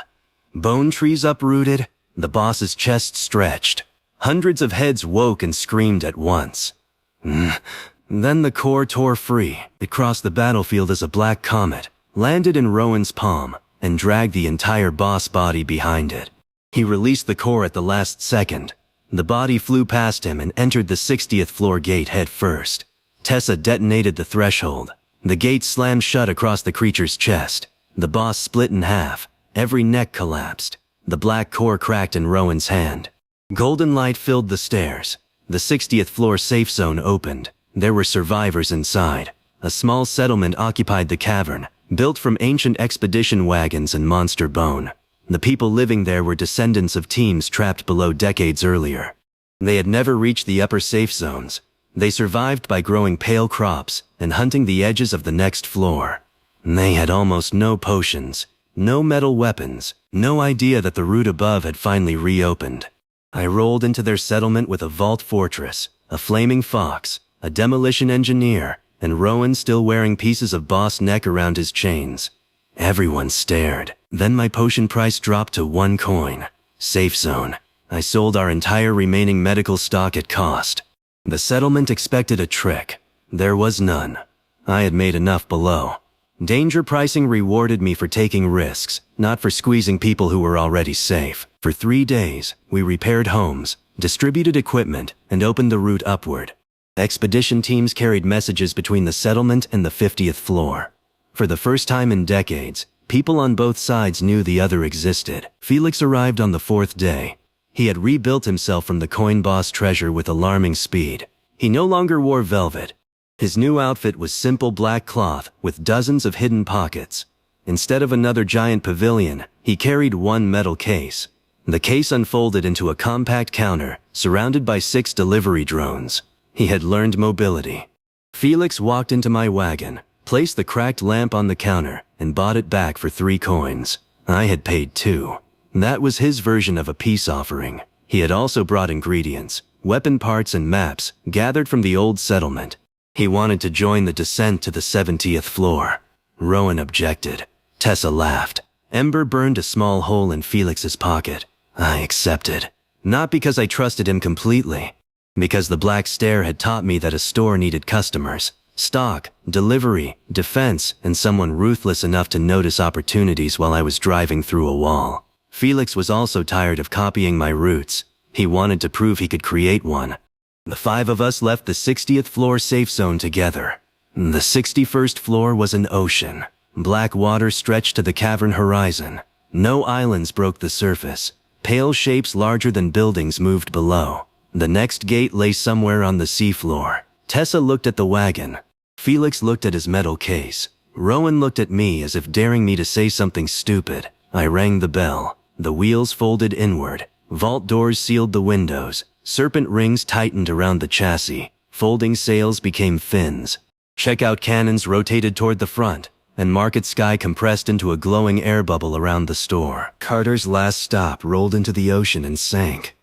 A: Bone trees uprooted. The boss's chest stretched. Hundreds of heads woke and screamed at once. Then the core tore free. It crossed the battlefield as a black comet, landed in Rowan's palm, and dragged the entire boss body behind it. He released the core at the last second. The body flew past him and entered the 60th floor gate head first. Tessa detonated the threshold. The gate slammed shut across the creature's chest. The boss split in half. Every neck collapsed. The black core cracked in Rowan's hand. Golden light filled the stairs. The 60th floor safe zone opened. There were survivors inside. A small settlement occupied the cavern, built from ancient expedition wagons and monster bone. The people living there were descendants of teams trapped below decades earlier. They had never reached the upper safe zones. They survived by growing pale crops and hunting the edges of the next floor. They had almost no potions, no metal weapons, no idea that the route above had finally reopened. I rolled into their settlement with a vault fortress, a flaming fox, a demolition engineer, and Rowan still wearing pieces of boss neck around his chains. Everyone stared. Then my potion price dropped to 1 coin. Safe zone. I sold our entire remaining medical stock at cost. The settlement expected a trick. There was none. I had made enough below. Danger pricing rewarded me for taking risks, not for squeezing people who were already safe. For 3 days, we repaired homes, distributed equipment, and opened the route upward. Expedition teams carried messages between the settlement and the 50th floor. For the first time in decades, people on both sides knew the other existed. Felix arrived on the 4th day. He had rebuilt himself from the coin boss treasure with alarming speed. He no longer wore velvet. His new outfit was simple black cloth with dozens of hidden pockets. Instead of another giant pavilion, he carried one metal case. The case unfolded into a compact counter, surrounded by 6 delivery drones. He had learned mobility. Felix walked into my wagon, placed the cracked lamp on the counter, and bought it back for 3 coins. I had paid 2. That was his version of a peace offering. He had also brought ingredients, weapon parts and maps, gathered from the old settlement. He wanted to join the descent to the 70th floor. Rowan objected. Tessa laughed. Ember burned a small hole in Felix's pocket. I accepted. Not because I trusted him completely. Because the black stare had taught me that a store needed customers, stock, delivery, defense, and someone ruthless enough to notice opportunities while I was driving through a wall. Felix was also tired of copying my routes. He wanted to prove he could create one. The 5 of us left the 60th floor safe zone together. The 61st floor was an ocean. Black water stretched to the cavern horizon. No islands broke the surface. Pale shapes larger than buildings moved below. The next gate lay somewhere on the seafloor. Tessa looked at the wagon. Felix looked at his metal case. Rowan looked at me as if daring me to say something stupid. I rang the bell. The wheels folded inward. Vault doors sealed the windows. Serpent rings tightened around the chassis. Folding sails became fins. Checkout cannons rotated toward the front, and market sky compressed into a glowing air bubble around the store. Carter's last stop rolled into the ocean and sank.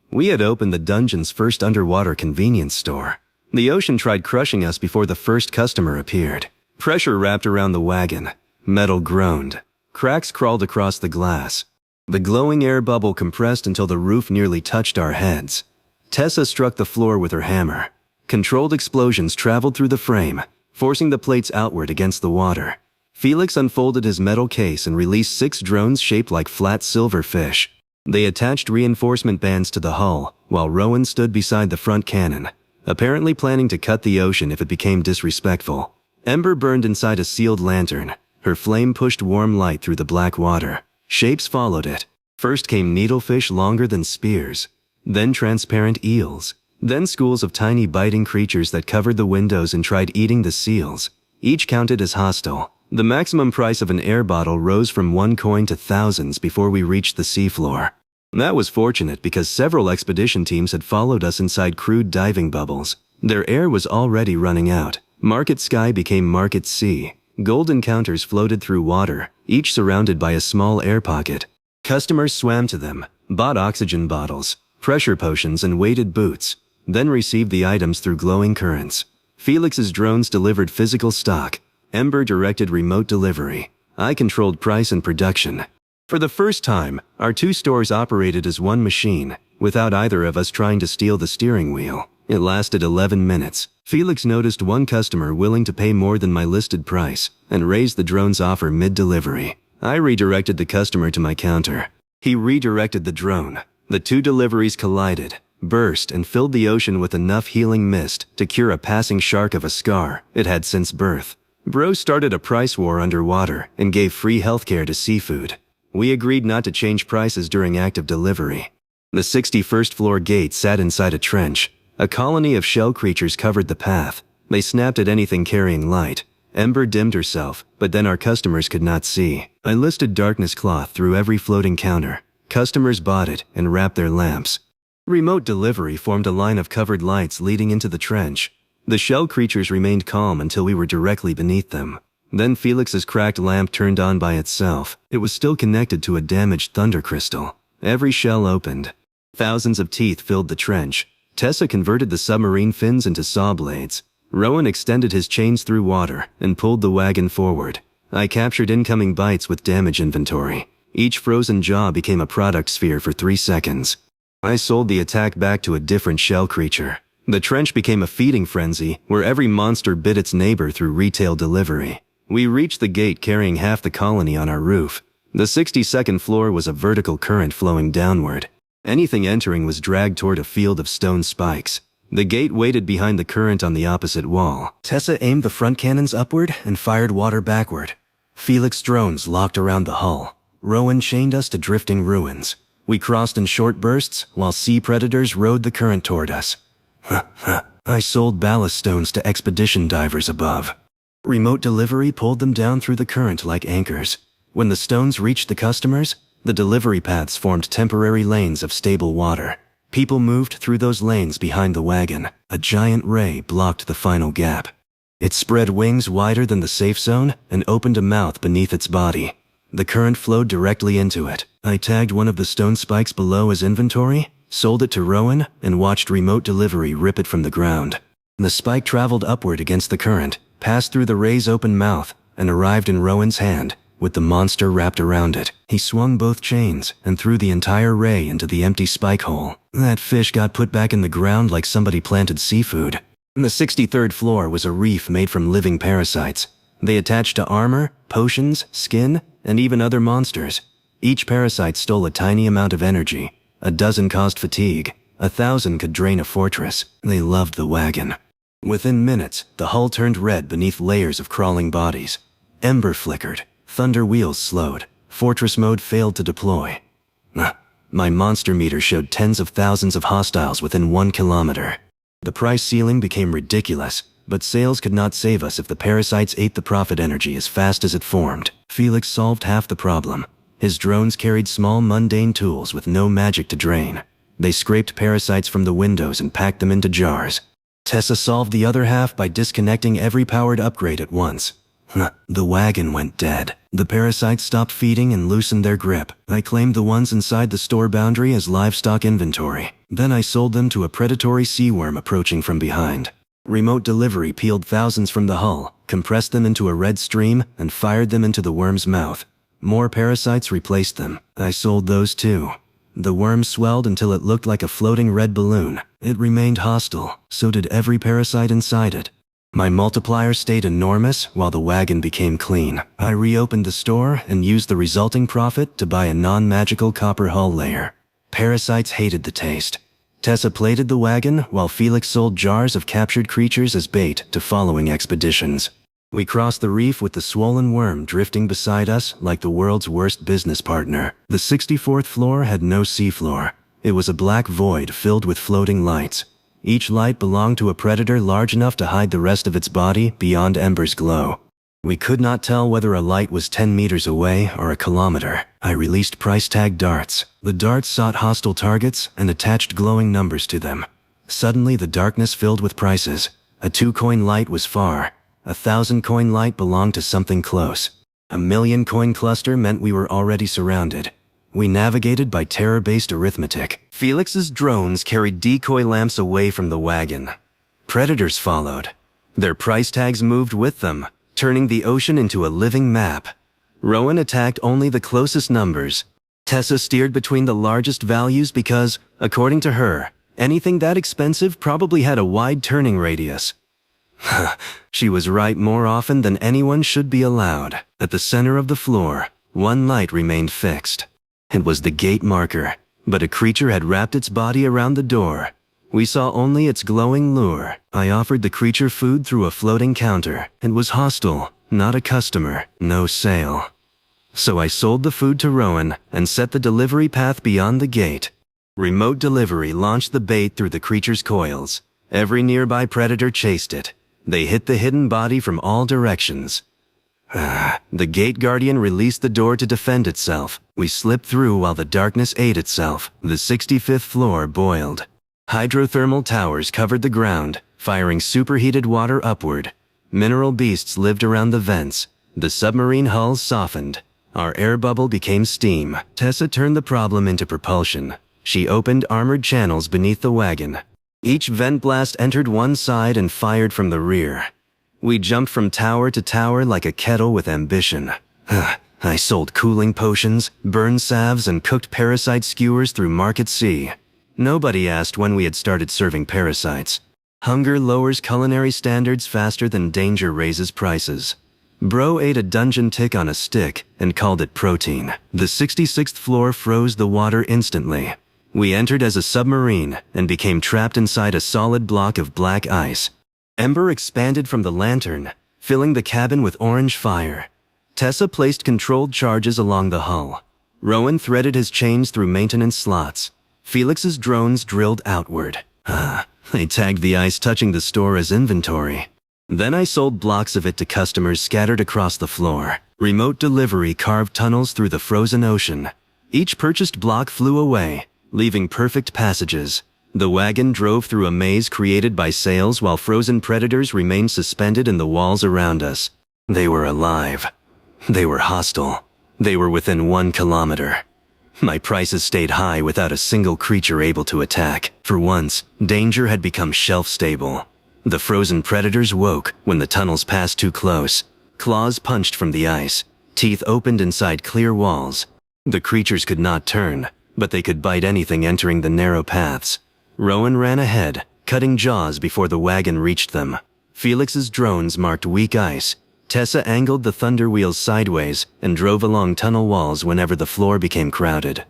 A: We had opened the dungeon's first underwater convenience store. The ocean tried crushing us before the first customer appeared. Pressure wrapped around the wagon. Metal groaned. Cracks crawled across the glass. The glowing air bubble compressed until the roof nearly touched our heads. Tessa struck the floor with her hammer. Controlled explosions traveled through the frame, forcing the plates outward against the water. Felix unfolded his metal case and released 6 drones shaped like flat silver fish. They attached reinforcement bands to the hull, while Rowan stood beside the front cannon, apparently planning to cut the ocean if it became disrespectful. Ember burned inside a sealed lantern. Her flame pushed warm light through the black water. Shapes followed it. First came needlefish longer than spears, then transparent eels, then schools of tiny biting creatures that covered the windows and tried eating the seals. Each counted as hostile. The maximum price of an air bottle rose from 1 coin to thousands before we reached the seafloor. That was fortunate because several expedition teams had followed us inside crude diving bubbles. Their air was already running out. Market Sky became Market Sea. Golden counters floated through water, each surrounded by a small air pocket. Customers swam to them, bought oxygen bottles, pressure potions, and weighted boots, then received the items through glowing currents. Felix's drones delivered physical stock. Ember directed remote delivery. I controlled price and production. For the first time, our two stores operated as one machine, without either of us trying to steal the steering wheel. It lasted 11 minutes. Felix noticed one customer willing to pay more than my listed price, and raised the drone's offer mid-delivery. I redirected the customer to my counter. He redirected the drone. The two deliveries collided, burst, and filled the ocean with enough healing mist to cure a passing shark of a scar it had since birth. Bro started a price war underwater and gave free healthcare to seafood. We agreed not to change prices during active delivery. The 61st floor gate sat inside a trench. A colony of shell creatures covered the path. They snapped at anything carrying light. Ember dimmed herself, but then our customers could not see. I listed darkness cloth through every floating counter. Customers bought it and wrapped their lamps. Remote delivery formed a line of covered lights leading into the trench. The shell creatures remained calm until we were directly beneath them. Then Felix's cracked lamp turned on by itself. It was still connected to a damaged thunder crystal. Every shell opened. Thousands of teeth filled the trench. Tessa converted the submarine fins into saw blades. Rowan extended his chains through water and pulled the wagon forward. I captured incoming bites with damage inventory. Each frozen jaw became a product sphere for 3 seconds. I sold the attack back to a different shell creature. The trench became a feeding frenzy where every monster bit its neighbor through retail delivery. We reached the gate carrying half the colony on our roof. The 62nd floor was a vertical current flowing downward. Anything entering was dragged toward a field of stone spikes. The gate waited behind the current on the opposite wall. Tessa aimed the front cannons upward and fired water backward. Felix drones locked around the hull. Rowan chained us to drifting ruins. We crossed in short bursts while sea predators rode the current toward us. I sold ballast stones to expedition divers above. Remote delivery pulled them down through the current like anchors. When the stones reached the customers, the delivery paths formed temporary lanes of stable water. People moved through those lanes behind the wagon. A giant ray blocked the final gap. It spread wings wider than the safe zone and opened a mouth beneath its body. The current flowed directly into it. I tagged one of the stone spikes below as inventory, sold it to Rowan, and watched remote delivery rip it from the ground. The spike traveled upward against the current, passed through the ray's open mouth, and arrived in Rowan's hand, with the monster wrapped around it. He swung both chains and threw the entire ray into the empty spike hole. That fish got put back in the ground like somebody planted seafood. The 63rd floor was a reef made from living parasites. They attached to armor, potions, skin, and even other monsters. Each parasite stole a tiny amount of energy. A dozen caused fatigue. 1,000 could drain a fortress. They loved the wagon. Within minutes, the hull turned red beneath layers of crawling bodies. Ember flickered. Thunder wheels slowed. Fortress mode failed to deploy. My monster meter showed tens of thousands of hostiles within 1 kilometer. The price ceiling became ridiculous, but sales could not save us if the parasites ate the profit energy as fast as it formed. Felix solved half the problem. His drones carried small mundane tools with no magic to drain. They scraped parasites from the windows and packed them into jars. Tessa solved the other half by disconnecting every powered upgrade at once. The wagon went dead. The parasites stopped feeding and loosened their grip. I claimed the ones inside the store boundary as livestock inventory. Then I sold them to a predatory sea worm approaching from behind. Remote delivery peeled thousands from the hull, compressed them into a red stream, and fired them into the worm's mouth. More parasites replaced them. I sold those too. The worm swelled until it looked like a floating red balloon. It remained hostile. So did every parasite inside it. My multiplier stayed enormous while the wagon became clean. I reopened the store and used the resulting profit to buy a non-magical copper hull layer. Parasites hated the taste. Tessa plated the wagon while Felix sold jars of captured creatures as bait to following expeditions. We crossed the reef with the swollen worm drifting beside us like the world's worst business partner. The 64th floor had no seafloor. It was a black void filled with floating lights. Each light belonged to a predator large enough to hide the rest of its body beyond Ember's glow. We could not tell whether a light was 10 meters away or a kilometer. I released price tag darts. The darts sought hostile targets and attached glowing numbers to them. Suddenly, the darkness filled with prices. A 2-coin light was far. A 1,000-coin light belonged to something close. A 1,000,000-coin cluster meant we were already surrounded. We navigated by terror-based arithmetic. Felix's drones carried decoy lamps away from the wagon. Predators followed. Their price tags moved with them, turning the ocean into a living map. Rowan attacked only the closest numbers. Tessa steered between the largest values because, according to her, anything that expensive probably had a wide turning radius. She was right more often than anyone should be allowed. At the center of the floor, one light remained fixed. It was the gate marker, but a creature had wrapped its body around the door. We saw only its glowing lure. I offered the creature food through a floating counter. It was hostile, not a customer, no sale. So I sold the food to Rowan and set the delivery path beyond the gate. Remote delivery launched the bait through the creature's coils. Every nearby predator chased it. They hit the hidden body from all directions. The gate guardian released the door to defend itself. We slipped through while the darkness ate itself. The 65th floor boiled. Hydrothermal towers covered the ground, firing superheated water upward. Mineral beasts lived around the vents. The submarine hulls softened. Our air bubble became steam. Tessa turned the problem into propulsion. She opened armored channels beneath the wagon. Each vent blast entered one side and fired from the rear. We jumped from tower to tower like a kettle with ambition. I sold cooling potions, burn salves, and cooked parasite skewers through Market C. Nobody asked when we had started serving parasites. Hunger lowers culinary standards faster than danger raises prices. Bro ate a dungeon tick on a stick and called it protein. The 66th floor froze the water instantly. We entered as a submarine and became trapped inside a solid block of black ice. Ember expanded from the lantern, filling the cabin with orange fire. Tessa placed controlled charges along the hull. Rowan threaded his chains through maintenance slots. Felix's drones drilled outward. They tagged the ice touching the store as inventory. Then I sold blocks of it to customers scattered across the floor. Remote delivery carved tunnels through the frozen ocean. Each purchased block flew away, leaving perfect passages. The wagon drove through a maze created by sails while frozen predators remained suspended in the walls around us. They were alive. They were hostile. They were within 1 kilometer. My prices stayed high without a single creature able to attack. For once, danger had become shelf-stable. The frozen predators woke when the tunnels passed too close. Claws punched from the ice. Teeth opened inside clear walls. The creatures could not turn, but they could bite anything entering the narrow paths. Rowan ran ahead, cutting jaws before the wagon reached them. Felix's drones marked weak ice. Tessa angled the thunder wheels sideways and drove along tunnel walls whenever the floor became crowded.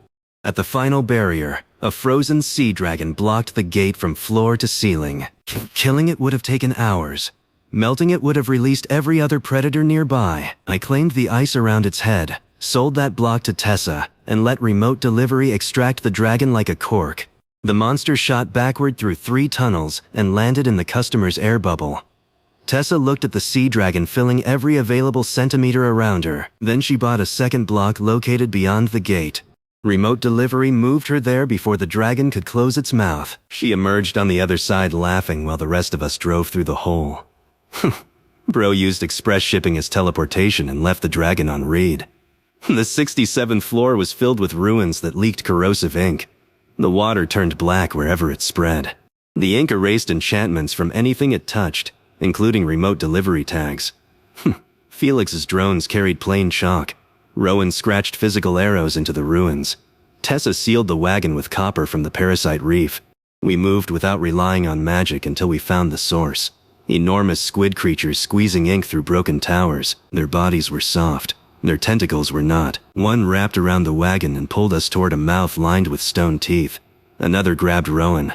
A: At the final barrier, a frozen sea dragon blocked the gate from floor to ceiling. Killing it would have taken hours. Melting it would have released every other predator nearby. I claimed the ice around its head, sold that block to Tessa, and let remote delivery extract the dragon like a cork. The monster shot backward through 3 tunnels and landed in the customer's air bubble. Tessa looked at the sea dragon filling every available centimeter around her. Then she bought a second block located beyond the gate. Remote delivery moved her there before the dragon could close its mouth. She emerged on the other side laughing while the rest of us drove through the hole. Bro used express shipping as teleportation and left the dragon on read. The 67th floor was filled with ruins that leaked corrosive ink. The water turned black wherever it spread. The ink erased enchantments from anything it touched, including remote delivery tags. Felix's drones carried plain chalk. Rowan scratched physical arrows into the ruins. Tessa sealed the wagon with copper from the parasite reef. We moved without relying on magic until we found the source. Enormous squid creatures squeezing ink through broken towers. Their bodies were soft. Their tentacles were not. One wrapped around the wagon and pulled us toward a mouth lined with stone teeth. Another grabbed Rowan.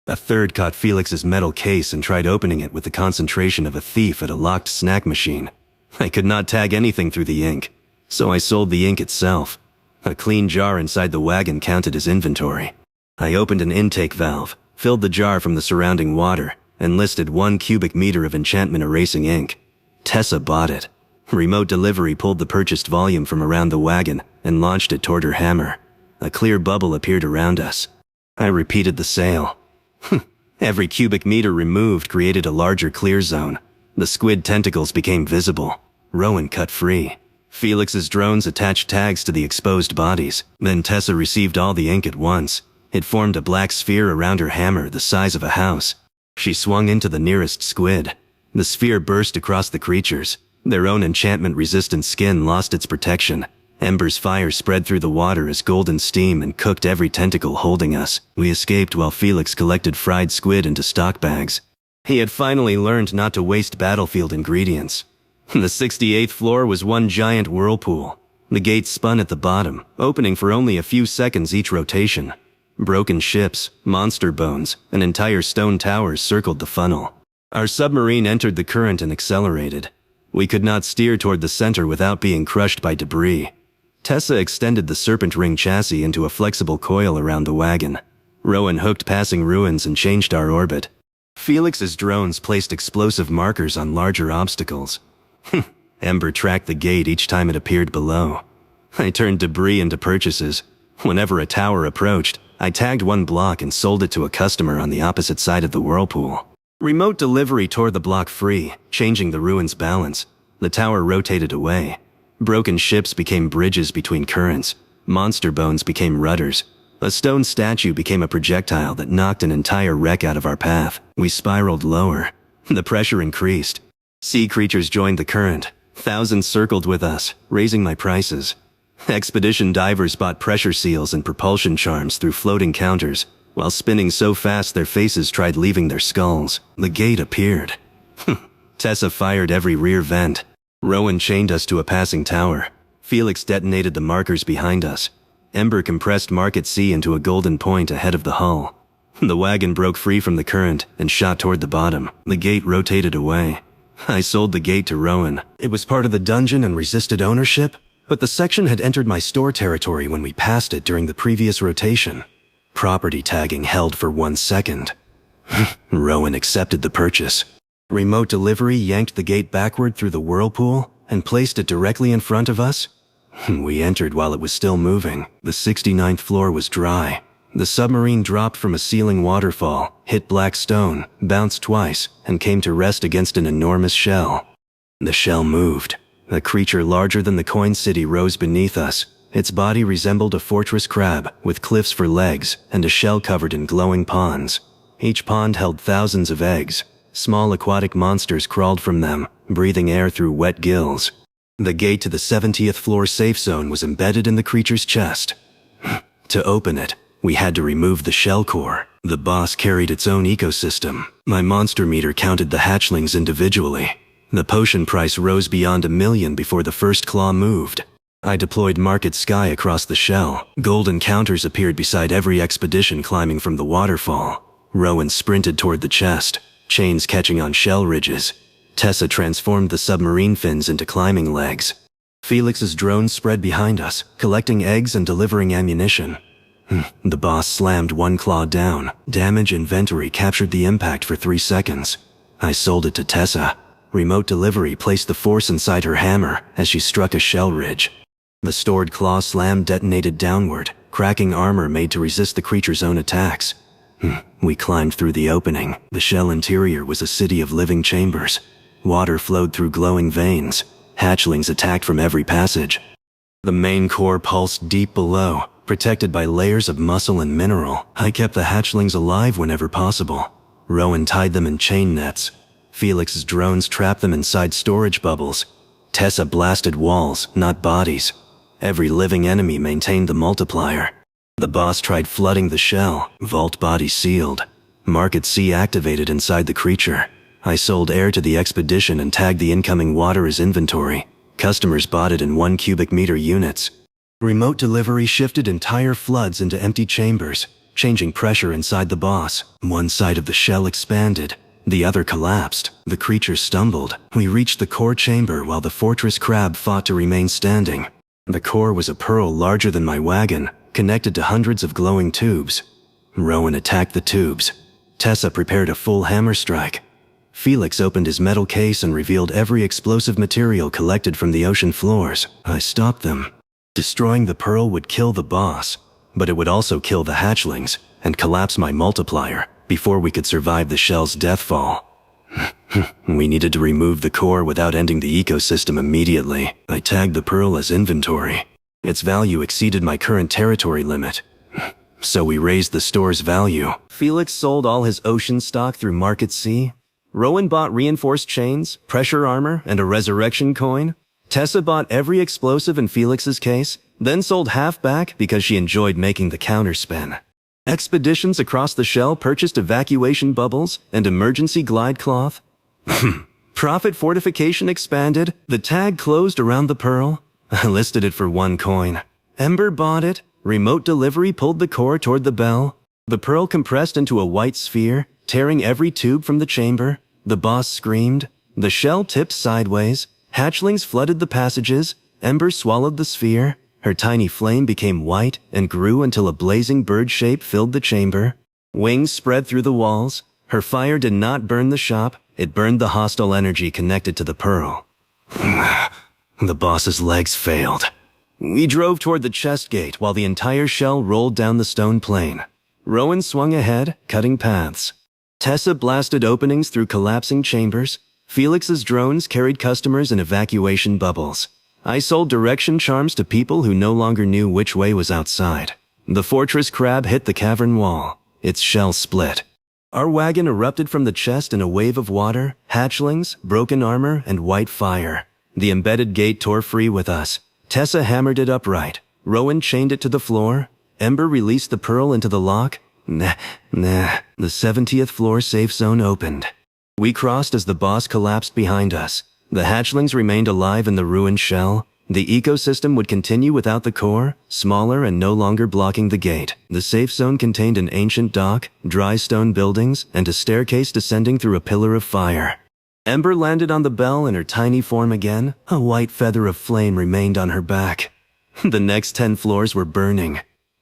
A: A third caught Felix's metal case and tried opening it with the concentration of a thief at a locked snack machine. I could not tag anything through the ink, so I sold the ink itself. A clean jar inside the wagon counted as inventory. I opened an intake valve, filled the jar from the surrounding water, and listed 1 cubic meter of enchantment erasing ink. Tessa bought it. Remote delivery pulled the purchased volume from around the wagon and launched it toward her hammer. A clear bubble appeared around us. I repeated the sale. Every cubic meter removed created a larger clear zone. The squid tentacles became visible. Rowan cut free. Felix's drones attached tags to the exposed bodies. Then Tessa received all the ink at once. It formed a black sphere around her hammer the size of a house. She swung into the nearest squid. The sphere burst across the creatures. Their own enchantment-resistant skin lost its protection. Ember's fire spread through the water as golden steam and cooked every tentacle holding us. We escaped while Felix collected fried squid into stock bags. He had finally learned not to waste battlefield ingredients. The 68th floor was one giant whirlpool. The gates spun at the bottom, opening for only a few seconds each rotation. Broken ships, monster bones, and entire stone towers circled the funnel. Our submarine entered the current and accelerated. We could not steer toward the center without being crushed by debris. Tessa extended the serpent ring chassis into a flexible coil around the wagon. Rowan hooked passing ruins and changed our orbit. Felix's drones placed explosive markers on larger obstacles. Ember tracked the gate each time it appeared below. I turned debris into purchases. Whenever a tower approached, I tagged one block and sold it to a customer on the opposite side of the whirlpool. Remote delivery tore the block free, changing the ruin's balance. The tower rotated away. Broken ships became bridges between currents. Monster bones became rudders. A stone statue became a projectile that knocked an entire wreck out of our path. We spiraled lower. The pressure increased. Sea creatures joined the current. Thousands circled with us, raising my prices. Expedition divers bought pressure seals and propulsion charms through floating counters, while spinning so fast their faces tried leaving their skulls. The gate appeared. Tessa fired every rear vent. Rowan chained us to a passing tower. Felix detonated the markers behind us. Ember compressed Market C into a golden point ahead of the hull. The wagon broke free from the current and shot toward the bottom. The gate rotated away. I sold the gate to Rowan. It was part of the dungeon and resisted ownership, but the section had entered my store territory when we passed it during the previous rotation. Property tagging held for 1 second. Rowan accepted the purchase. Remote delivery yanked the gate backward through the whirlpool and placed it directly in front of us. We entered while it was still moving. The 69th floor was dry. The submarine dropped from a ceiling waterfall, hit black stone, bounced twice, and came to rest against an enormous shell. The shell moved. A creature larger than the coin city rose beneath us. Its body resembled a fortress crab, with cliffs for legs and a shell covered in glowing ponds. Each pond held thousands of eggs. Small aquatic monsters crawled from them, breathing air through wet gills. The gate to the 70th floor safe zone was embedded in the creature's chest. To open it, we had to remove the shell core. The boss carried its own ecosystem. My monster meter counted the hatchlings individually. The potion price rose beyond 1 million before the first claw moved. I deployed Market Sky across the shell. Golden counters appeared beside every expedition climbing from the waterfall. Rowan sprinted toward the chest, chains catching on shell ridges. Tessa transformed the submarine fins into climbing legs. Felix's drones spread behind us, collecting eggs and delivering ammunition. The boss slammed one claw down. Damage inventory captured the impact for 3 seconds. I sold it to Tessa. Remote delivery placed the force inside her hammer as she struck a shell ridge. The stored claw slam detonated downward, cracking armor made to resist the creature's own attacks. We climbed through the opening. The shell interior was a city of living chambers. Water flowed through glowing veins. Hatchlings attacked from every passage. The main core pulsed deep below, protected by layers of muscle and mineral. I kept the hatchlings alive whenever possible. Rowan tied them in chain nets. Felix's drones trapped them inside storage bubbles. Tessa blasted walls, not bodies. Every living enemy maintained the multiplier. The boss tried flooding the shell, vault body sealed. Market C activated inside the creature. I sold air to the expedition and tagged the incoming water as inventory. Customers bought it in 1 cubic meter units. Remote delivery shifted entire floods into empty chambers, changing pressure inside the boss. One side of the shell expanded. The other collapsed. The creature stumbled. We reached the core chamber while the fortress crab fought to remain standing. The core was a pearl larger than my wagon, connected to hundreds of glowing tubes. Rowan attacked the tubes. Tessa prepared a full hammer strike. Felix opened his metal case and revealed every explosive material collected from the ocean floors. I stopped them. Destroying the pearl would kill the boss, but it would also kill the hatchlings and collapse my multiplier before we could survive the shell's deathfall. We needed to remove the core without ending the ecosystem immediately. I tagged the pearl as inventory. Its value exceeded my current territory limit, so we raised the store's value. Felix sold all his ocean stock through Market C. Rowan bought reinforced chains, pressure armor, and a resurrection coin. Tessa bought every explosive in Felix's case, then sold half back because she enjoyed making the counterspin. Expeditions across the shell purchased evacuation bubbles and emergency glide cloth. Profit fortification expanded. The tag closed around the pearl. I listed it for 1 coin. Ember bought it. Remote delivery pulled the core toward the bell. The pearl compressed into a white sphere, tearing every tube from the chamber. The boss screamed. The shell tipped sideways. Hatchlings flooded the passages. Ember swallowed the sphere. Her tiny flame became white and grew until a blazing bird shape filled the chamber. Wings spread through the walls. Her fire did not burn the shop. It burned the hostile energy connected to the pearl. The boss's legs failed. We drove toward the chest gate while the entire shell rolled down the stone plane. Rowan swung ahead, cutting paths. Tessa blasted openings through collapsing chambers. Felix's drones carried customers in evacuation bubbles. I sold direction charms to people who no longer knew which way was outside. The fortress crab hit the cavern wall. Its shell split. Our wagon erupted from the chest in a wave of water, hatchlings, broken armor, and white fire. The embedded gate tore free with us. Tessa hammered it upright. Rowan chained it to the floor. Ember released the pearl into the lock. The 70th floor safe zone opened. We crossed as the boss collapsed behind us. The hatchlings remained alive in the ruined shell. The ecosystem would continue without the core, smaller and no longer blocking the gate. The safe zone contained an ancient dock, dry stone buildings, and a staircase descending through a pillar of fire. Ember landed on the bell in her tiny form again. A white feather of flame remained on her back. The next 10 floors were burning.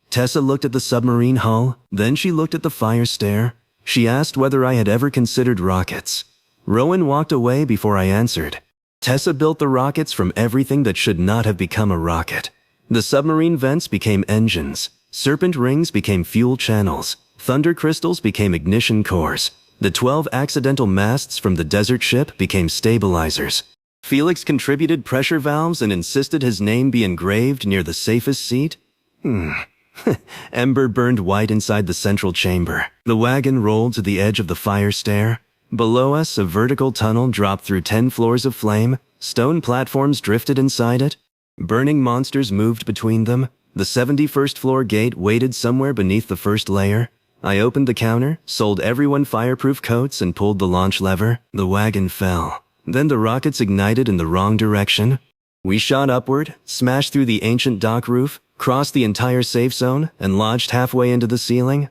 A: Tessa looked at the submarine hull, then she looked at the fire stair. She asked whether I had ever considered rockets. Rowan walked away before I answered. Tessa built the rockets from everything that should not have become a rocket. The submarine vents became engines. Serpent rings became fuel channels. Thunder crystals became ignition cores. The 12 accidental masts from the desert ship became stabilizers. Felix contributed pressure valves and insisted his name be engraved near the safest seat. Ember burned white inside the central chamber. The wagon rolled to the edge of the fire stair. Below us, a vertical tunnel dropped through 10 floors of flame. Stone platforms drifted inside it. Burning monsters moved between them. The 71st floor gate waited somewhere beneath the first layer. I opened the counter, sold everyone fireproof coats, and pulled the launch lever. The wagon fell. Then the rockets ignited in the wrong direction. We shot upward, smashed through the ancient dock roof, crossed the entire safe zone, and lodged halfway into the ceiling.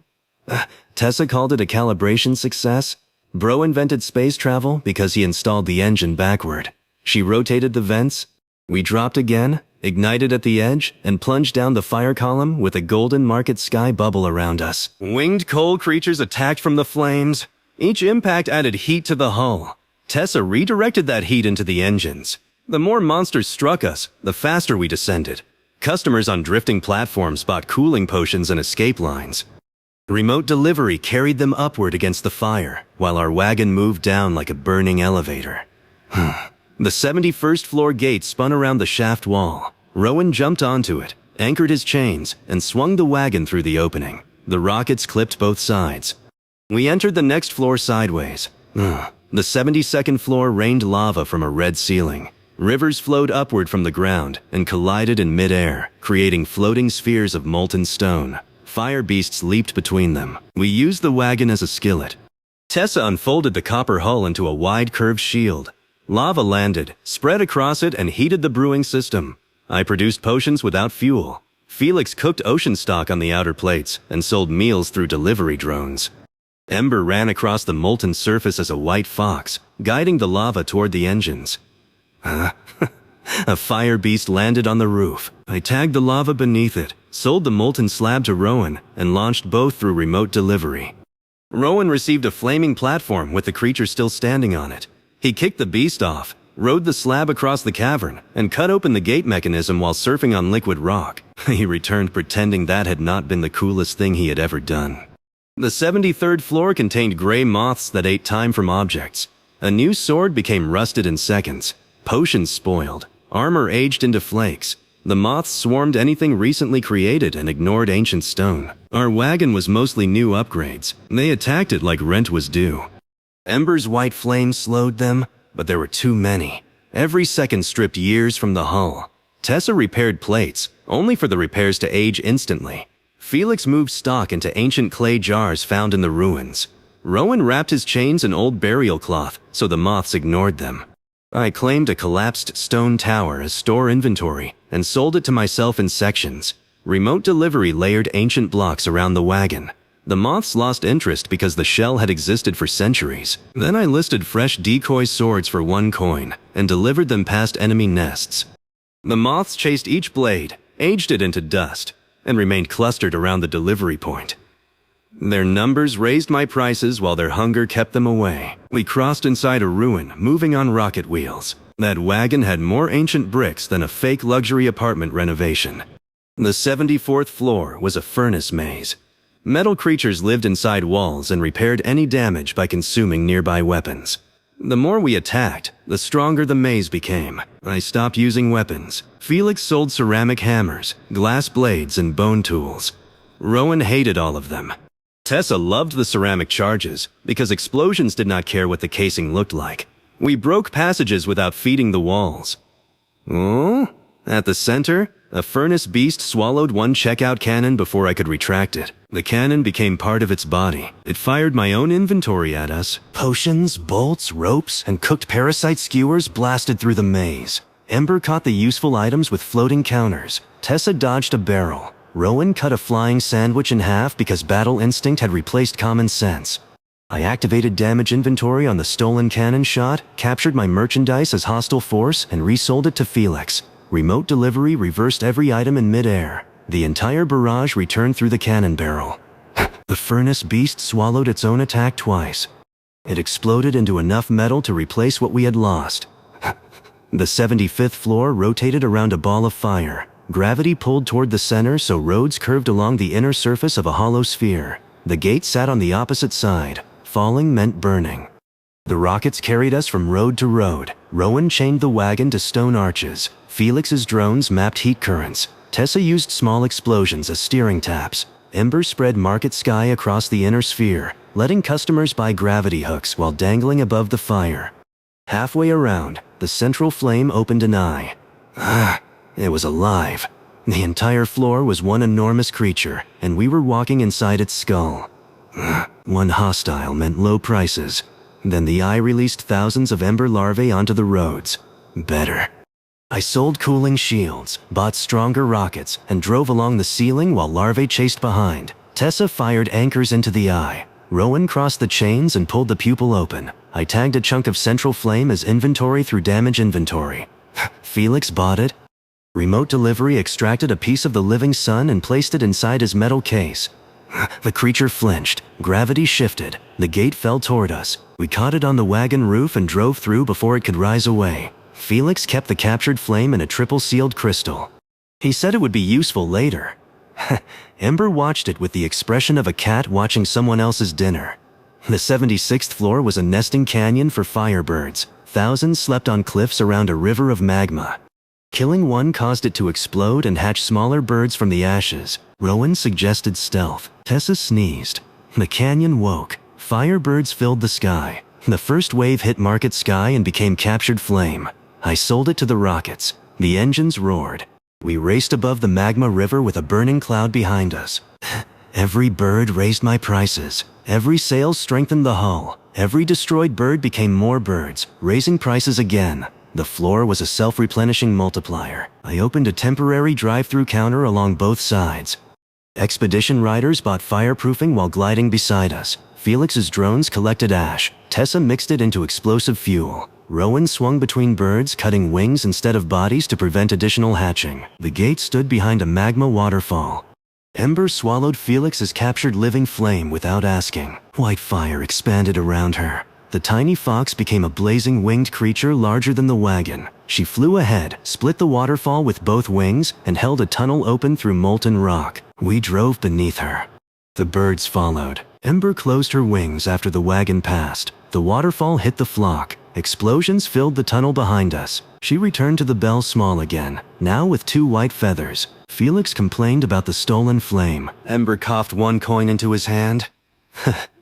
A: Tessa called it a calibration success. Bro invented space travel because he installed the engine backward. She rotated the vents. We dropped again, ignited at the edge, and plunged down the fire column with a golden market sky bubble around us. Winged coal creatures attacked from the flames. Each impact added heat to the hull. Tessa redirected that heat into the engines. The more monsters struck us, the faster we descended. Customers on drifting platforms bought cooling potions and escape lines. Remote delivery carried them upward against the fire, while our wagon moved down like a burning elevator. The 71st floor gate spun around the shaft wall. Rowan jumped onto it, anchored his chains, and swung the wagon through the opening. The rockets clipped both sides. We entered the next floor sideways. The 72nd floor rained lava from a red ceiling. Rivers flowed upward from the ground and collided in mid-air, creating floating spheres of molten stone. Fire beasts leaped between them. We used the wagon as a skillet. Tessa unfolded the copper hull into a wide curved shield. Lava landed, spread across it, and heated the brewing system. I produced potions without fuel. Felix cooked ocean stock on the outer plates and sold meals through delivery drones. Ember ran across the molten surface as a white fox, guiding the lava toward the engines. A fire beast landed on the roof. I tagged the lava beneath it, sold the molten slab to Rowan, and launched both through remote delivery. Rowan received a flaming platform with the creature still standing on it. He kicked the beast off, rode the slab across the cavern, and cut open the gate mechanism while surfing on liquid rock. He returned pretending that had not been the coolest thing he had ever done. The 73rd floor contained gray moths that ate time from objects. A new sword became rusted in seconds. Potions spoiled. Armor aged into flakes. The moths swarmed anything recently created and ignored ancient stone. Our wagon was mostly new upgrades. They attacked it like rent was due. Ember's white flame slowed them, but there were too many. Every second stripped years from the hull. Tessa repaired plates, only for the repairs to age instantly. Felix moved stock into ancient clay jars found in the ruins. Rowan wrapped his chains in old burial cloth, so the moths ignored them. I claimed a collapsed stone tower as store inventory and sold it to myself in sections. Remote delivery layered ancient blocks around the wagon. The moths lost interest because the shell had existed for centuries. Then I listed fresh decoy swords for 1 coin and delivered them past enemy nests. The moths chased each blade, aged it into dust, and remained clustered around the delivery point. Their numbers raised my prices while their hunger kept them away. We crossed inside a ruin, moving on rocket wheels. That wagon had more ancient bricks than a fake luxury apartment renovation. The 74th floor was a furnace maze. Metal creatures lived inside walls and repaired any damage by consuming nearby weapons. The more we attacked, the stronger the maze became. I stopped using weapons. Felix sold ceramic hammers, glass blades, and bone tools. Rowan hated all of them. Tessa loved the ceramic charges because explosions did not care what the casing looked like. We broke passages without feeding the walls. Oh? At the center, a furnace beast swallowed 1 checkout cannon before I could retract it. The cannon became part of its body. It fired my own inventory at us. Potions, bolts, ropes, and cooked parasite skewers blasted through the maze. Ember caught the useful items with floating counters. Tessa dodged a barrel. Rowan cut a flying sandwich in half because battle instinct had replaced common sense. I activated damage inventory on the stolen cannon shot, captured my merchandise as hostile force, and resold it to Felix. Remote delivery reversed every item in midair. The entire barrage returned through the cannon barrel. The furnace beast swallowed its own attack twice. It exploded into enough metal to replace what we had lost. The 75th floor rotated around a ball of fire. Gravity pulled toward the center, so roads curved along the inner surface of a hollow sphere. The gate sat on the opposite side. Falling meant burning. The rockets carried us from road to road. Rowan chained the wagon to stone arches. Felix's drones mapped heat currents. Tessa used small explosions as steering taps. Ember spread market sky across the inner sphere, letting customers buy gravity hooks while dangling above the fire. Halfway around, the central flame opened an eye. It was alive. The entire floor was one enormous creature, and we were walking inside its skull. One hostile meant low prices. Then the eye released thousands of ember larvae onto the roads. Better. I sold cooling shields, bought stronger rockets, and drove along the ceiling while larvae chased behind. Tessa fired anchors into the eye. Rowan crossed the chains and pulled the pupil open. I tagged a chunk of central flame as inventory through damage inventory. Felix bought it. Remote delivery extracted a piece of the living sun and placed it inside his metal case. The creature flinched. Gravity shifted. The gate fell toward us. We caught it on the wagon roof and drove through before it could rise away. Felix kept the captured flame in a triple-sealed crystal. He said it would be useful later. Ember watched it with the expression of a cat watching someone else's dinner. The 76th floor was a nesting canyon for firebirds. Thousands slept on cliffs around a river of magma. Killing one caused it to explode and hatch smaller birds from the ashes. Rowan suggested stealth. Tessa sneezed. The canyon woke. Firebirds filled the sky. The first wave hit market sky and became captured flame. I sold it to the rockets. The engines roared. We raced above the magma river with a burning cloud behind us. Every bird raised my prices. Every sail strengthened the hull. Every destroyed bird became more birds, raising prices again. The floor was a self-replenishing multiplier. I opened a temporary drive-through counter along both sides. Expedition riders bought fireproofing while gliding beside us. Felix's drones collected ash. Tessa mixed it into explosive fuel. Rowan swung between birds, cutting wings instead of bodies to prevent additional hatching. The gate stood behind a magma waterfall. Ember swallowed Felix's captured living flame without asking. White fire expanded around her. The tiny fox became a blazing winged creature larger than the wagon. She flew ahead, split the waterfall with both wings, and held a tunnel open through molten rock. We drove beneath her. The birds followed. Ember closed her wings after the wagon passed. The waterfall hit the flock. Explosions filled the tunnel behind us. She returned to the bell small again, now with 2 white feathers. Felix complained about the stolen flame. Ember coughed 1 coin into his hand.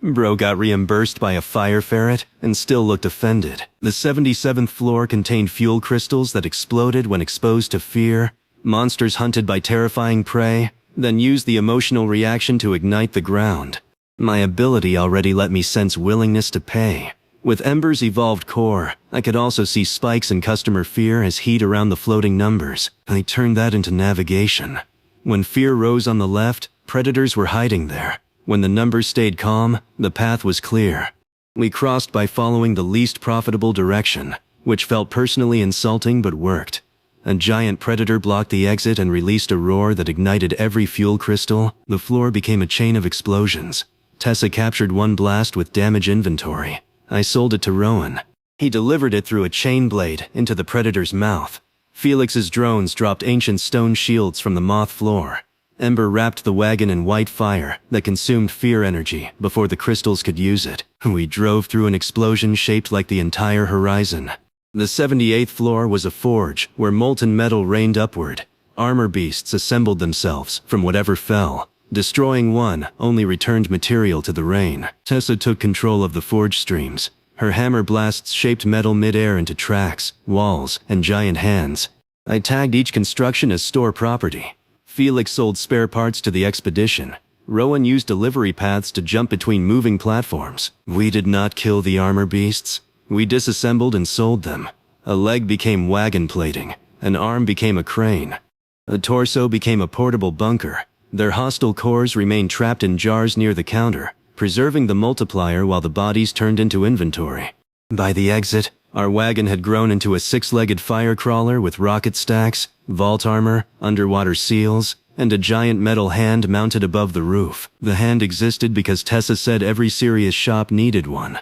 A: Bro got reimbursed by a fire ferret and still looked offended. The 77th floor contained fuel crystals that exploded when exposed to fear. Monsters hunted by terrifying prey, then used the emotional reaction to ignite the ground. My ability already let me sense willingness to pay. With Ember's evolved core, I could also see spikes in customer fear as heat around the floating numbers. I turned that into navigation. When fear rose on the left, predators were hiding there. When the numbers stayed calm, the path was clear. We crossed by following the least profitable direction, which felt personally insulting but worked. A giant predator blocked the exit and released a roar that ignited every fuel crystal. The floor became a chain of explosions. Tessa captured 1 blast with damage inventory. I sold it to Rowan. He delivered it through a chain blade into the predator's mouth. Felix's drones dropped ancient stone shields from the moth floor. Ember wrapped the wagon in white fire that consumed fear energy before the crystals could use it. We drove through an explosion shaped like the entire horizon. The 78th floor was a forge where molten metal rained upward. Armor beasts assembled themselves from whatever fell. Destroying one only returned material to the rain. Tessa took control of the forge streams. Her hammer blasts shaped metal mid-air into tracks, walls, and giant hands. I tagged each construction as store property. Felix sold spare parts to the expedition. Rowan used delivery paths to jump between moving platforms. We did not kill the armor beasts. We disassembled and sold them. A leg became wagon plating. An arm became a crane. A torso became a portable bunker. Their hostile cores remained trapped in jars near the counter, preserving the multiplier while the bodies turned into inventory. By the exit, our wagon had grown into a 6-legged fire crawler with rocket stacks, vault armor, underwater seals, and a giant metal hand mounted above the roof. The hand existed because Tessa said every serious shop needed one.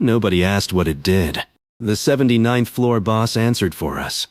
A: Nobody asked what it did. The 79th floor boss answered for us.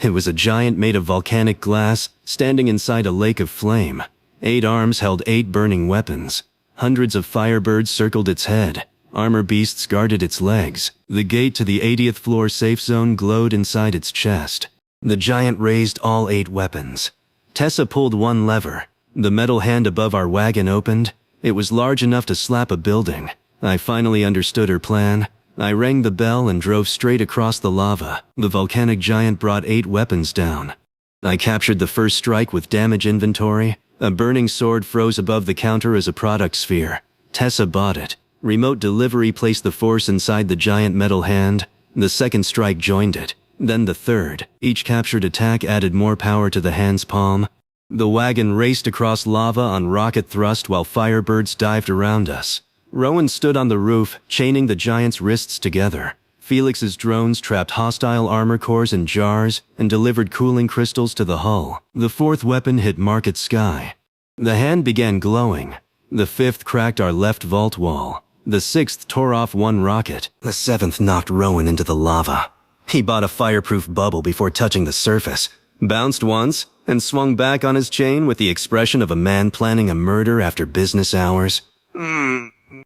A: It was a giant made of volcanic glass, standing inside a lake of flame. 8 arms held 8 burning weapons. Hundreds of firebirds circled its head. Armor beasts guarded its legs. The gate to the 80th floor safe zone glowed inside its chest. The giant raised all 8 weapons. Tessa pulled 1 lever. The metal hand above our wagon opened. It was large enough to slap a building. I finally understood her plan. I rang the bell and drove straight across the lava. The volcanic giant brought 8 weapons down. I captured the first strike with damage inventory. A burning sword froze above the counter as a product sphere. Tessa bought it. Remote delivery placed the force inside the giant metal hand. The second strike joined it. Then the third. Each captured attack added more power to the hand's palm. The wagon raced across lava on rocket thrust while firebirds dived around us. Rowan stood on the roof, chaining the giant's wrists together. Felix's drones trapped hostile armor cores in jars and delivered cooling crystals to the hull. The 4th weapon hit Market Sky. The hand began glowing. The 5th cracked our left vault wall. The 6th tore off 1 rocket. The 7th knocked Rowan into the lava. He bought a fireproof bubble before touching the surface, bounced once, and swung back on his chain with the expression of a man planning a murder after business hours.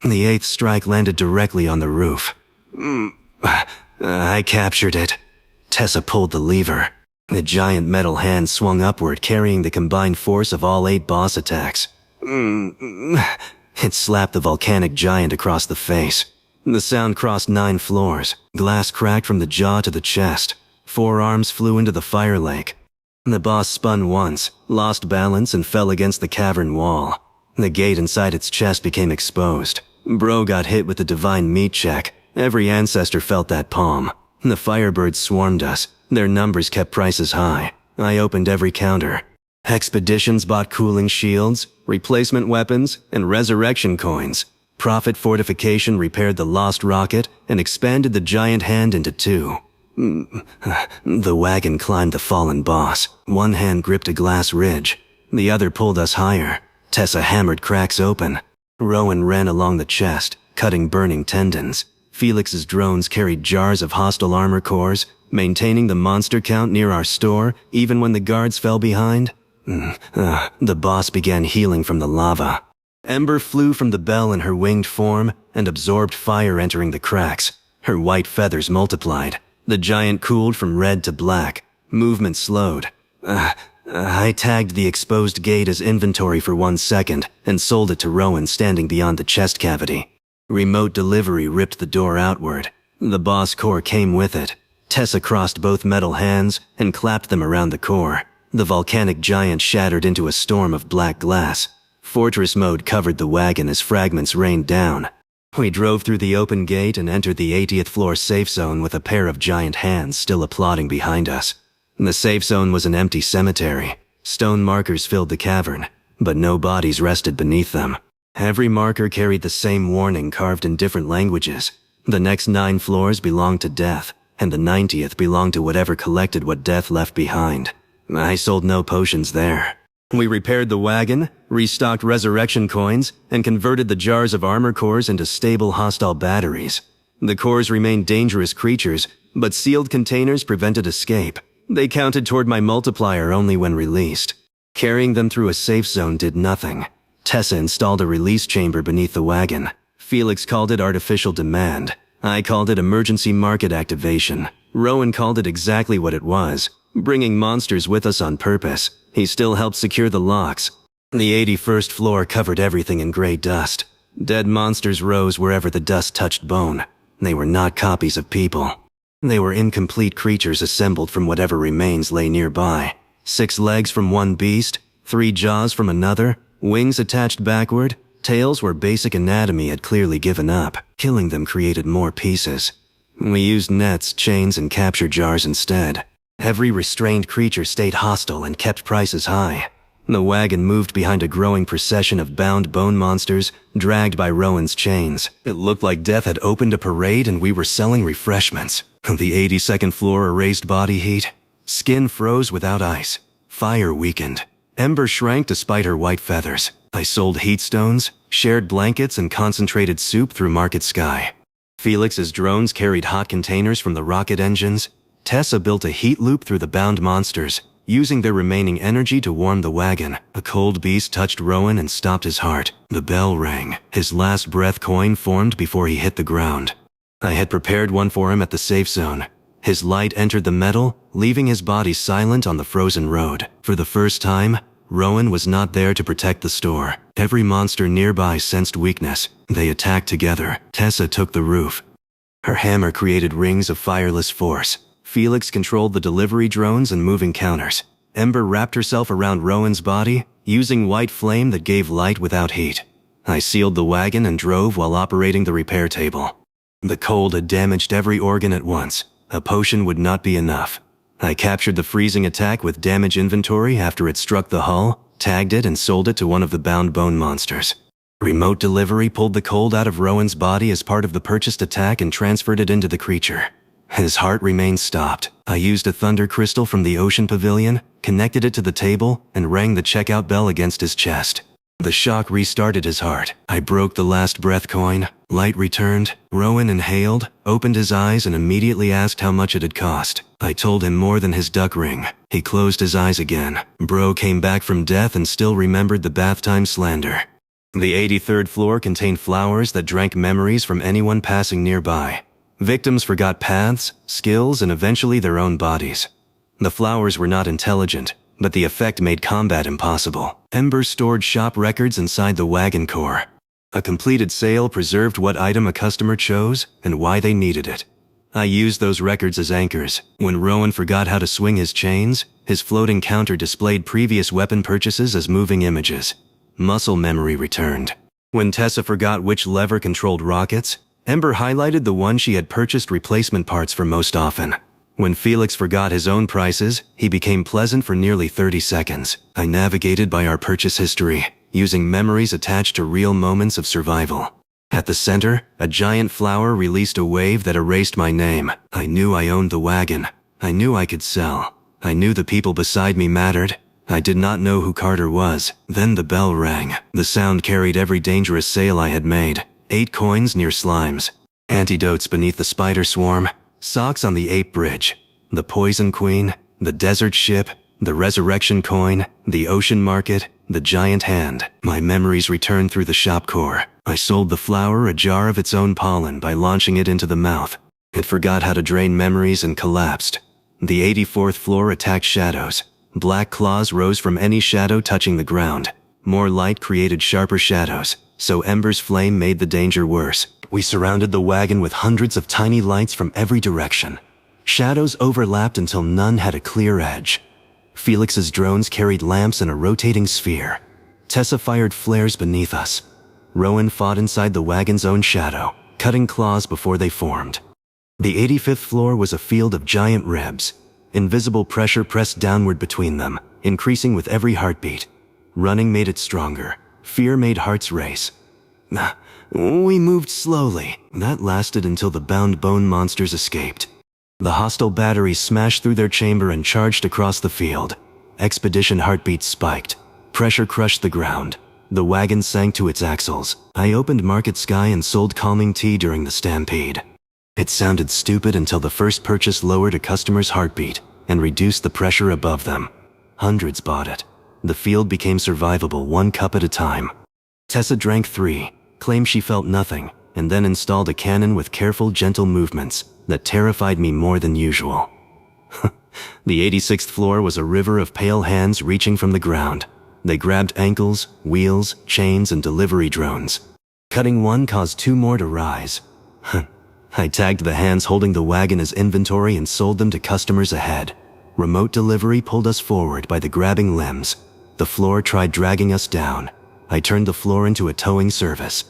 A: The 8th strike landed directly on the roof. I captured it. Tessa pulled the lever. The giant metal hand swung upward, carrying the combined force of all 8 boss attacks. It slapped the volcanic giant across the face. The sound crossed 9 floors. Glass cracked from the jaw to the chest. 4 arms flew into the fire lake. The boss spun once, lost balance, and fell against the cavern wall. The gate inside its chest became exposed. Bro got hit with the divine meat check. Every ancestor felt that palm. The firebirds swarmed us. Their numbers kept prices high. I opened every counter. Expeditions bought cooling shields, replacement weapons, and resurrection coins. Profit Fortification repaired the lost rocket and expanded the giant hand into 2. The wagon climbed the fallen boss. One hand gripped a glass ridge. The other pulled us higher. Tessa hammered cracks open. Rowan ran along the chest, cutting burning tendons. Felix's drones carried jars of hostile armor cores, maintaining the monster count near our store, even when the guards fell behind. The boss began healing from the lava. Ember flew from the bell in her winged form and absorbed fire entering the cracks. Her white feathers multiplied. The giant cooled from red to black. Movement slowed. I tagged the exposed gate as inventory for 1 second and sold it to Rowan standing beyond the chest cavity. Remote delivery ripped the door outward. The boss core came with it. Tessa crossed both metal hands and clapped them around the core. The volcanic giant shattered into a storm of black glass. Fortress mode covered the wagon as fragments rained down. We drove through the open gate and entered the 80th floor safe zone with a pair of giant hands still applauding behind us. The safe zone was an empty cemetery. Stone markers filled the cavern, but no bodies rested beneath them. Every marker carried the same warning carved in different languages. The next 9 floors belonged to death, and the 90th belonged to whatever collected what death left behind. I sold no potions there. We repaired the wagon, restocked resurrection coins, and converted the jars of armor cores into stable hostile batteries. The cores remained dangerous creatures, but sealed containers prevented escape. They counted toward my multiplier only when released. Carrying them through a safe zone did nothing. Tessa installed a release chamber beneath the wagon. Felix called it artificial demand. I called it emergency market activation. Rowan called it exactly what it was, bringing monsters with us on purpose. He still helped secure the locks. The 81st floor covered everything in gray dust. Dead monsters rose wherever the dust touched bone. They were not copies of people. They were incomplete creatures assembled from whatever remains lay nearby. 6 legs from one beast, 3 jaws from another, wings attached backward, tails where basic anatomy had clearly given up. Killing them created more pieces. We used nets, chains, and capture jars instead. Every restrained creature stayed hostile and kept prices high. The wagon moved behind a growing procession of bound bone monsters, dragged by Rowan's chains. It looked like death had opened a parade and we were selling refreshments. The 82nd floor erased body heat. Skin froze without ice. Fire weakened. Ember shrank despite her white feathers. I sold heat stones, shared blankets, and concentrated soup through Market Sky. Felix's drones carried hot containers from the rocket engines. Tessa built a heat loop through the bound monsters, using their remaining energy to warm the wagon. A cold beast touched Rowan and stopped his heart. The bell rang. His last breath coin formed before he hit the ground. I had prepared one for him at the safe zone. His light entered the metal, leaving his body silent on the frozen road. For the first time, Rowan was not there to protect the store. Every monster nearby sensed weakness. They attacked together. Tessa took the roof. Her hammer created rings of fireless force. Felix controlled the delivery drones and moving counters. Ember wrapped herself around Rowan's body, using white flame that gave light without heat. I sealed the wagon and drove while operating the repair table. The cold had damaged every organ at once. A potion would not be enough. I captured the freezing attack with damage inventory after it struck the hull, tagged it, and sold it to one of the bound bone monsters. Remote delivery pulled the cold out of Rowan's body as part of the purchased attack and transferred it into the creature. His heart remained stopped. I used a thunder crystal from the ocean pavilion, connected it to the table, and rang the checkout bell against his chest. The shock restarted his heart. I broke the last breath coin. Light returned. Rowan inhaled, opened his eyes, and immediately asked how much it had cost. I told him more than his duck ring. He closed his eyes again. Bro came back from death and still remembered the bath time slander. The 83rd floor contained flowers that drank memories from anyone passing nearby. Victims forgot paths, skills, and eventually their own bodies. The flowers were not intelligent, but the effect made combat impossible. Ember stored shop records inside the wagon core. A completed sale preserved what item a customer chose and why they needed it. I used those records as anchors. When Rowan forgot how to swing his chains, his floating counter displayed previous weapon purchases as moving images. Muscle memory returned. When Tessa forgot which lever controlled rockets, Ember highlighted the one she had purchased replacement parts for most often. When Felix forgot his own prices, he became pleasant for nearly 30 seconds. I navigated by our purchase history, using memories attached to real moments of survival. At the center, a giant flower released a wave that erased my name. I knew I owned the wagon. I knew I could sell. I knew the people beside me mattered. I did not know who Carter was. Then the bell rang. The sound carried every dangerous sale I had made. 8 coins near slimes. Antidotes beneath the spider swarm. Socks on the ape bridge. The poison queen. The desert ship. The resurrection coin. The ocean market. The giant hand. My memories returned through the shop core. I sold the flower a jar of its own pollen by launching it into the mouth. It forgot how to drain memories and collapsed. The 84th floor attacked shadows. Black claws rose from any shadow touching the ground. More light created sharper shadows, so Ember's flame made the danger worse. We surrounded the wagon with hundreds of tiny lights from every direction. Shadows overlapped until none had a clear edge. Felix's drones carried lamps in a rotating sphere. Tessa fired flares beneath us. Rowan fought inside the wagon's own shadow, cutting claws before they formed. The 85th floor was a field of giant ribs. Invisible pressure pressed downward between them, increasing with every heartbeat. Running made it stronger. Fear made hearts race. We moved slowly. That lasted until the bound bone monsters escaped. The hostile batteries smashed through their chamber and charged across the field. Expedition heartbeats spiked. Pressure crushed the ground. The wagon sank to its axles. I opened Market Sky and sold calming tea during the stampede. It sounded stupid until the first purchase lowered a customer's heartbeat and reduced the pressure above them. Hundreds bought it. The field became survivable 1 cup at a time. Tessa drank 3, claimed she felt nothing, and then installed a cannon with careful, gentle movements that terrified me more than usual. The 86th floor was a river of pale hands reaching from the ground. They grabbed ankles, wheels, chains, and delivery drones. Cutting one caused 2 more to rise. I tagged the hands holding the wagon as inventory and sold them to customers ahead. Remote delivery pulled us forward by the grabbing limbs. The floor tried dragging us down. I turned the floor into a towing service.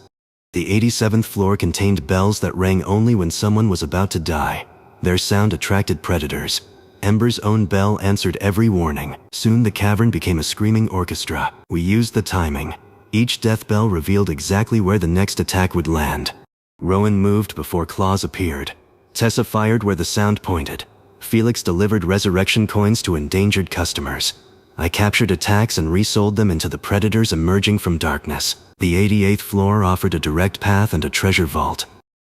A: The 87th floor contained bells that rang only when someone was about to die. Their sound attracted predators. Ember's own bell answered every warning. Soon the cavern became a screaming orchestra. We used the timing. Each death bell revealed exactly where the next attack would land. Rowan moved before claws appeared. Tessa fired where the sound pointed. Felix delivered resurrection coins to endangered customers. I captured attacks and resold them into the predators emerging from darkness. The 88th floor offered a direct path and a treasure vault.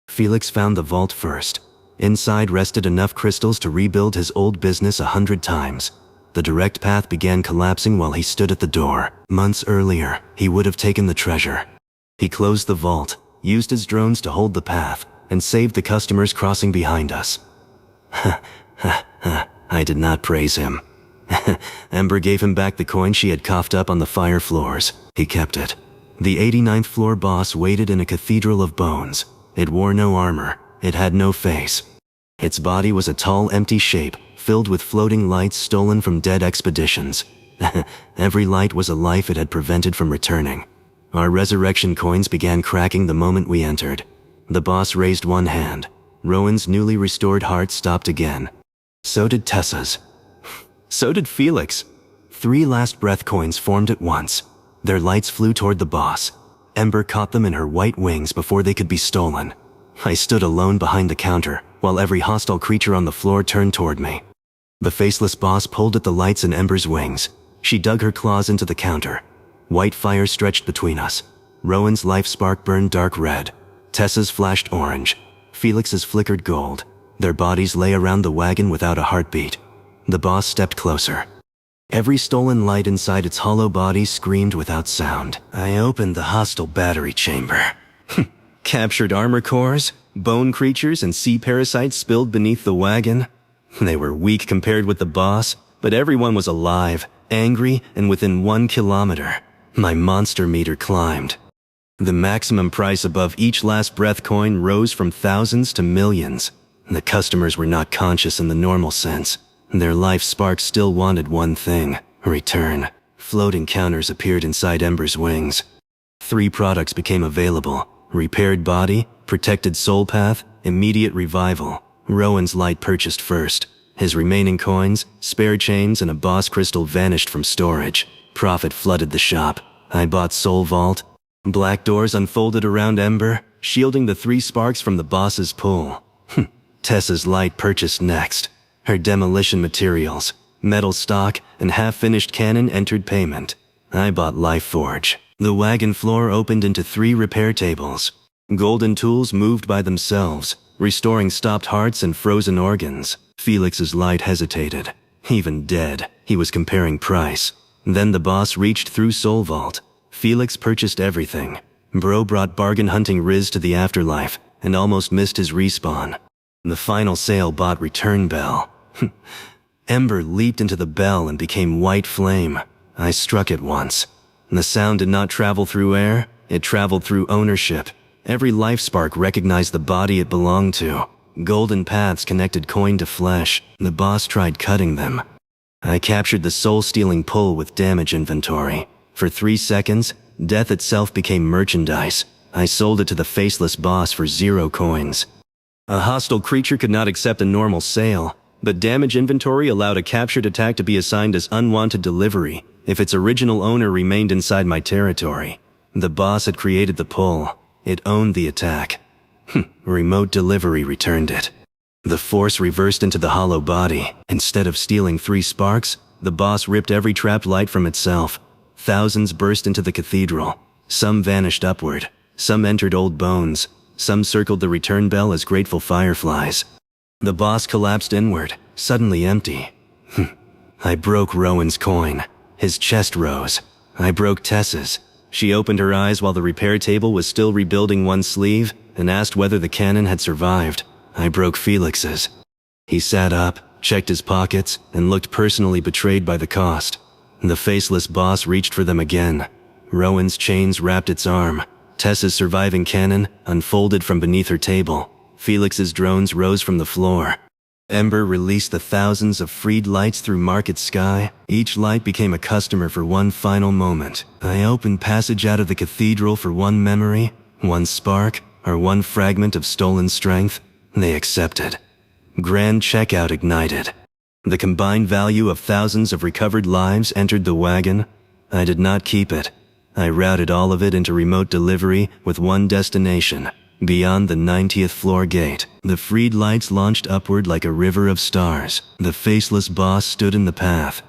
A: Felix found the vault first. Inside rested enough crystals to rebuild his old business 100 times. The direct path began collapsing while he stood at the door. Months earlier, he would have taken the treasure. He closed the vault, used his drones to hold the path, and saved the customers crossing behind us. I did not praise him. Ember gave him back the coin she had coughed up on the fire floors. He kept it. The 89th floor boss waited in a cathedral of bones. It wore no armor. It had no face. Its body was a tall, empty shape, filled with floating lights stolen from dead expeditions. Every light was a life it had prevented from returning. Our resurrection coins began cracking the moment we entered. The boss raised one hand. Rowan's newly restored heart stopped again. So did Tessa's. So did Felix. 3 last breath coins formed at once. Their lights flew toward the boss. Ember caught them in her white wings before they could be stolen. I stood alone behind the counter, while every hostile creature on the floor turned toward me. The faceless boss pulled at the lights in Ember's wings. She dug her claws into the counter. White fire stretched between us. Rowan's life spark burned dark red. Tessa's flashed orange. Felix's flickered gold. Their bodies lay around the wagon without a heartbeat. The boss stepped closer. Every stolen light inside its hollow body screamed without sound. I opened the hostile battery chamber. Captured armor cores, bone creatures, and sea parasites spilled beneath the wagon. They were weak compared with the boss, but everyone was alive, angry, and within 1 kilometer. My monster meter climbed. The maximum price above each last breath coin rose from thousands to millions. The customers were not conscious in the normal sense. Their life spark still wanted one thing: return. Floating counters appeared inside Ember's wings. 3 products became available: repaired body, protected soul path, immediate revival. Rowan's light purchased first. His remaining coins, spare chains, and a boss crystal vanished from storage. Profit flooded the shop. I bought Soul Vault. Black doors unfolded around Ember, shielding the 3 sparks from the boss's pull. Tessa's light purchased next. Her demolition materials, metal stock, and half-finished cannon entered payment. I bought Life Forge. The wagon floor opened into 3 repair tables. Golden tools moved by themselves, restoring stopped hearts and frozen organs. Felix's light hesitated. Even dead, he was comparing price. Then the boss reached through Soul Vault. Felix purchased everything. Bro brought bargain hunting Riz to the afterlife and almost missed his respawn. The final sale bought Return Bell. Ember leaped into the bell and became white flame. I struck it once. The sound did not travel through air, it traveled through ownership. Every life spark recognized the body it belonged to. Golden paths connected coin to flesh. The boss tried cutting them. I captured the soul-stealing pull with damage inventory. For 3 seconds, death itself became merchandise. I sold it to the faceless boss for 0 coins. A hostile creature could not accept a normal sale, but damage inventory allowed a captured attack to be assigned as unwanted delivery if its original owner remained inside my territory. The boss had created the pull. It owned the attack. Remote delivery returned it. The force reversed into the hollow body. Instead of stealing 3 sparks, the boss ripped every trapped light from itself. Thousands burst into the cathedral. Some vanished upward. Some entered old bones. Some circled the return bell as grateful fireflies. The boss collapsed inward, suddenly empty. I broke Rowan's coin. His chest rose. I broke Tessa's. She opened her eyes while the repair table was still rebuilding one sleeve and asked whether the cannon had survived. I broke Felix's. He sat up, checked his pockets, and looked personally betrayed by the cost. The faceless boss reached for them again. Rowan's chains wrapped its arm. Tessa's surviving cannon unfolded from beneath her table. Felix's drones rose from the floor. Ember released the thousands of freed lights through Market Sky. Each light became a customer for one final moment. I opened passage out of the cathedral for one memory, one spark, or one fragment of stolen strength. They accepted. Grand checkout ignited. The combined value of thousands of recovered lives entered the wagon. I did not keep it. I routed all of it into remote delivery with one destination. Beyond the 90th floor gate, the freed lights launched upward like a river of stars. The faceless boss stood in the path.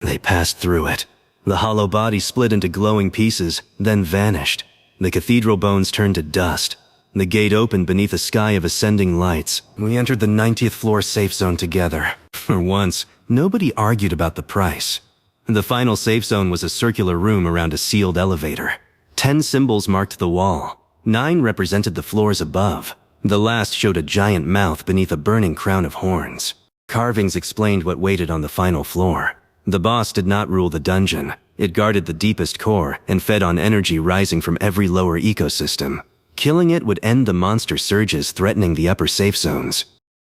A: They passed through it. The hollow body split into glowing pieces, then vanished. The cathedral bones turned to dust. The gate opened beneath a sky of ascending lights. We entered the 90th floor safe zone together. For once, nobody argued about the price. The final safe zone was a circular room around a sealed elevator. 10 symbols marked the wall. 9 represented the floors above. The last showed a giant mouth beneath a burning crown of horns. Carvings explained what waited on the final floor. The boss did not rule the dungeon. It guarded the deepest core and fed on energy rising from every lower ecosystem. Killing it would end the monster surges threatening the upper safe zones.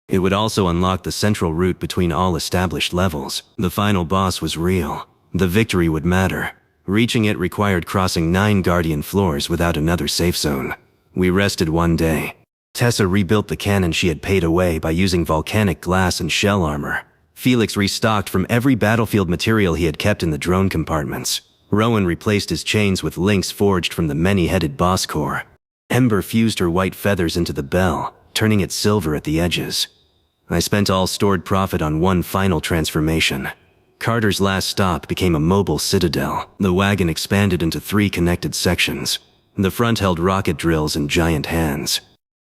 A: It would also unlock the central route between all established levels. The final boss was real. The victory would matter. Reaching it required crossing 9 guardian floors without another safe zone. We rested one day. Tessa rebuilt the cannon she had paid away by using volcanic glass and shell armor. Felix restocked from every battlefield material he had kept in the drone compartments. Rowan replaced his chains with links forged from the many-headed boss core. Ember fused her white feathers into the bell, turning it silver at the edges. I spent all stored profit on one final transformation. Carter's last stop became a mobile citadel. The wagon expanded into 3 connected sections. The front held rocket drills and giant hands.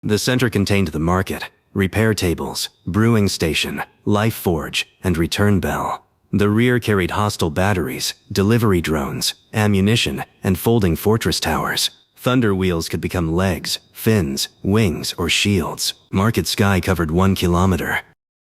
A: The center contained the market, repair tables, brewing station, life forge, and return bell. The rear carried hostile batteries, delivery drones, ammunition, and folding fortress towers. Thunder wheels could become legs, fins, wings, or shields. Market Sky covered 1 kilometer.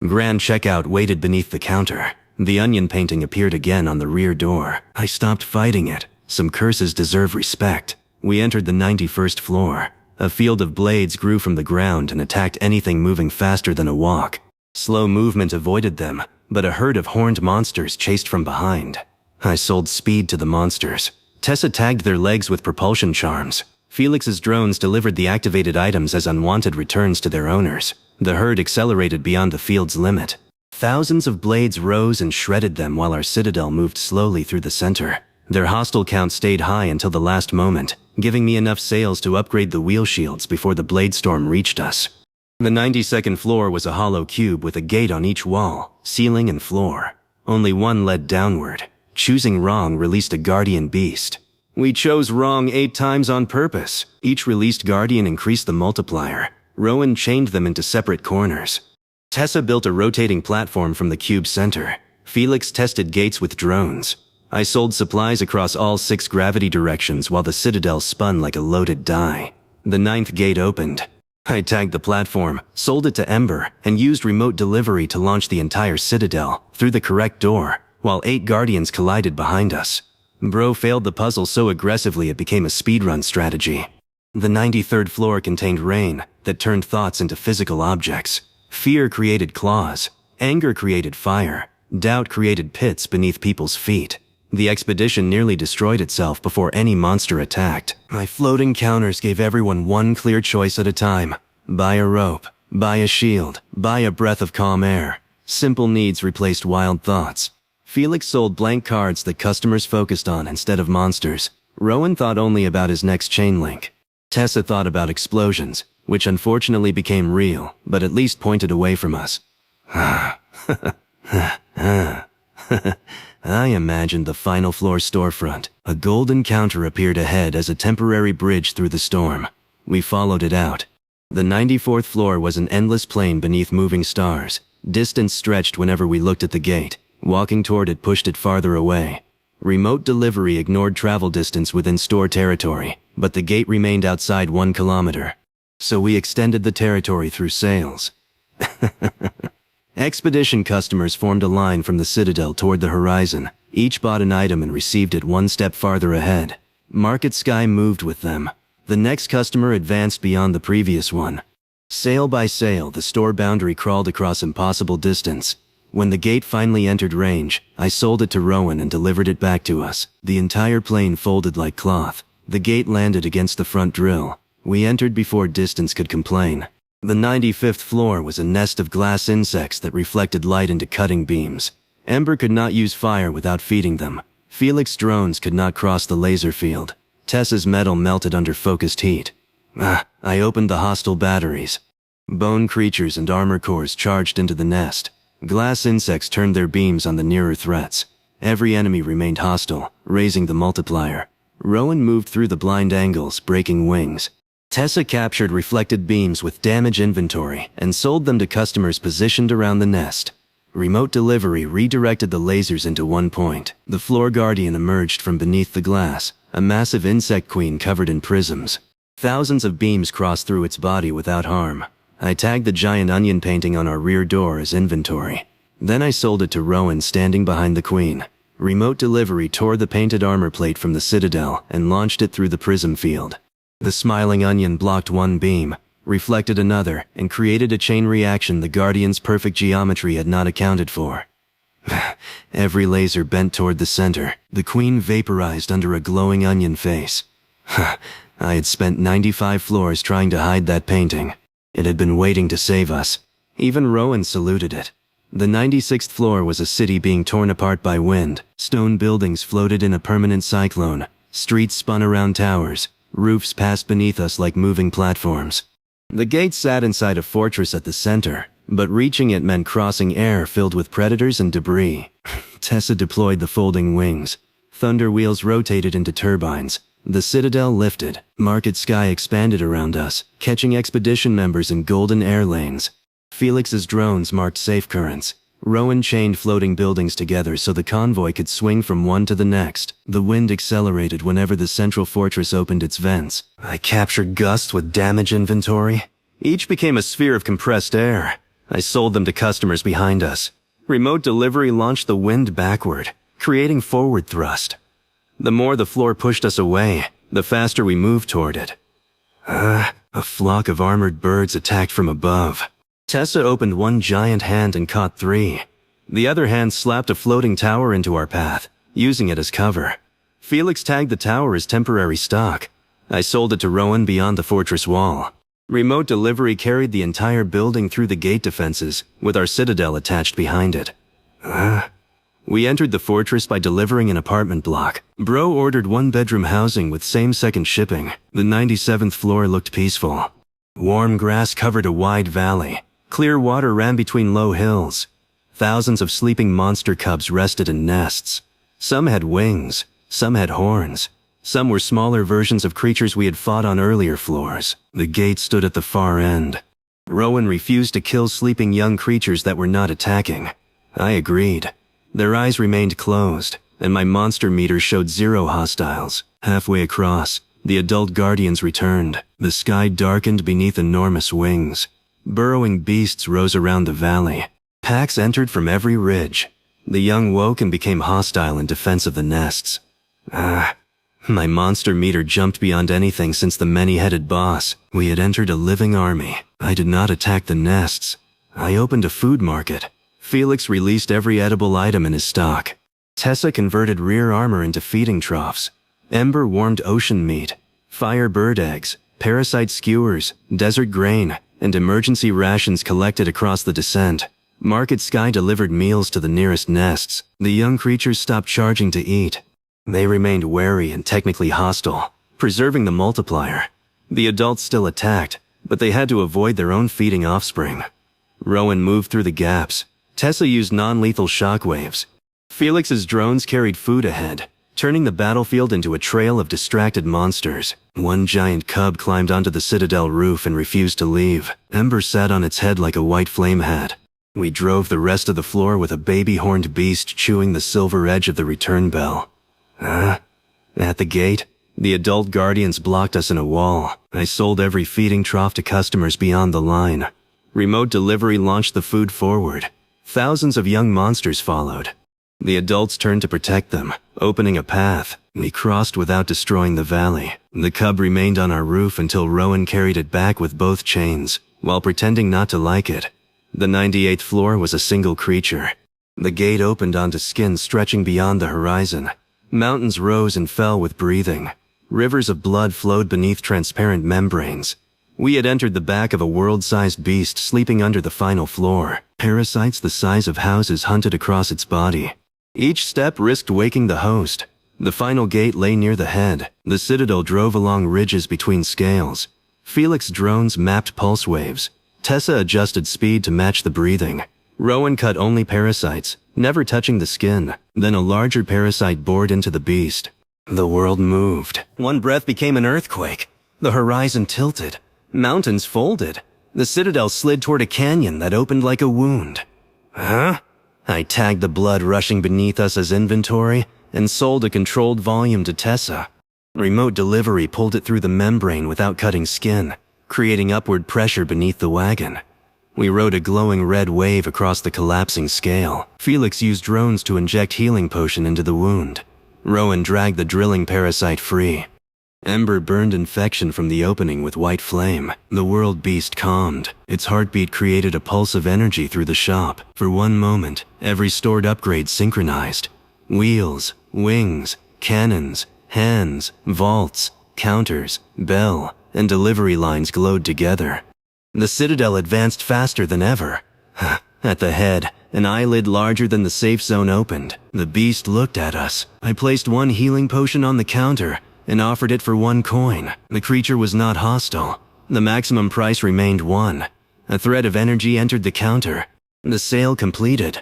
A: Grand checkout waited beneath the counter. The onion painting appeared again on the rear door. I stopped fighting it. Some curses deserve respect. We entered the 91st floor. A field of blades grew from the ground and attacked anything moving faster than a walk. Slow movement avoided them, but a herd of horned monsters chased from behind. I sold speed to the monsters. Tessa tagged their legs with propulsion charms. Felix's drones delivered the activated items as unwanted returns to their owners. The herd accelerated beyond the field's limit. Thousands of blades rose and shredded them while our citadel moved slowly through the center. Their hostile count stayed high until the last moment, giving me enough sales to upgrade the wheel shields before the blade storm reached us. The 92nd floor was a hollow cube with a gate on each wall, ceiling, and floor. Only one led downward. Choosing wrong released a guardian beast. We chose wrong 8 times on purpose. Each released guardian increased the multiplier. Rowan chained them into separate corners. Tessa built a rotating platform from the cube's center. Felix tested gates with drones. I sold supplies across all 6 gravity directions while the citadel spun like a loaded die. The 9th gate opened. I tagged the platform, sold it to Ember, and used remote delivery to launch the entire citadel through the correct door, while 8 guardians collided behind us. Bro failed the puzzle so aggressively it became a speedrun strategy. The 93rd floor contained rain that turned thoughts into physical objects. Fear created claws. Anger created fire. Doubt created pits beneath people's feet. The expedition nearly destroyed itself before any monster attacked. My floating counters gave everyone one clear choice at a time. Buy a rope. Buy a shield. Buy a breath of calm air. Simple needs replaced wild thoughts. Felix sold blank cards that customers focused on instead of monsters. Rowan thought only about his next chain link. Tessa thought about explosions, which unfortunately became real, but at least pointed away from us. I imagined the final floor storefront. A golden counter appeared ahead as a temporary bridge through the storm. We followed it out. The 94th floor was an endless plain beneath moving stars. Distance stretched whenever we looked at the gate. Walking toward it pushed it farther away. Remote delivery ignored travel distance within store territory, but the gate remained outside 1 kilometer. So we extended the territory through sales. Expedition customers formed a line from the citadel toward the horizon. Each bought an item and received it 1 step farther ahead. Market Sky moved with them. The next customer advanced beyond the previous one. Sale by sale, the store boundary crawled across impossible distance. When the gate finally entered range, I sold it to Rowan and delivered it back to us. The entire plane folded like cloth. The gate landed against the front drill. We entered before distance could complain. The 95th floor was a nest of glass insects that reflected light into cutting beams. Ember could not use fire without feeding them. Felix drones could not cross the laser field. Tessa's metal melted under focused heat. I opened the hostile batteries. Bone creatures and armor cores charged into the nest. Glass insects turned their beams on the nearer threats. Every enemy remained hostile, raising the multiplier. Rowan moved through the blind angles, breaking wings. Tessa captured reflected beams with damage inventory and sold them to customers positioned around the nest. Remote delivery redirected the lasers into one point. The floor guardian emerged from beneath the glass, a massive insect queen covered in prisms. Thousands of beams crossed through its body without harm. I tagged the giant onion painting on our rear door as inventory. Then I sold it to Rowan standing behind the queen. Remote delivery tore the painted armor plate from the citadel and launched it through the prism field. The smiling onion blocked one beam, reflected another, and created a chain reaction the Guardian's perfect geometry had not accounted for. Every laser bent toward the center. The queen vaporized under a glowing onion face. I had spent 95 floors trying to hide that painting. It had been waiting to save us. Even Rowan saluted it. The 96th floor was a city being torn apart by wind. Stone buildings floated in a permanent cyclone. Streets spun around towers. Roofs passed beneath us like moving platforms. The gate sat inside a fortress at the center, but reaching it meant crossing air filled with predators and debris. Tessa deployed the folding wings. Thunder wheels rotated into turbines. The citadel lifted. Market Sky expanded around us, catching expedition members in golden air lanes. Felix's drones marked safe currents. Rowan chained floating buildings together so the convoy could swing from one to the next. The wind accelerated whenever the central fortress opened its vents. I captured gusts with damage inventory. Each became a sphere of compressed air. I sold them to customers behind us. Remote delivery launched the wind backward, creating forward thrust. The more the floor pushed us away, the faster we moved toward it. A flock of armored birds attacked from above. Tessa opened one giant hand and caught 3. The other hand slapped a floating tower into our path, using it as cover. Felix tagged the tower as temporary stock. I sold it to Rowan beyond the fortress wall. Remote delivery carried the entire building through the gate defenses, with our citadel attached behind it. We entered the fortress by delivering an apartment block. Bro ordered 1-bedroom housing with same-second shipping. The 97th floor looked peaceful. Warm grass covered a wide valley. Clear water ran between low hills. Thousands of sleeping monster cubs rested in nests. Some had wings, some had horns. Some were smaller versions of creatures we had fought on earlier floors. The gate stood at the far end. Rowan refused to kill sleeping young creatures that were not attacking. I agreed. Their eyes remained closed, and my monster meter showed 0 hostiles. Halfway across, the adult guardians returned. The sky darkened beneath enormous wings. Burrowing beasts rose around the valley. Packs entered from every ridge. The young woke and became hostile in defense of the nests. My monster meter jumped beyond anything since the many-headed boss. We had entered a living army. I did not attack the nests. I opened a food market. Felix released every edible item in his stock. Tessa converted rear armor into feeding troughs. Ember warmed ocean meat, fire bird eggs, parasite skewers, desert grain, and emergency rations collected across the descent. Market Sky delivered meals to the nearest nests. The young creatures stopped charging to eat. They remained wary and technically hostile, preserving the multiplier. The adults still attacked, but they had to avoid their own feeding offspring. Rowan moved through the gaps. Tessa used non-lethal shockwaves. Felix's drones carried food ahead, turning the battlefield into a trail of distracted monsters. One giant cub climbed onto the citadel roof and refused to leave. Ember sat on its head like a white flame hat. We drove the rest of the floor with a baby-horned beast chewing the silver edge of the return bell. At the gate, the adult guardians blocked us in a wall. I sold every feeding trough to customers beyond the line. Remote delivery launched the food forward. Thousands of young monsters followed. The adults turned to protect them, opening a path. We crossed without destroying the valley. The cub remained on our roof until Rowan carried it back with both chains, while pretending not to like it. The 98th floor was a single creature. The gate opened onto skin stretching beyond the horizon. Mountains rose and fell with breathing. Rivers of blood flowed beneath transparent membranes. We had entered the back of a world-sized beast sleeping under the final floor. Parasites the size of houses hunted across its body. Each step risked waking the host. The final gate lay near the head. The citadel drove along ridges between scales. Felix drones mapped pulse waves. Tessa adjusted speed to match the breathing. Rowan cut only parasites, never touching the skin. Then a larger parasite bored into the beast. The world moved. One breath became an earthquake. The horizon tilted. Mountains folded. The citadel slid toward a canyon that opened like a wound. I tagged the blood rushing beneath us as inventory and sold a controlled volume to Tessa. Remote delivery pulled it through the membrane without cutting skin, creating upward pressure beneath the wagon. We rode a glowing red wave across the collapsing scale. Felix used drones to inject healing potion into the wound. Rowan dragged the drilling parasite free. Ember burned infection from the opening with white flame. The world beast calmed. Its heartbeat created a pulse of energy through the shop. For one moment, every stored upgrade synchronized. Wheels, wings, cannons, hands, vaults, counters, bell, and delivery lines glowed together. The citadel advanced faster than ever. At the head, an eyelid larger than the safe zone opened. The beast looked at us. I placed one healing potion on the counter and offered it for 1 coin. The creature was not hostile. The maximum price remained 1. A thread of energy entered the counter. The sale completed.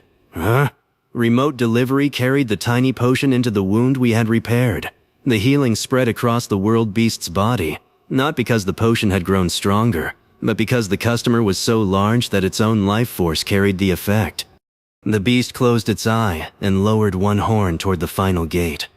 A: Remote delivery carried the tiny potion into the wound we had repaired. The healing spread across the world beast's body, not because the potion had grown stronger, but because the customer was so large that its own life force carried the effect. The beast closed its eye and lowered one horn toward the final gate.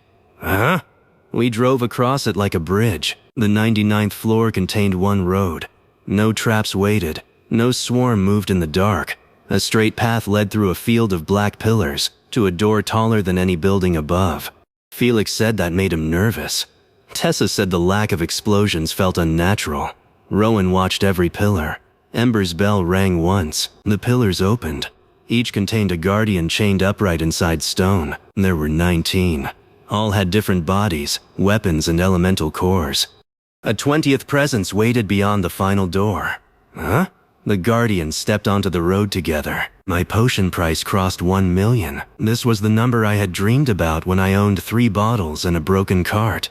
A: We drove across it like a bridge. The 99th floor contained one road. No traps waited. No swarm moved in the dark. A straight path led through a field of black pillars to a door taller than any building above. Felix said that made him nervous. Tessa said the lack of explosions felt unnatural. Rowan watched every pillar. Ember's bell rang once. The pillars opened. Each contained a guardian chained upright inside stone. There were 19. All had different bodies, weapons, and elemental cores. A 20th presence waited beyond the final door. The guardians stepped onto the road together. My potion price crossed 1 million. This was the number I had dreamed about when I owned 3 bottles and a broken cart.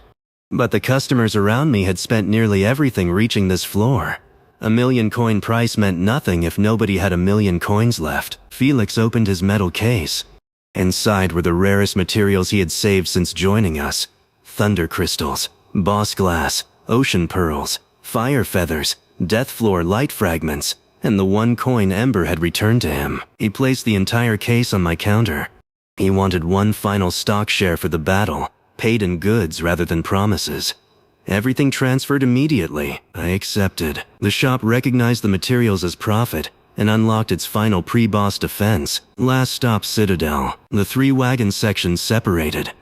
A: But the customers around me had spent nearly everything reaching this floor. A 1,000,000 coin price meant nothing if nobody had 1,000,000 coins left. Felix opened his metal case. Inside were the rarest materials he had saved since joining us. Thunder crystals, boss glass, ocean pearls, fire feathers, death floor light fragments, and the 1 coin Ember had returned to him. He placed the entire case on my counter. He wanted 1 final stock share for the battle, paid in goods rather than promises. Everything transferred immediately. I accepted. The shop recognized the materials as profit and unlocked its final pre-boss defense. Last stop Citadel. The 3 wagon sections separated.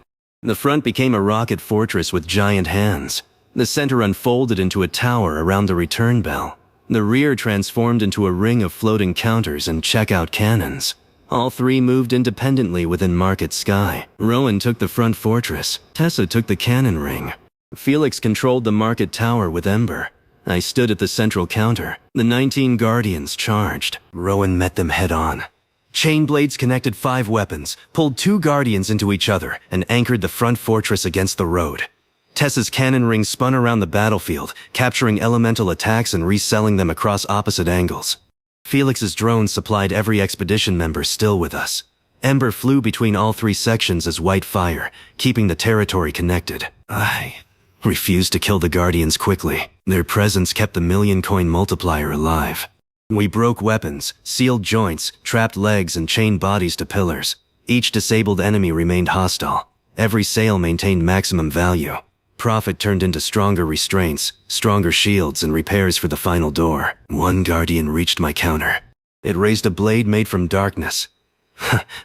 A: The front became a rocket fortress with giant hands. The center unfolded into a tower around the return bell. The rear transformed into a ring of floating counters and checkout cannons. All 3 moved independently within Market Sky. Rowan took the front fortress. Tessa took the cannon ring. Felix controlled the market tower with Ember. I stood at the central counter. The 19 Guardians charged. Rowan met them head-on. Chain blades connected 5 weapons, pulled 2 Guardians into each other, and anchored the front fortress against the road. Tessa's cannon ring spun around the battlefield, capturing elemental attacks and reselling them across opposite angles. Felix's drone supplied every expedition member still with us. Ember flew between all 3 sections as white fire, keeping the territory connected. I refused to kill the Guardians quickly. Their presence kept the 1,000,000 coin multiplier alive. We broke weapons, sealed joints, trapped legs, and chained bodies to pillars. Each disabled enemy remained hostile. Every sale maintained maximum value. Profit turned into stronger restraints, stronger shields, and repairs for the final door. 1 Guardian reached my counter. It raised a blade made from darkness.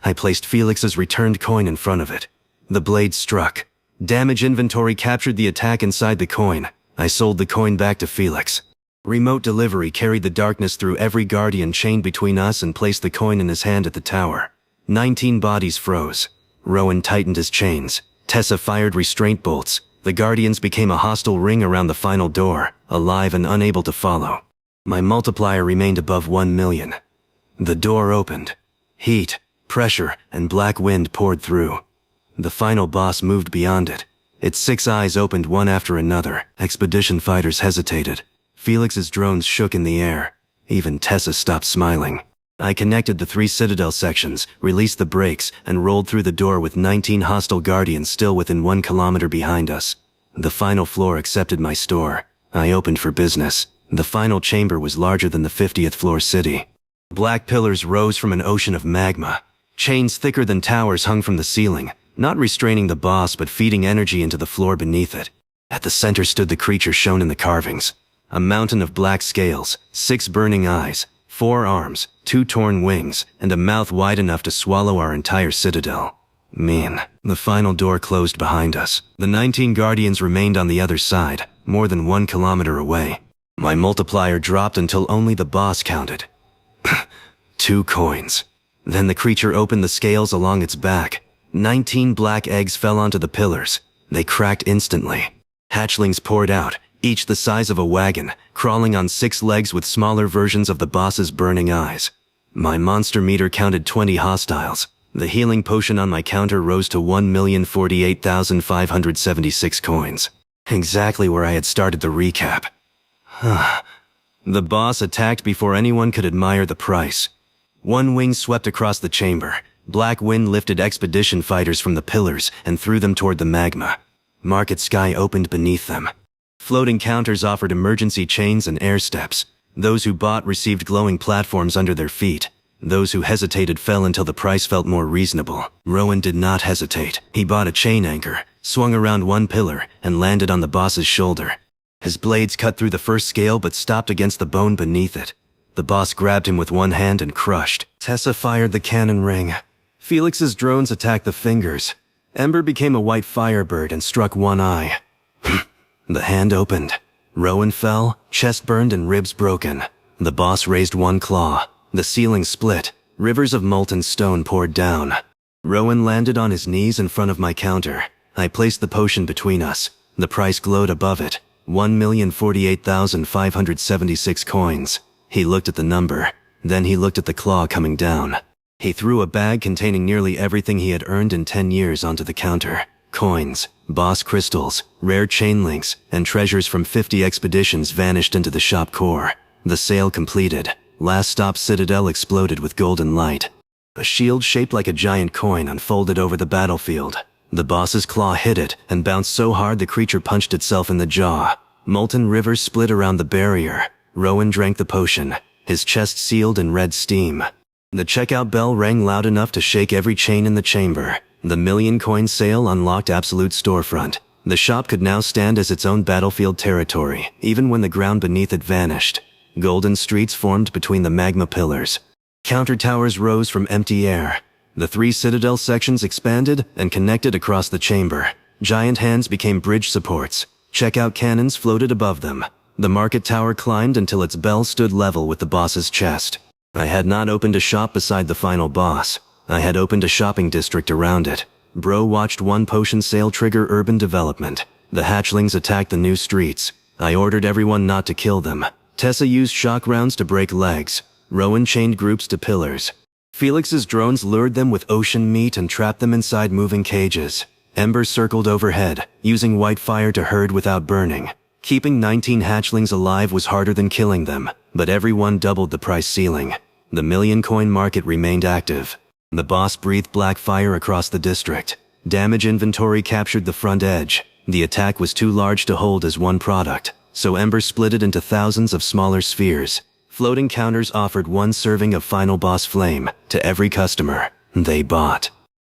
A: I placed Felix's returned coin in front of it. The blade struck. Damage inventory captured the attack inside the coin. I sold the coin back to Felix. Remote delivery carried the darkness through every Guardian chained between us and placed the coin in his hand at the tower. 19 bodies froze. Rowan tightened his chains. Tessa fired restraint bolts. The Guardians became a hostile ring around the final door, alive and unable to follow. My multiplier remained above 1,000,000. The door opened. Heat, pressure, and black wind poured through. The final boss moved beyond it. Its 6 eyes opened one after another. Expedition fighters hesitated. Felix's drones shook in the air. Even Tessa stopped smiling. I connected the 3 Citadel sections, released the brakes, and rolled through the door with 19 hostile Guardians still within 1 kilometer behind us. The final floor accepted my store. I opened for business. The final chamber was larger than the 50th floor city. Black pillars rose from an ocean of magma. Chains thicker than towers hung from the ceiling, not restraining the boss but feeding energy into the floor beneath it. At the center stood the creature shown in the carvings. A mountain of black scales, 6 burning eyes, 4 arms, 2 torn wings, and a mouth wide enough to swallow our entire citadel. Mean. The final door closed behind us. The 19 Guardians remained on the other side, more than 1 kilometer away. My multiplier dropped until only the boss counted. 2 coins. Then the creature opened the scales along its back. 19 black eggs fell onto the pillars. They cracked instantly. Hatchlings poured out, each the size of a wagon, crawling on 6 legs with smaller versions of the boss's burning eyes. My monster meter counted 20 hostiles. The healing potion on my counter rose to 1,048,576 coins. Exactly where I had started the recap. The boss attacked before anyone could admire the price. 1 wing swept across the chamber. Black wind lifted expedition fighters from the pillars and threw them toward the magma. Market Sky opened beneath them. Floating counters offered emergency chains and air steps. Those who bought received glowing platforms under their feet. Those who hesitated fell until the price felt more reasonable. Rowan did not hesitate. He bought a chain anchor, swung around 1 pillar, and landed on the boss's shoulder. His blades cut through the first scale but stopped against the bone beneath it. The boss grabbed him with 1 hand and crushed. Tessa fired the cannon ring. Felix's drones attacked the fingers. Ember became a white firebird and struck 1 eye. The hand opened. Rowan fell, chest burned and ribs broken. The boss raised 1 claw. The ceiling split. Rivers of molten stone poured down. Rowan landed on his knees in front of my counter. I placed the potion between us. The price glowed above it. 1,048,576 coins. He looked at the number. Then he looked at the claw coming down. He threw a bag containing nearly everything he had earned in 10 years onto the counter. Coins, boss crystals, rare chain links, and treasures from 50 expeditions vanished into the shop core. The sale completed. Last stop Citadel exploded with golden light. A shield shaped like a giant coin unfolded over the battlefield. The boss's claw hit it and bounced so hard the creature punched itself in the jaw. Molten rivers split around the barrier. Rowan drank the potion, his chest sealed in red steam. The checkout bell rang loud enough to shake every chain in the chamber. The million-coin sale unlocked Absolute Storefront. The shop could now stand as its own battlefield territory, even when the ground beneath it vanished. Golden streets formed between the magma pillars. Counter towers rose from empty air. The 3 Citadel sections expanded and connected across the chamber. Giant hands became bridge supports. Checkout cannons floated above them. The market tower climbed until its bell stood level with the boss's chest. I had not opened a shop beside the final boss. I had opened a shopping district around it. Bro watched one potion sale trigger urban development. The hatchlings attacked the new streets. I ordered everyone not to kill them. Tessa used shock rounds to break legs. Rowan chained groups to pillars. Felix's drones lured them with ocean meat and trapped them inside moving cages. Ember circled overhead, using white fire to herd without burning. Keeping 19 hatchlings alive was harder than killing them, but everyone doubled the price ceiling. The million-coin market remained active. The boss breathed black fire across the district. Damage inventory captured the front edge. The attack was too large to hold as one product, so Ember split it into thousands of smaller spheres. Floating counters offered 1 serving of final boss flame to every customer. They bought.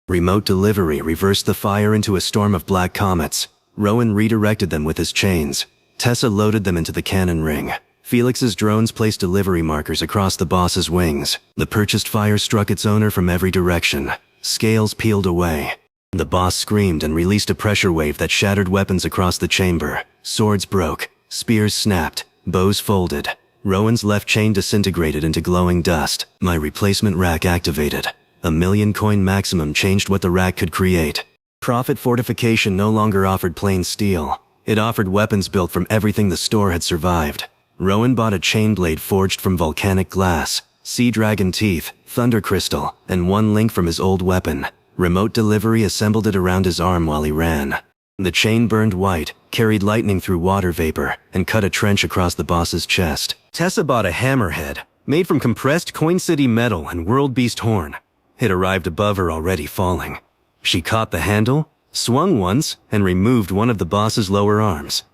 A: Remote delivery reversed the fire into a storm of black comets. Rowan redirected them with his chains. Tessa loaded them into the cannon ring. Felix's drones placed delivery markers across the boss's wings. The purchased fire struck its owner from every direction. Scales peeled away. The boss screamed and released a pressure wave that shattered weapons across the chamber. Swords broke. Spears snapped. Bows folded. Rowan's left chain disintegrated into glowing dust. My replacement rack activated. A million-coin maximum changed what the rack could create. Profit Fortification no longer offered plain steel. It offered weapons built from everything the store had survived. Rowan bought a chain blade forged from volcanic glass, sea dragon teeth, thunder crystal, and 1 link from his old weapon. Remote delivery assembled it around his arm while he ran. The chain burned white, carried lightning through water vapor, and cut a trench across the boss's chest. Tessa bought a hammerhead, made from compressed Coin City metal and World Beast horn. It arrived above her, already falling. She caught the handle, swung once, and removed one of the boss's lower arms.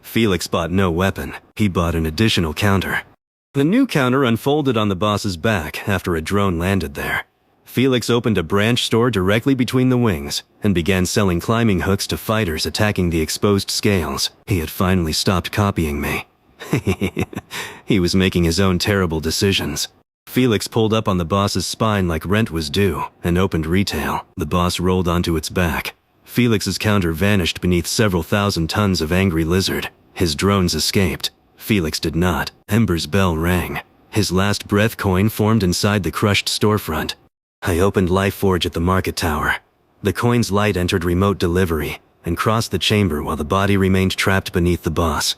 A: Felix bought no weapon. He bought an additional counter. The new counter unfolded on the boss's back after a drone landed there. Felix opened a branch store directly between the wings and began selling climbing hooks to fighters attacking the exposed scales. He had finally stopped copying me. He was making his own terrible decisions. Felix pulled up on the boss's spine like rent was due and opened retail. The boss rolled onto its back. Felix's counter vanished beneath several thousand tons of angry lizard. His drones escaped. Felix did not. Ember's bell rang. His last breath coin formed inside the crushed storefront. I opened Lifeforge at the market tower. The coin's light entered remote delivery and crossed the chamber while the body remained trapped beneath the boss.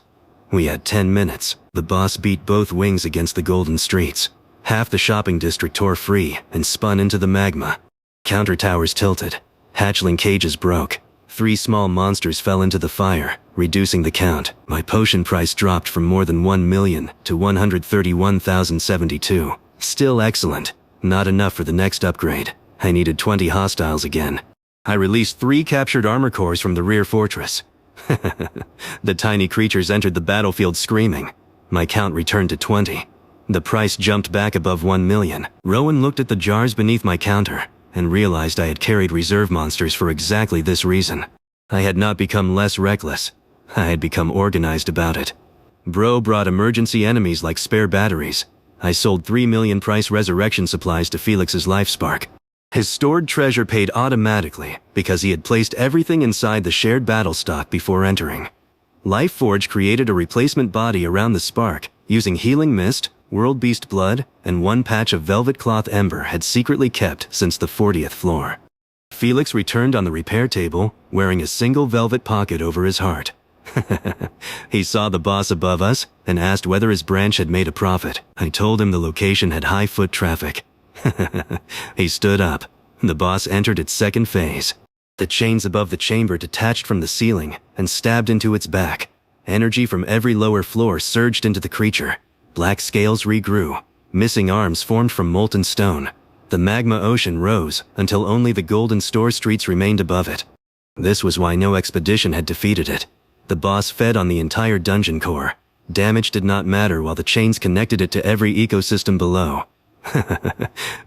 A: We had 10 minutes. The boss beat both wings against the golden streets. Half the shopping district tore free and spun into the magma. Counter towers tilted. Hatchling cages broke. 3 small monsters fell into the fire, reducing the count. My potion price dropped from more than 1 million to 131,072. Still excellent. Not enough for the next upgrade. I needed 20 hostiles again. I released 3 captured armor cores from the rear fortress. The tiny creatures entered the battlefield screaming. My count returned to 20. The price jumped back above 1 million. Rowan looked at the jars beneath my counter and realized I had carried reserve monsters for exactly this reason. I had not become less reckless. I had become organized about it. Bro brought emergency enemies like spare batteries. I sold 3 million price resurrection supplies to Felix's Lifespark. His stored treasure paid automatically because he had placed everything inside the shared battle stock before entering. Lifeforge created a replacement body around the spark using healing mist, world beast blood, and 1 patch of velvet cloth Ember had secretly kept since the 40th floor. Felix returned on the repair table, wearing a single velvet pocket over his heart. He saw the boss above us and asked whether his branch had made a profit. I told him the location had high foot traffic. He stood up. The boss entered its second phase. The chains above the chamber detached from the ceiling and stabbed into its back. Energy from every lower floor surged into the creature. Black scales regrew. Missing arms formed from molten stone. The magma ocean rose until only the golden store streets remained above it. This was why no expedition had defeated it. The boss fed on the entire dungeon core. Damage did not matter while the chains connected it to every ecosystem below.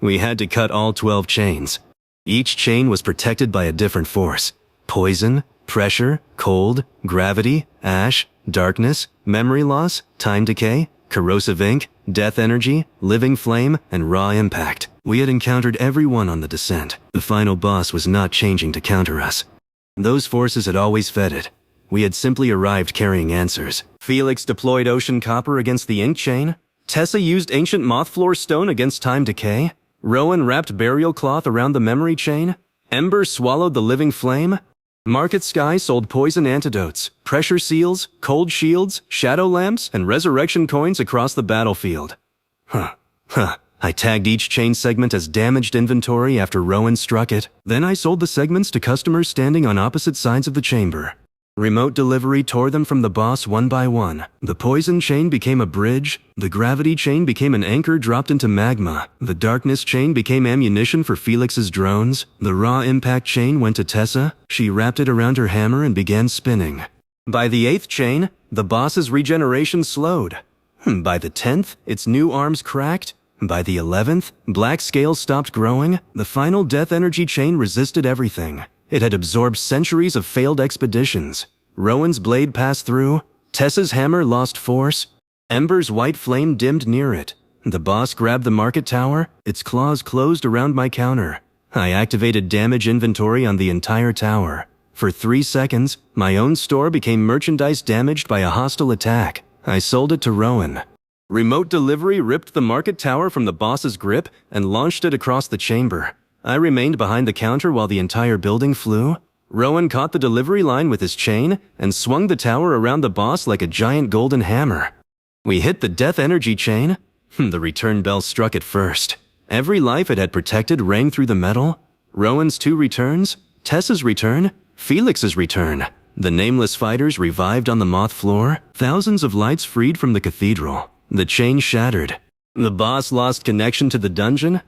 A: We had to cut all 12 chains. Each chain was protected by a different force. Poison, pressure, cold, gravity, ash, darkness, memory loss, time decay, corrosive ink, death energy, living flame, and raw impact. We had encountered every one on the descent. The final boss was not changing to counter us. Those forces had always fed it. We had simply arrived carrying answers. Felix deployed ocean copper against the ink chain. Tessa used ancient mothfloor stone against time decay. Rowan wrapped burial cloth around the memory chain. Ember swallowed the living flame. Market Sky sold poison antidotes, pressure seals, cold shields, shadow lamps, and resurrection coins across the battlefield. I tagged each chain segment as damaged inventory after Rowan struck it. Then I sold the segments to customers standing on opposite sides of the chamber. Remote delivery tore them from the boss one by one. The poison chain became a bridge. The gravity chain became an anchor dropped into magma. The darkness chain became ammunition for Felix's drones. The raw impact chain went to Tessa. She wrapped it around her hammer and began spinning. By the 8th chain, the boss's regeneration slowed. By the 10th, its new arms cracked. By the 11th, black scales stopped growing. The final death energy chain resisted everything. It had absorbed centuries of failed expeditions. Rowan's blade passed through. Tessa's hammer lost force. Ember's white flame dimmed near it. The boss grabbed the market tower. Its claws closed around my counter. I activated damage inventory on the entire tower. For 3 seconds, my own store became merchandise damaged by a hostile attack. I sold it to Rowan. Remote delivery ripped the market tower from the boss's grip and launched it across the chamber. I remained behind the counter while the entire building flew. Rowan caught the delivery line with his chain and swung the tower around the boss like a giant golden hammer. We hit the death energy chain. The return bell struck it first. Every life it had protected rang through the metal. Rowan's 2 returns, Tessa's return, Felix's return. The nameless fighters revived on the moth floor. Thousands of lights freed from the cathedral. The chain shattered. The boss lost connection to the dungeon.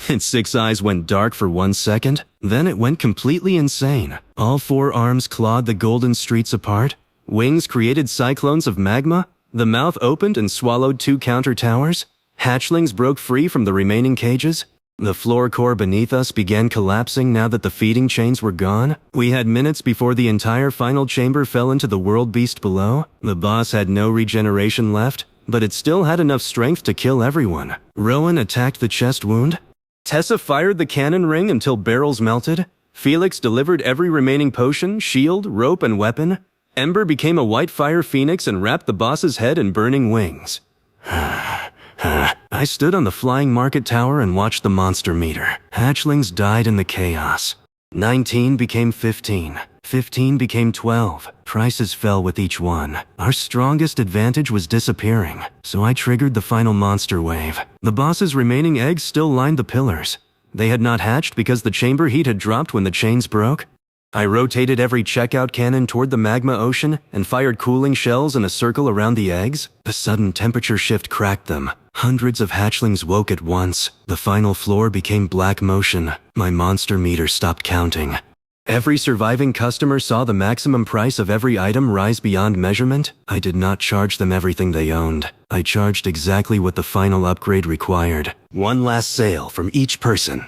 A: Its 6 eyes went dark for 1 second. Then it went completely insane. All 4 arms clawed the golden streets apart. Wings created cyclones of magma. The mouth opened and swallowed 2 counter towers. Hatchlings broke free from the remaining cages. The floor core beneath us began collapsing now that the feeding chains were gone. We had minutes before the entire final chamber fell into the world beast below. The boss had no regeneration left, but it still had enough strength to kill everyone. Rowan attacked the chest wound. Tessa fired the cannon ring until barrels melted. Felix delivered every remaining potion, shield, rope, and weapon. Ember became a white fire phoenix and wrapped the boss's head in burning wings. I stood on the flying market tower and watched the monster meter. Hatchlings died in the chaos. 19 became 15. 15 became 12. Prices fell with each one. Our strongest advantage was disappearing, so I triggered the final monster wave. The boss's remaining eggs still lined the pillars. They had not hatched because the chamber heat had dropped when the chains broke. I rotated every checkout cannon toward the magma ocean and fired cooling shells in a circle around the eggs. The sudden temperature shift cracked them. Hundreds of hatchlings woke at once. The final floor became black motion. My monster meter stopped counting. Every surviving customer saw the maximum price of every item rise beyond measurement. I did not charge them everything they owned. I charged exactly what the final upgrade required. One last sale from each person.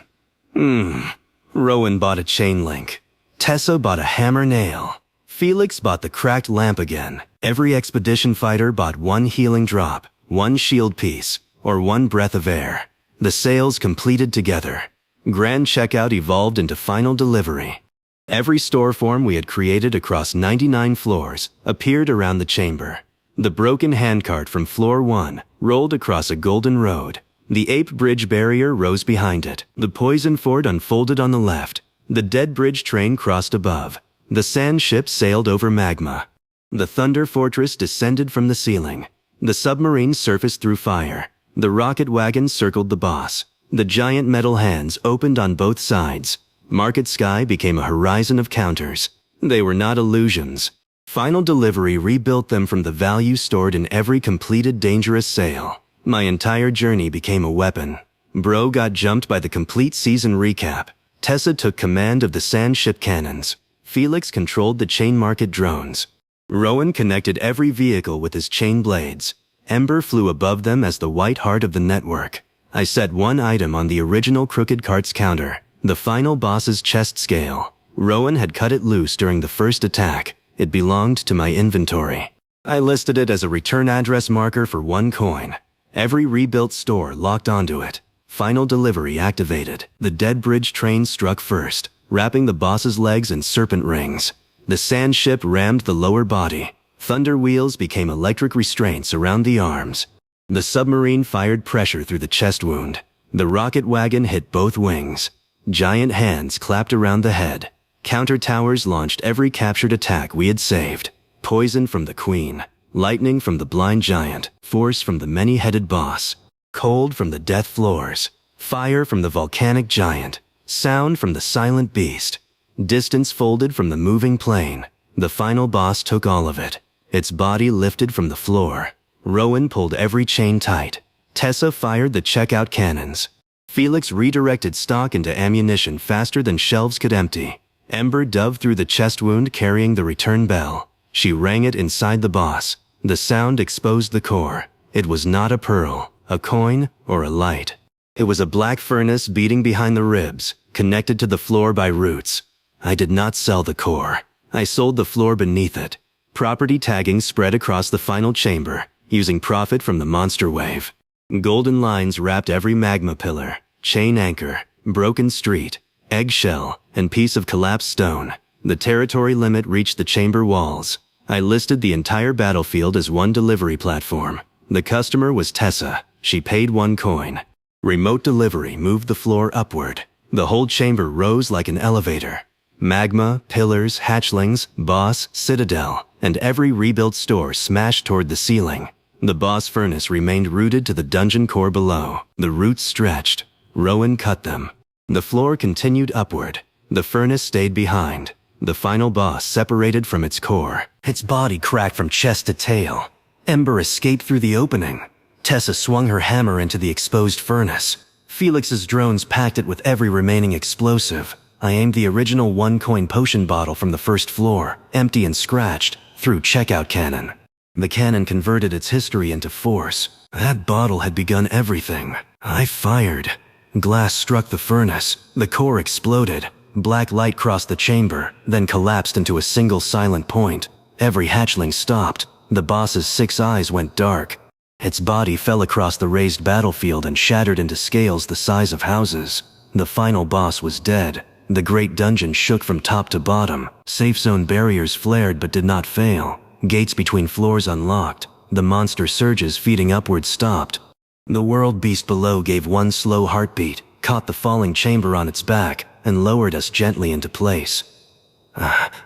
A: Rowan bought a chain link. Tessa bought a hammer nail. Felix bought the cracked lamp again. Every expedition fighter bought 1 healing drop, 1 shield piece, or 1 breath of air. The sales completed together. Grand checkout evolved into final delivery. Every store form we had created across 99 floors appeared around the chamber. The broken handcart from floor 1 rolled across a golden road. The ape bridge barrier rose behind it. The poison fort unfolded on the left. The dead bridge train crossed above. The sand ship sailed over magma. The thunder fortress descended from the ceiling. The submarine surfaced through fire. The rocket wagon circled the boss. The giant metal hands opened on both sides. Market Sky became a horizon of counters. They were not illusions. Final delivery rebuilt them from the value stored in every completed dangerous sale. My entire journey became a weapon. Bro got jumped by the complete season recap. Tessa took command of the sand ship cannons. Felix controlled the chain market drones. Rowan connected every vehicle with his chain blades. Ember flew above them as the white heart of the network. I set one item on the original Crooked Carts counter, the final boss's chest scale. Rowan had cut it loose during the first attack. It belonged to my inventory. I listed it as a return address marker for 1 coin. Every rebuilt store locked onto it. Final delivery activated. The dead bridge train struck first, wrapping the boss's legs in serpent rings. The sand ship rammed the lower body. Thunder wheels became electric restraints around the arms. The submarine fired pressure through the chest wound. The rocket wagon hit both wings. Giant hands clapped around the head. Counter towers launched every captured attack we had saved. Poison from the queen. Lightning from the blind giant. Force from the many-headed boss. Cold from the death floors. Fire from the volcanic giant. Sound from the silent beast. Distance folded from the moving plane. The final boss took all of it. Its body lifted from the floor. Rowan pulled every chain tight. Tessa fired the checkout cannons. Felix redirected stock into ammunition faster than shelves could empty. Ember dove through the chest wound carrying the return bell. She rang it inside the boss. The sound exposed the core. It was not a pearl, a coin, or a light. It was a black furnace beating behind the ribs, connected to the floor by roots. I did not sell the core. I sold the floor beneath it. Property tagging spread across the final chamber, using profit from the monster wave. Golden lines wrapped every magma pillar, chain anchor, broken street, eggshell, and piece of collapsed stone. The territory limit reached the chamber walls. I listed the entire battlefield as one delivery platform. The customer was Tessa. She paid 1 coin. Remote delivery moved the floor upward. The whole chamber rose like an elevator. Magma, pillars, hatchlings, boss, citadel, and every rebuilt store smashed toward the ceiling. The boss furnace remained rooted to the dungeon core below. The roots stretched. Rowan cut them. The floor continued upward. The furnace stayed behind. The final boss separated from its core. Its body cracked from chest to tail. Ember escaped through the opening. Tessa swung her hammer into the exposed furnace. Felix's drones packed it with every remaining explosive. I aimed the original 1-coin potion bottle from the first floor, empty and scratched, through checkout cannon. The cannon converted its history into force. That bottle had begun everything. I fired. Glass struck the furnace. The core exploded. Black light crossed the chamber, then collapsed into a single silent point. Every hatchling stopped. The boss's 6 eyes went dark. Its body fell across the raised battlefield and shattered into scales the size of houses. The final boss was dead. The great dungeon shook from top to bottom. Safe zone barriers flared but did not fail. Gates between floors unlocked. The monster surges feeding upward stopped. The world beast below gave one slow heartbeat, caught the falling chamber on its back, and lowered us gently into place.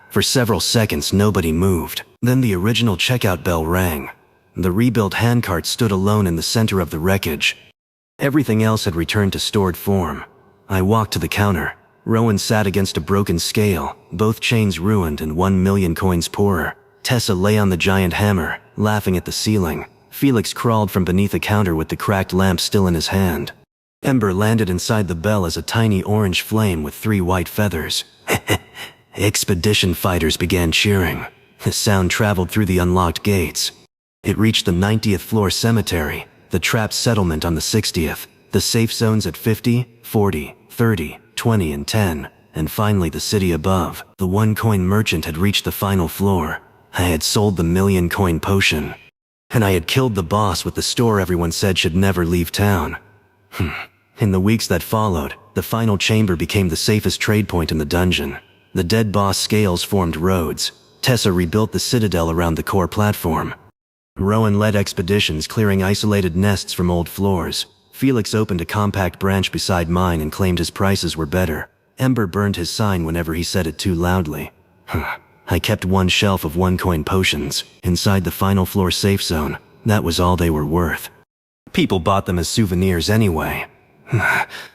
A: For several seconds nobody moved. Then the original checkout bell rang. The rebuilt handcart stood alone in the center of the wreckage. Everything else had returned to stored form. I walked to the counter. Rowan sat against a broken scale, both chains ruined and 1 million coins poorer. Tessa lay on the giant hammer, laughing at the ceiling. Felix crawled from beneath the counter with the cracked lamp still in his hand. Ember landed inside the bell as a tiny orange flame with 3 white feathers. Expedition fighters began cheering. The sound traveled through the unlocked gates. It reached the 90th floor cemetery, the trapped settlement on the 60th, the safe zones at 50, 40, 30, 20 and 10, and finally the city above. The 1-coin merchant had reached the final floor. I had sold the 1,000,000-coin potion. And I had killed the boss with the store everyone said should never leave town. In the weeks that followed, the final chamber became the safest trade point in the dungeon. The dead boss scales formed roads. Tessa rebuilt the citadel around the core platform. Rowan led expeditions clearing isolated nests from old floors. Felix opened a compact branch beside mine and claimed his prices were better. Ember burned his sign whenever he said it too loudly. I kept 1 shelf of 1-coin potions inside the final floor safe zone. That was all they were worth. People bought them as souvenirs anyway.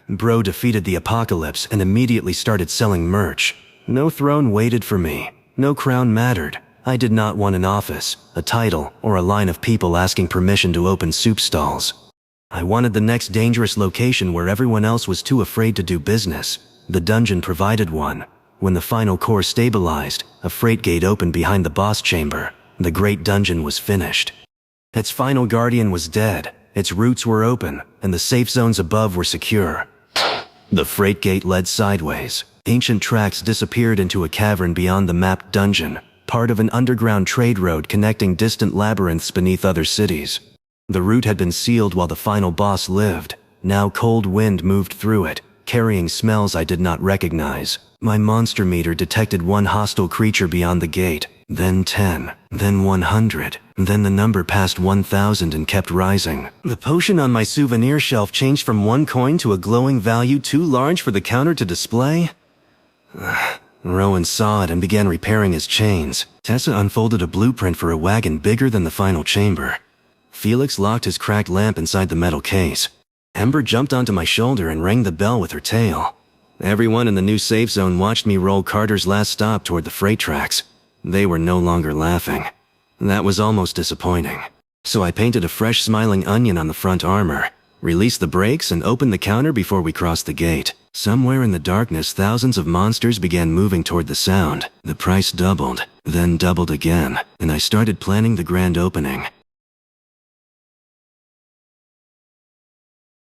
A: Bro defeated the apocalypse and immediately started selling merch. No throne waited for me. No crown mattered. I did not want an office, a title, or a line of people asking permission to open soup stalls. I wanted the next dangerous location where everyone else was too afraid to do business. The dungeon provided one. When the final core stabilized, a freight gate opened behind the boss chamber. The great dungeon was finished. Its final guardian was dead, its roots were open, and the safe zones above were secure. The freight gate led sideways. Ancient tracks disappeared into a cavern beyond the mapped dungeon, part of an underground trade road connecting distant labyrinths beneath other cities. The route had been sealed while the final boss lived. Now cold wind moved through it, carrying smells I did not recognize. My monster meter detected one hostile creature beyond the gate, then 10, then 100, then the number passed 1,000 and kept rising. The potion on my souvenir shelf changed from 1 coin to a glowing value too large for the counter to display. Rowan saw it and began repairing his chains. Tessa unfolded a blueprint for a wagon bigger than the final chamber. Felix locked his cracked lamp inside the metal case. Ember jumped onto my shoulder and rang the bell with her tail. Everyone in the new safe zone watched me roll Carter's last stop toward the freight tracks. They were no longer laughing. That was almost disappointing. So I painted a fresh smiling onion on the front armor, released the brakes, and opened the counter before we crossed the gate. Somewhere in the darkness, thousands of monsters began moving toward the sound. The price doubled, then doubled again, and I started planning the grand opening.